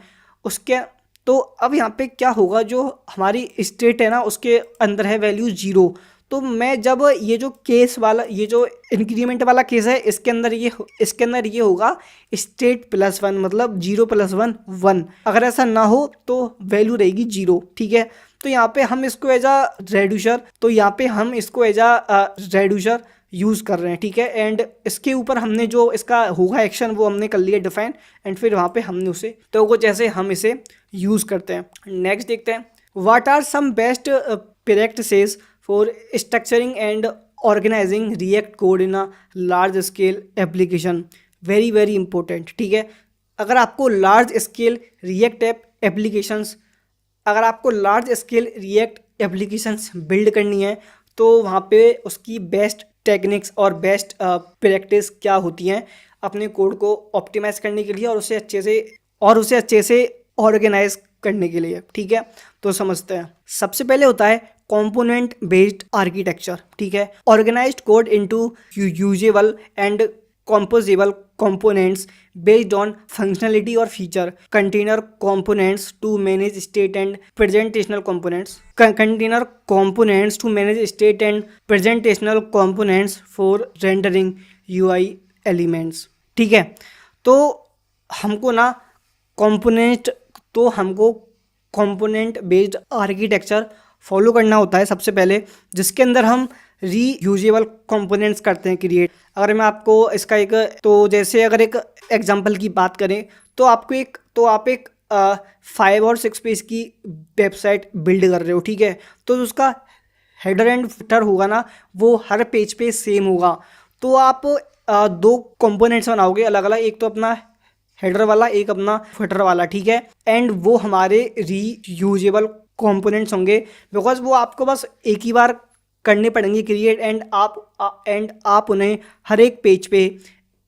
उसके, तो अब यहाँ पे क्या होगा, जो हमारी स्टेट है ना उसके अंदर है वैल्यू 0। तो मैं जब ये जो केस वाला, ये जो इंक्रीमेंट वाला केस है, इसके अंदर ये होगा स्टेट +1, मतलब 0 + 1 1। अगर ऐसा ना हो तो वैल्यू रहेगी 0, ठीक है। तो यहाँ पे हम इसको एज अ रेड्यूसर यूज़ कर रहे हैं, ठीक है। एंड इसके ऊपर हमने जो इसका होगा एक्शन वो हमने कर लिया डिफाइन, एंड फिर वहाँ पे हमने उसे तो कुछ ऐसे हम इसे यूज़ करते हैं। नेक्स्ट देखते हैं, what are some best practices for structuring and organizing React code in a large scale application. Very very important, ठीक है। अगर आपको लार्ज स्केल रिएक्ट एप्लीकेशंस अगर आपको large scale react applications build करनी है तो वहाँ पे उसकी बेस्ट टेक्निक्स और बेस्ट प्रैक्टिस क्या होती हैं अपने कोड को ऑप्टिमाइज करने के लिए, और उसे अच्छे से ऑर्गेनाइज करने के लिए, ठीक है। तो समझते हैं। सबसे पहले होता है कंपोनेंट बेस्ड आर्किटेक्चर, ठीक है। Organized code into usable and composable components based on functionality or feature. Container components to manage state and presentational components. Container components to manage state and presentational components for rendering UI elements, ठीक है। तो हमको component based architecture follow करना होता है सबसे पहले, जिसके अंदर हम रीयूजेबल कंपोनेंट्स करते हैं क्रिएट। अगर मैं आपको इसका जैसे अगर एक एग्जांपल की बात करें तो आप एक 5 और 6 पेज की वेबसाइट बिल्ड कर रहे हो, ठीक है। तो उसका हेडर एंड फुटर होगा ना, वो हर पेज पे सेम होगा। तो आप 2 कंपोनेंट्स बनाओगे अलग अलग, एक तो अपना हेडर वाला, एक अपना फुटर वाला, ठीक है। एंड वो हमारे रीयूजेबल कंपोनेंट्स होंगे, बिकॉज वो आपको बस एक ही बार करने पड़ेंगे क्रिएट, एंड आप उन्हें हर एक पेज पे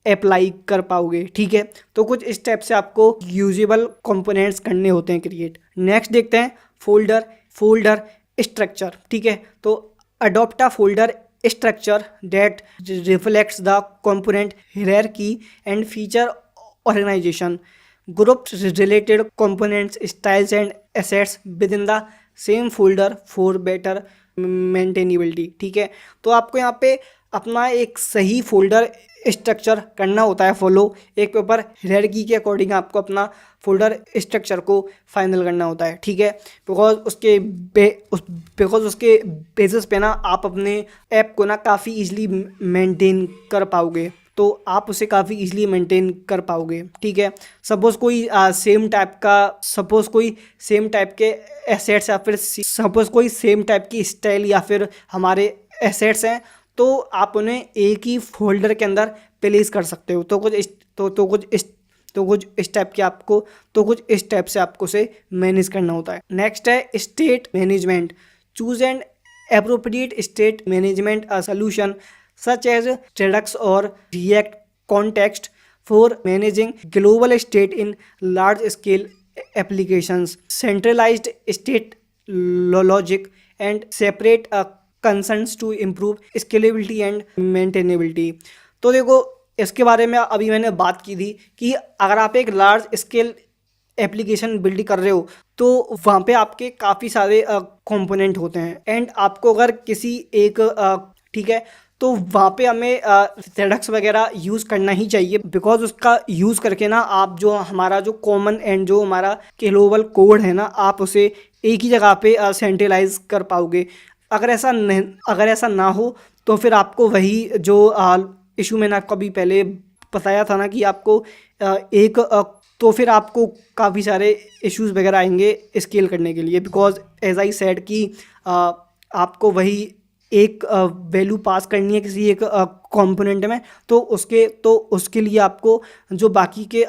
अप्लाई कर पाओगे, ठीक है। तो कुछ इस टाइप से आपको यूजेबल कंपोनेंट्स करने होते हैं क्रिएट। नेक्स्ट देखते हैं फोल्डर स्ट्रक्चर, ठीक है। तो adopt a folder structure that reflects the component hierarchy and feature organization. Group related components, styles and assets within the same folder for better maintainability, ठीक है। तो आपको यहाँ पे अपना एक सही फोल्डर स्ट्रक्चर करना होता है फॉलो, एक पेपर हायरार्की के अकॉर्डिंग आपको अपना फोल्डर स्ट्रक्चर को फाइनल करना होता है, ठीक है। बिकॉज उसके बेसिस पे ना आप अपने ऐप को ना काफ़ी इजीली मेंटेन कर पाओगे, तो आप उसे काफ़ी इजीली मेंटेन कर पाओगे, ठीक है। सपोज़ कोई सेम टाइप के एसेट्स या फिर सपोज़ कोई सेम टाइप की स्टाइल या फिर हमारे एसेट्स हैं, तो आप उन्हें एक ही फोल्डर के अंदर प्लेस कर सकते हो। तो कुछ इस टाइप से आपको उसे मैनेज करना होता है। नेक्स्ट है state management. Choose and appropriate state management a solution such as Redux or React context for managing global state in large scale applications. Centralized state logic and separate concerns to improve scalability and maintainability. तो देखो इसके बारे में अभी मैंने बात की थी कि अगर आप एक लार्ज स्केल एप्लीकेशन बिल्ड कर रहे हो तो वहाँ पे आपके काफ़ी सारे कंपोनेंट होते हैं, एंड आपको अगर किसी एक ठीक है, तो वहाँ पे हमें रेडक्स वगैरह यूज़ करना ही चाहिए, बिकॉज उसका यूज़ करके ना आप जो हमारा जो कॉमन एंड जो हमारा ग्लोबल कोड है ना, आप उसे एक ही जगह पे सेंट्रलाइज कर पाओगे। अगर ऐसा ना हो तो फिर आपको वही जो इशू मैंने आपको अभी पहले बताया था ना कि आपको तो फिर आपको काफ़ी सारे इश्यूज़ वगैरह आएंगे स्केल करने के लिए, बिकॉज एज आई सेड कि आपको वही एक वैल्यू पास करनी है किसी एक कंपोनेंट में, तो उसके लिए आपको जो बाकी के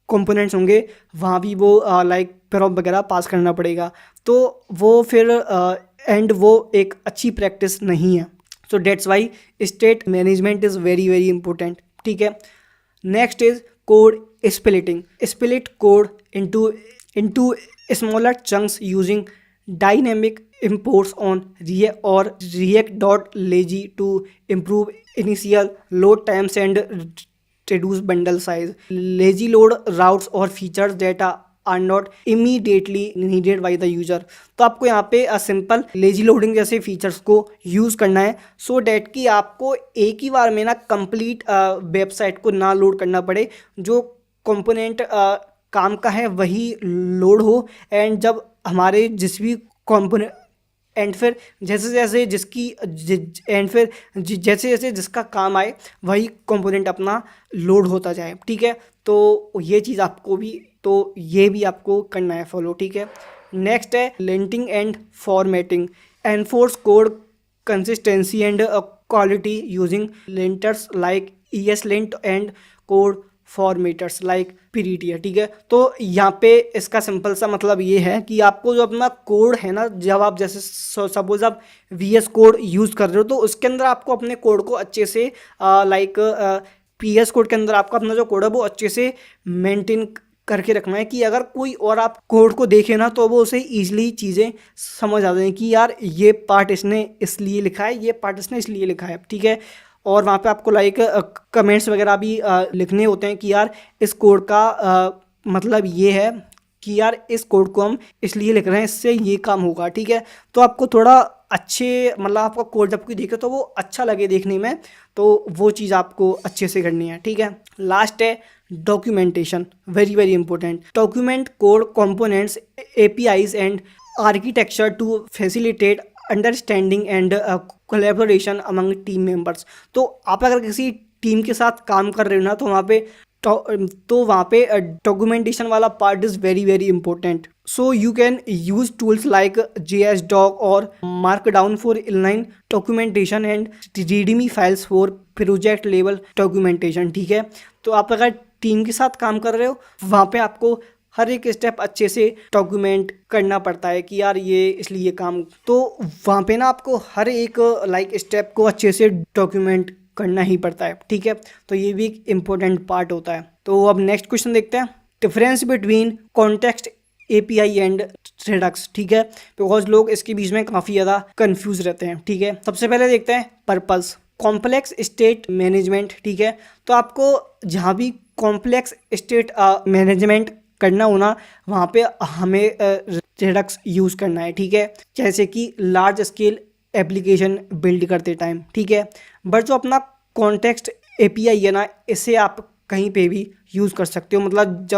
कंपोनेंट्स होंगे वहाँ भी वो लाइक प्रॉप वगैरह पास करना पड़ेगा, तो वो फिर एंड वो एक अच्छी प्रैक्टिस नहीं है। सो that's Y state management is very very important, ठीक है। Next is code splitting, split code into smaller chunks using dynamic imports on React.lazy to improve initial load times and reduce bundle size. Lazy load routes or features that are not immediately needed by the user. तो आपको यहाँ पे simple lazy loading जैसे features को use करना है so that कि आपको एक ही बार में ना कंप्लीट वेबसाइट को ना लोड करना पड़े, जो कंपोनेंट काम का है वही लोड हो, एंड जब हमारे जिस भी कंपोनेंट एंड फिर जैसे जैसे जिसका काम आए वही कंपोनेंट अपना लोड होता जाए, ठीक है। तो ये चीज़ आपको भी, तो ये भी आपको करना है फॉलो, ठीक है। नेक्स्ट है linting and formatting, enforce code consistency and quality using Lintner's like ESLint and code formatters like PDT, ठीक है। तो यहाँ पे इसका सिंपल सा मतलब ये है कि आपको जो अपना कोड है ना, जब आप जैसे सपोज आप VS कोड यूज़ कर रहे हो तो उसके अंदर आपको अपने कोड को अच्छे से PS कोड के अंदर आपका अपना जो कोड है वो अच्छे से मेंटेन करके रखना है, कि अगर कोई और आप कोड को देखे ना तो वो उसे ईजिली चीज़ें समझ आ जाएं कि यार ये पार्ट इसने इसलिए लिखा है, ये पार्ट इसने इसलिए लिखा है, ठीक है। और वहाँ पे आपको लाइक कमेंट्स वगैरह भी लिखने होते हैं कि यार इस कोड का मतलब ये है कि यार इस कोड को हम इसलिए लिख रहे हैं, इससे ये काम होगा, ठीक है। तो आपको थोड़ा अच्छे मतलब आपका कोड जब कोई देखे तो वो अच्छा लगे देखने में, तो वो चीज़ आपको अच्छे से करनी है, ठीक है। लास्ट है documentation, very very important. Document code components APIs and architecture to facilitate understanding and collaboration among team members. तो आप अगर किसी टीम के साथ काम कर रहे हो ना तो वहाँ पे डॉक्यूमेंटेशन वाला part is very very important. So you can use tools like JSDoc और markdown for inline documentation and readme files for project level documentation, ठीक है। तो आप अगर टीम के साथ काम कर रहे हो वहाँ पे आपको हर एक स्टेप अच्छे से डॉक्यूमेंट करना पड़ता है कि यार ये इसलिए काम, तो वहाँ पे ना आपको हर एक लाइक स्टेप को अच्छे से डॉक्यूमेंट करना ही पड़ता है, ठीक है। तो ये भी एक इम्पोर्टेंट पार्ट होता है। तो अब नेक्स्ट क्वेश्चन देखते हैं, difference between context API and Redux, ठीक है, बिकॉज लोग इसके बीच में काफ़ी ज़्यादा कंफ्यूज रहते हैं, ठीक है। सबसे पहले देखते हैं पर्पस, कॉम्प्लेक्स स्टेट मैनेजमेंट, ठीक है। तो आपको जहाँ भी कॉम्प्लेक्स स्टेट मैनेजमेंट करना हो ना वहाँ पे हमें रेडक्स यूज़ करना है, ठीक है, जैसे कि लार्ज स्केल एप्लीकेशन बिल्ड करते टाइम, ठीक है। बट जो अपना कॉन्टेक्स्ट API है ना, इसे आप कहीं पे भी यूज़ कर सकते हो, मतलब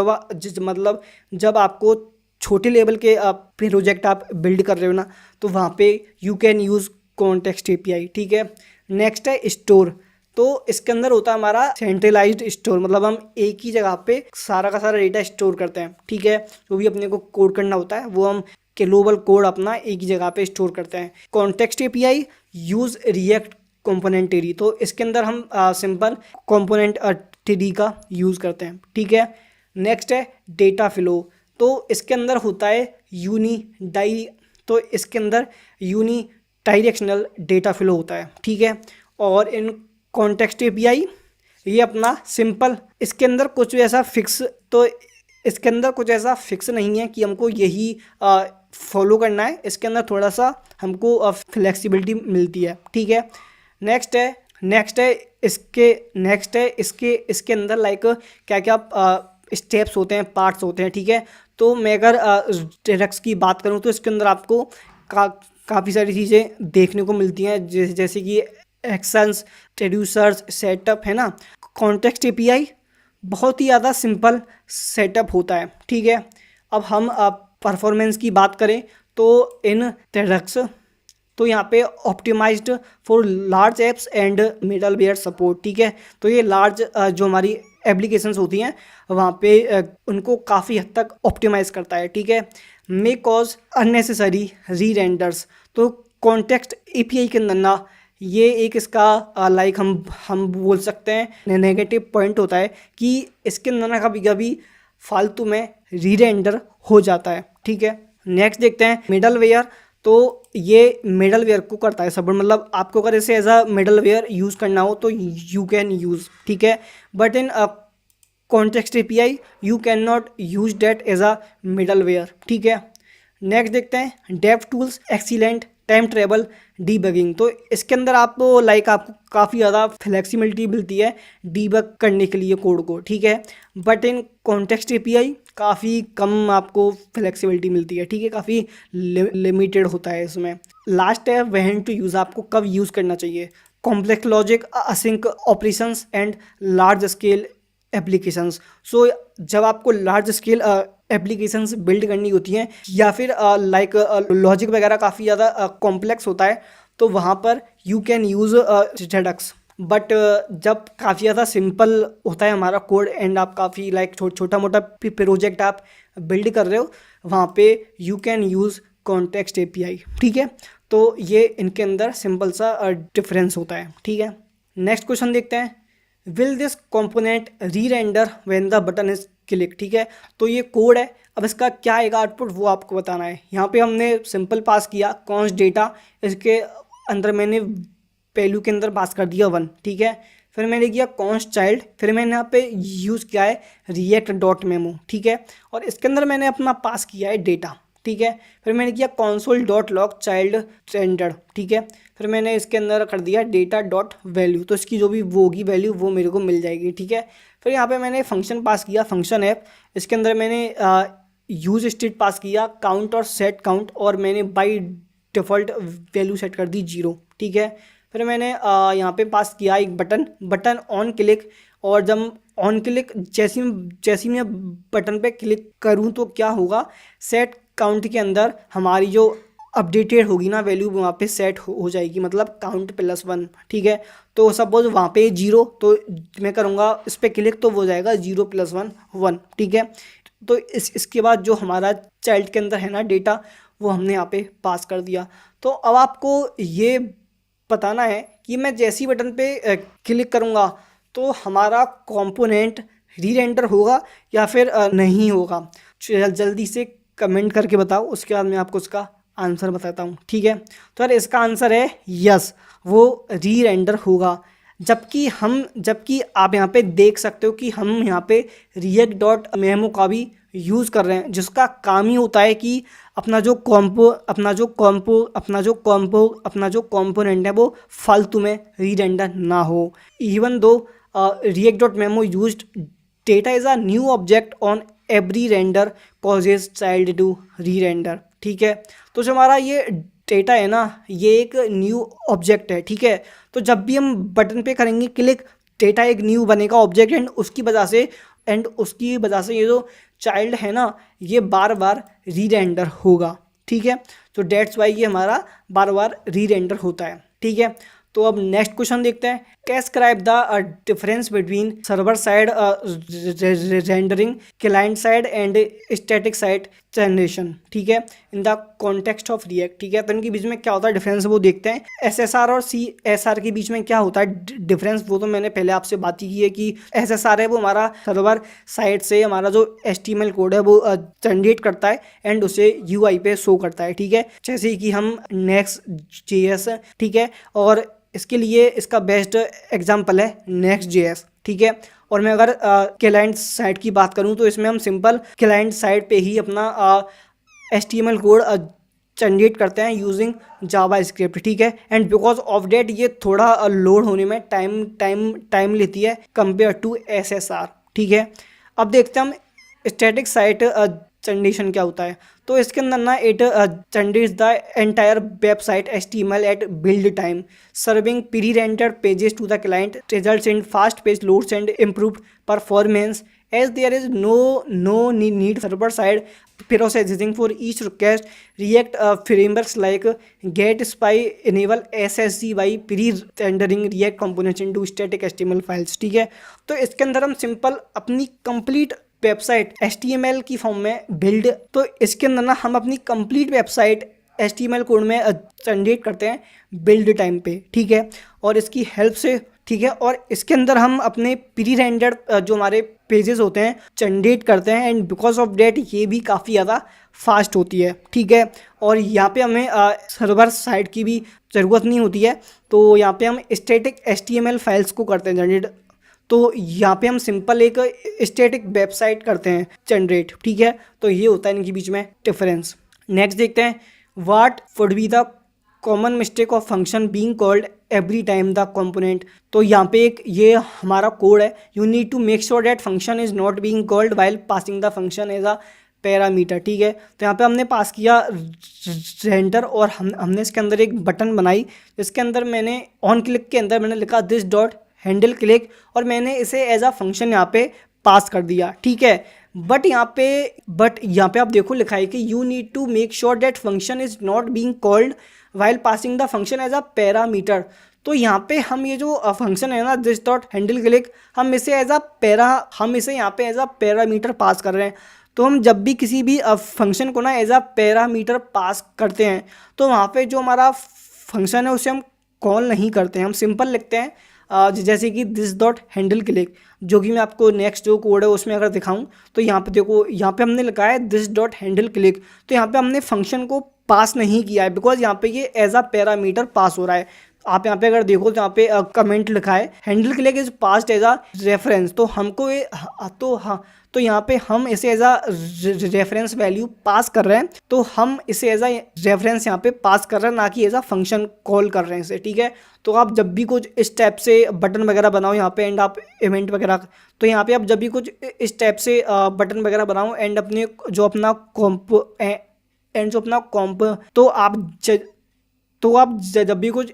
जब आपको छोटे लेवल के प्रोजेक्ट आप बिल्ड कर रहे हो ना तो वहाँ पे you can use context API, ठीक है। नेक्स्ट है स्टोर, तो इसके अंदर होता है हमारा सेंट्रलाइज्ड स्टोर, मतलब हम एक ही जगह पे सारा का सारा डेटा स्टोर करते हैं, ठीक है। जो भी अपने को कोड करना होता है वो हम ग्लोबल कोड अपना एक ही जगह पे स्टोर करते हैं। Context API use react component tree, तो इसके अंदर हम सिंपल कंपोनेंट ट्री का यूज़ करते हैं, ठीक है। नेक्स्ट है डेटा फ्लो, तो इसके अंदर होता है तो इसके अंदर यूनी डायरेक्शनल डेटा फ्लो होता है, ठीक है। और इन कॉन्टेक्स्ट API ये अपना सिंपल, इसके अंदर कुछ ऐसा फिक्स, तो इसके अंदर कुछ ऐसा फिक्स नहीं है कि हमको यही फॉलो करना है, इसके अंदर थोड़ा सा हमको फ्लेक्सिबिलिटी मिलती है, ठीक है। नेक्स्ट है इसके अंदर लाइक क्या क्या स्टेप्स होते हैं, पार्ट्स होते हैं, ठीक है। तो मैं अगर रेडक्स की बात करूँ तो इसके अंदर आपको काफ़ी सारी चीज़ें देखने को मिलती हैं, जैसे कि एक्शंस, ट्रेड्यूसर्स, सेटअप, है ना। कॉन्टेक्स्ट API बहुत ही ज़्यादा सिंपल सेटअप होता है, ठीक है। अब हम परफॉर्मेंस की बात करें तो इन रेडक्स, तो यहाँ पे optimized for large apps and middleware support, ठीक है। तो ये लार्ज जो हमारी एप्लीकेशंस होती हैं वहाँ पे उनको काफ़ी हद तक ऑप्टिमाइज़ करता है, ठीक है। मे कॉज अननेसेसरी री-रेंडर्स, तो कॉन्टेक्स्ट API के अंदर ना ये एक इसका लाइक हम बोल सकते हैं नेगेटिव पॉइंट होता है कि इसके अंदर ना कभी कभी फालतू में री रेंडर हो जाता है, ठीक है। नेक्स्ट देखते हैं मिडल वेयर। तो ये मिडल वेयर को करता है सपोर्ट, मतलब आपको अगर इसे as a middleware use करना हो तो यू कैन यूज़, ठीक है। But in context API you can not use that as a middleware, ठीक है। नेक्स्ट देखते हैं dev tools excellent time travel debugging. तो इसके अंदर आपको आपको काफ़ी ज़्यादा फ्लेक्सिबिलिटी मिलती है डीबग करने के लिए कोड को, ठीक है। बट इन कॉन्टेक्स्ट एपीआई काफ़ी कम आपको फ्लेक्सिबिलिटी मिलती है, ठीक है, काफ़ी लिमिटेड होता है इसमें। लास्ट है व्हेन टू यूज़, आपको कब यूज़ करना चाहिए। Complex logic async operations and large scale applications. So जब आपको लार्ज स्केल एप्लीकेशंस बिल्ड करनी होती हैं या फिर लॉजिक वगैरह काफ़ी ज़्यादा कॉम्प्लेक्स होता है तो वहाँ पर यू कैन यूज़ जेडक्स। बट जब काफ़ी ज़्यादा सिंपल होता है हमारा कोड एंड आप काफ़ी छोटा मोटा प्रोजेक्ट आप बिल्ड कर रहे हो, वहाँ पे you can use context API, ठीक है। तो ये इनके अंदर सिंपल सा डिफरेंस होता है, ठीक है। नेक्स्ट क्वेश्चन देखते हैं, विल दिस कॉम्पोनेंट री render when the button is click, ठीक है। तो ये कोड है, अब इसका क्या आएगा आउटपुट वो आपको बताना है। यहाँ पे हमने सिंपल पास किया कॉन्स्ट डेटा, इसके अंदर मैंने वैल्यू के अंदर पास कर दिया 1, ठीक है। फिर मैंने किया कॉन्स्ट चाइल्ड, फिर मैंने यहाँ पे यूज़ किया है रिएक्ट डॉट मेमो, ठीक है। और इसके अंदर मैंने अपना पास किया है डेटा, ठीक है। फिर मैंने किया console dot log child standard, ठीक है। फिर मैंने इसके अंदर कर दिया डेटा डॉट वैल्यू, तो इसकी जो भी वो होगी वैल्यू वो मेरे को मिल जाएगी, ठीक है। फिर यहाँ पे मैंने फंक्शन पास किया फंक्शन ऐप, इसके अंदर मैंने यूज स्टेट पास किया काउंट और सेट काउंट, और मैंने बाई डिफ़ॉल्ट वैल्यू सेट कर दी 0, ठीक है। फिर मैंने यहाँ पे पास किया एक बटन ऑन क्लिक, और जब ऑन क्लिक जैसी मैं बटन पे क्लिक करूँ तो क्या होगा, सेट काउंट के अंदर हमारी जो अपडेटेड होगी ना वैल्यू वहाँ पे सेट हो जाएगी, मतलब काउंट +1, ठीक है। तो सपोज वहाँ पे 0, तो मैं करूँगा इस पर क्लिक तो हो जाएगा 0 + 1 1, ठीक है। तो इसके बाद जो हमारा चाइल्ड के अंदर है ना डेटा वो हमने यहाँ पे पास कर दिया। तो अब आपको ये बताना है कि मैं जैसी बटन पे क्लिक करूँगा तो हमारा कंपोनेंट री रेंडर होगा या फिर नहीं होगा। जल्दी से कमेंट करके बताओ, उसके बाद मैं आपको उसका आंसर बताता हूँ, ठीक है। तो यार इसका आंसर है यस, वो री रेंडर होगा। जबकि आप यहाँ पे देख सकते हो कि हम यहाँ पे रिएक्ट डॉट मेमो का भी यूज़ कर रहे हैं, जिसका काम ही होता है कि अपना जो कॉम्पोनेंट है वो फालतू में री रेंडर ना हो। Even though React dot memo used data is a new object on every render causes child to rerender, ठीक है। तो जो हमारा ये डेटा है ना ये एक न्यू ऑब्जेक्ट है, ठीक है। तो जब भी हम बटन पे करेंगे क्लिक, डेटा एक न्यू बनेगा ऑब्जेक्ट, एंड उसकी वजह से ये जो चाइल्ड है ना ये बार बार री रेंडर होगा, ठीक है। तो डेट्स वाई ये हमारा बार बार री रेंडर होता है, ठीक है। तो अब नेक्स्ट क्वेश्चन देखते हैं, describe the difference between server side rendering client side and static side generation, ठीक है, in the context of React, ठीक है। तो इनके बीच में क्या होता है डिफरेंस वो देखते हैं। एसएसआर और सीएसआर के बीच में क्या होता है डिफरेंस, वो तो मैंने पहले आपसे बात ही की है कि एसएसआर है वो हमारा सर्वर साइड से हमारा जो एचटीएमएल कोड है वो जनरेट करता है एंड उसे यूआई पे शो करता है, ठीक है। जैसे कि हम नेक्स्ट.js, ठीक है, और इसके लिए इसका बेस्ट एग्जांपल है नेक्स्ट.js, ठीक है। और मैं अगर क्लाइंट साइड की बात करूं तो इसमें हम सिंपल क्लाइंट साइड पे ही अपना HTML कोड जनरेट करते हैं यूजिंग जावास्क्रिप्ट, ठीक है। एंड बिकॉज ऑफ डेट ये थोड़ा लोड होने में टाइम लेती है कंपेयर टू SSR, ठीक है। अब देखते हैं हम स्टैटिक साइट जनरेशन क्या होता है। तो इसके अंदर ना it generates the entire website HTML at build time, serving prerendered pages to the client, results in fast page loads and improved performance as there is no need server side processing for each request. React frameworks like GetSpy enable SSC by pre-rendering React components into static HTML files, ठीक है। तो इसके अंदर हम simple अपनी complete website HTML की form में build, तो इसके अंदर ना हम अपनी कंप्लीट वेबसाइट HTML कोड में जनरेट करते हैं बिल्ड टाइम पे, ठीक है। और इसकी हेल्प से ठीक है। और इसके अंदर हम अपने प्री रेंडर्ड जो हमारे पेजेस होते हैं जनरेट करते हैं, एंड बिकॉज ऑफ डेट ये भी काफ़ी ज़्यादा फास्ट होती है, ठीक है। और यहाँ पे हमें सर्वर साइड की भी ज़रूरत नहीं होती है, तो यहाँ पे हम स्टैटिक HTML फाइल्स को करते हैं जनरेट। तो यहाँ पे हम सिंपल एक स्टैटिक वेबसाइट करते हैं जनरेट, ठीक है। तो ये होता है इनके बीच में डिफरेंस। नेक्स्ट देखते हैं, what would be the common mistake of function being called every time the component. तो यहाँ पे एक ये हमारा कोड है, you need to make sure that function is not being called while passing the function as a parameter, ठीक है। तो यहाँ पे हमने पास किया रेंडर, और हमने इसके अंदर एक बटन बनाई, जिसके अंदर मैंने ऑन क्लिक के अंदर मैंने लिखा दिस डॉट हैंडल क्लिक, और मैंने इसे एज अ फंक्शन यहाँ पे पास कर दिया, ठीक है। बट यहाँ पे आप देखो लिखा है कि you need to make sure that function is not being called while passing the function as a parameter. तो यहाँ पे हम ये जो फंक्शन है ना दिस डॉट हैंडल क्लिक, हम इसे यहाँ पे एज अ पैरामीटर पास कर रहे हैं। तो हम जब भी किसी भी फंक्शन को ना एज अ पैरामीटर पास करते हैं, तो वहाँ पे जो हमारा फंक्शन है उसे हम कॉल नहीं करते हैं, हम सिंपल लिखते हैं जैसे कि दिस डॉट हैंडल क्लिक, जो कि मैं आपको नेक्स्ट जो कोड है उसमें अगर दिखाऊं, तो यहाँ पे देखो, यहाँ पे हमने लिखा है दिस डॉट हैंडल क्लिक। तो यहाँ पे हमने फंक्शन को पास नहीं किया है, बिकॉज यहाँ पे ये एज अ पैरामीटर पास हो रहा है। आप यहाँ पे अगर देखो तो यहाँ पे कमेंट लिखा है handle click is passed as a reference. तो हमको ये तो यहाँ पे हम इसे as a reference value pass कर रहे हैं, तो हम इसे एज अ रेफरेंस यहाँ पे पास कर रहे हैं, ना कि एज अ फंक्शन कॉल कर रहे हैं इसे, ठीक है। तो आप जब भी कुछ इस टाइप से बटन वगैरह बनाओ यहाँ पे, एंड आप इवेंट वगैरह, तो यहाँ पे आप जब भी कुछ इस टाइप से बटन वगैरह बनाओ, एंड अपने जो अपना कॉम्प तो आप जब भी कुछ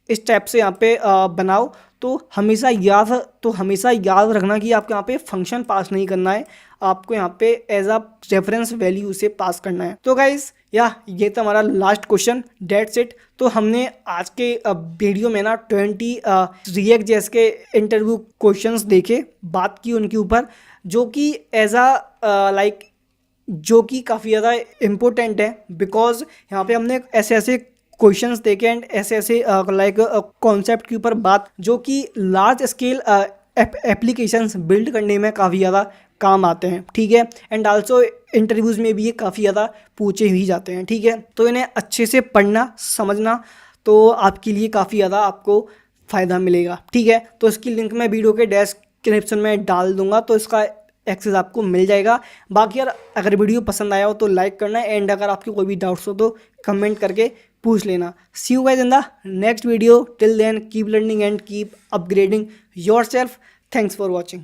इस टाइप से यहाँ पे बनाओ, तो हमेशा याद रखना कि आपको यहाँ पे फंक्शन पास नहीं करना है, आपको यहाँ पे एज अ रेफरेंस वैल्यू से पास करना है। तो गाइस ये था हमारा लास्ट क्वेश्चन, डेट्स इट। तो हमने आज के वीडियो में ना 20 रिएक्ट जेएस के इंटरव्यू क्वेश्चंस देखे, बात की उनके ऊपर, जो कि एज अ जो कि काफ़ी ज़्यादा इम्पोर्टेंट है, बिकॉज यहाँ पे हमने ऐसे क्वेश्चंस देखे, एंड ऐसे कॉन्सेप्ट के ऊपर बात, जो कि लार्ज स्केल एप्लीकेशंस बिल्ड करने में काफ़ी ज़्यादा काम आते हैं, ठीक है। एंड आल्सो इंटरव्यूज़ में भी ये काफ़ी ज़्यादा पूछे ही जाते हैं, ठीक है। तो इन्हें अच्छे से पढ़ना समझना, तो आपके लिए काफ़ी ज़्यादा आपको फ़ायदा मिलेगा, ठीक है। तो इसकी लिंक मैं वीडियो के डिस्क्रिप्शन में डाल दूंगा, तो इसका एक्सेस आपको मिल जाएगा। बाकी यार अगर वीडियो पसंद आया हो तो लाइक करना, एंड अगर आपके कोई भी डाउट्स हो तो कमेंट करके पूछ लेना। See you guys in the next video, till then keep learning and keep upgrading yourself. Thanks for watching.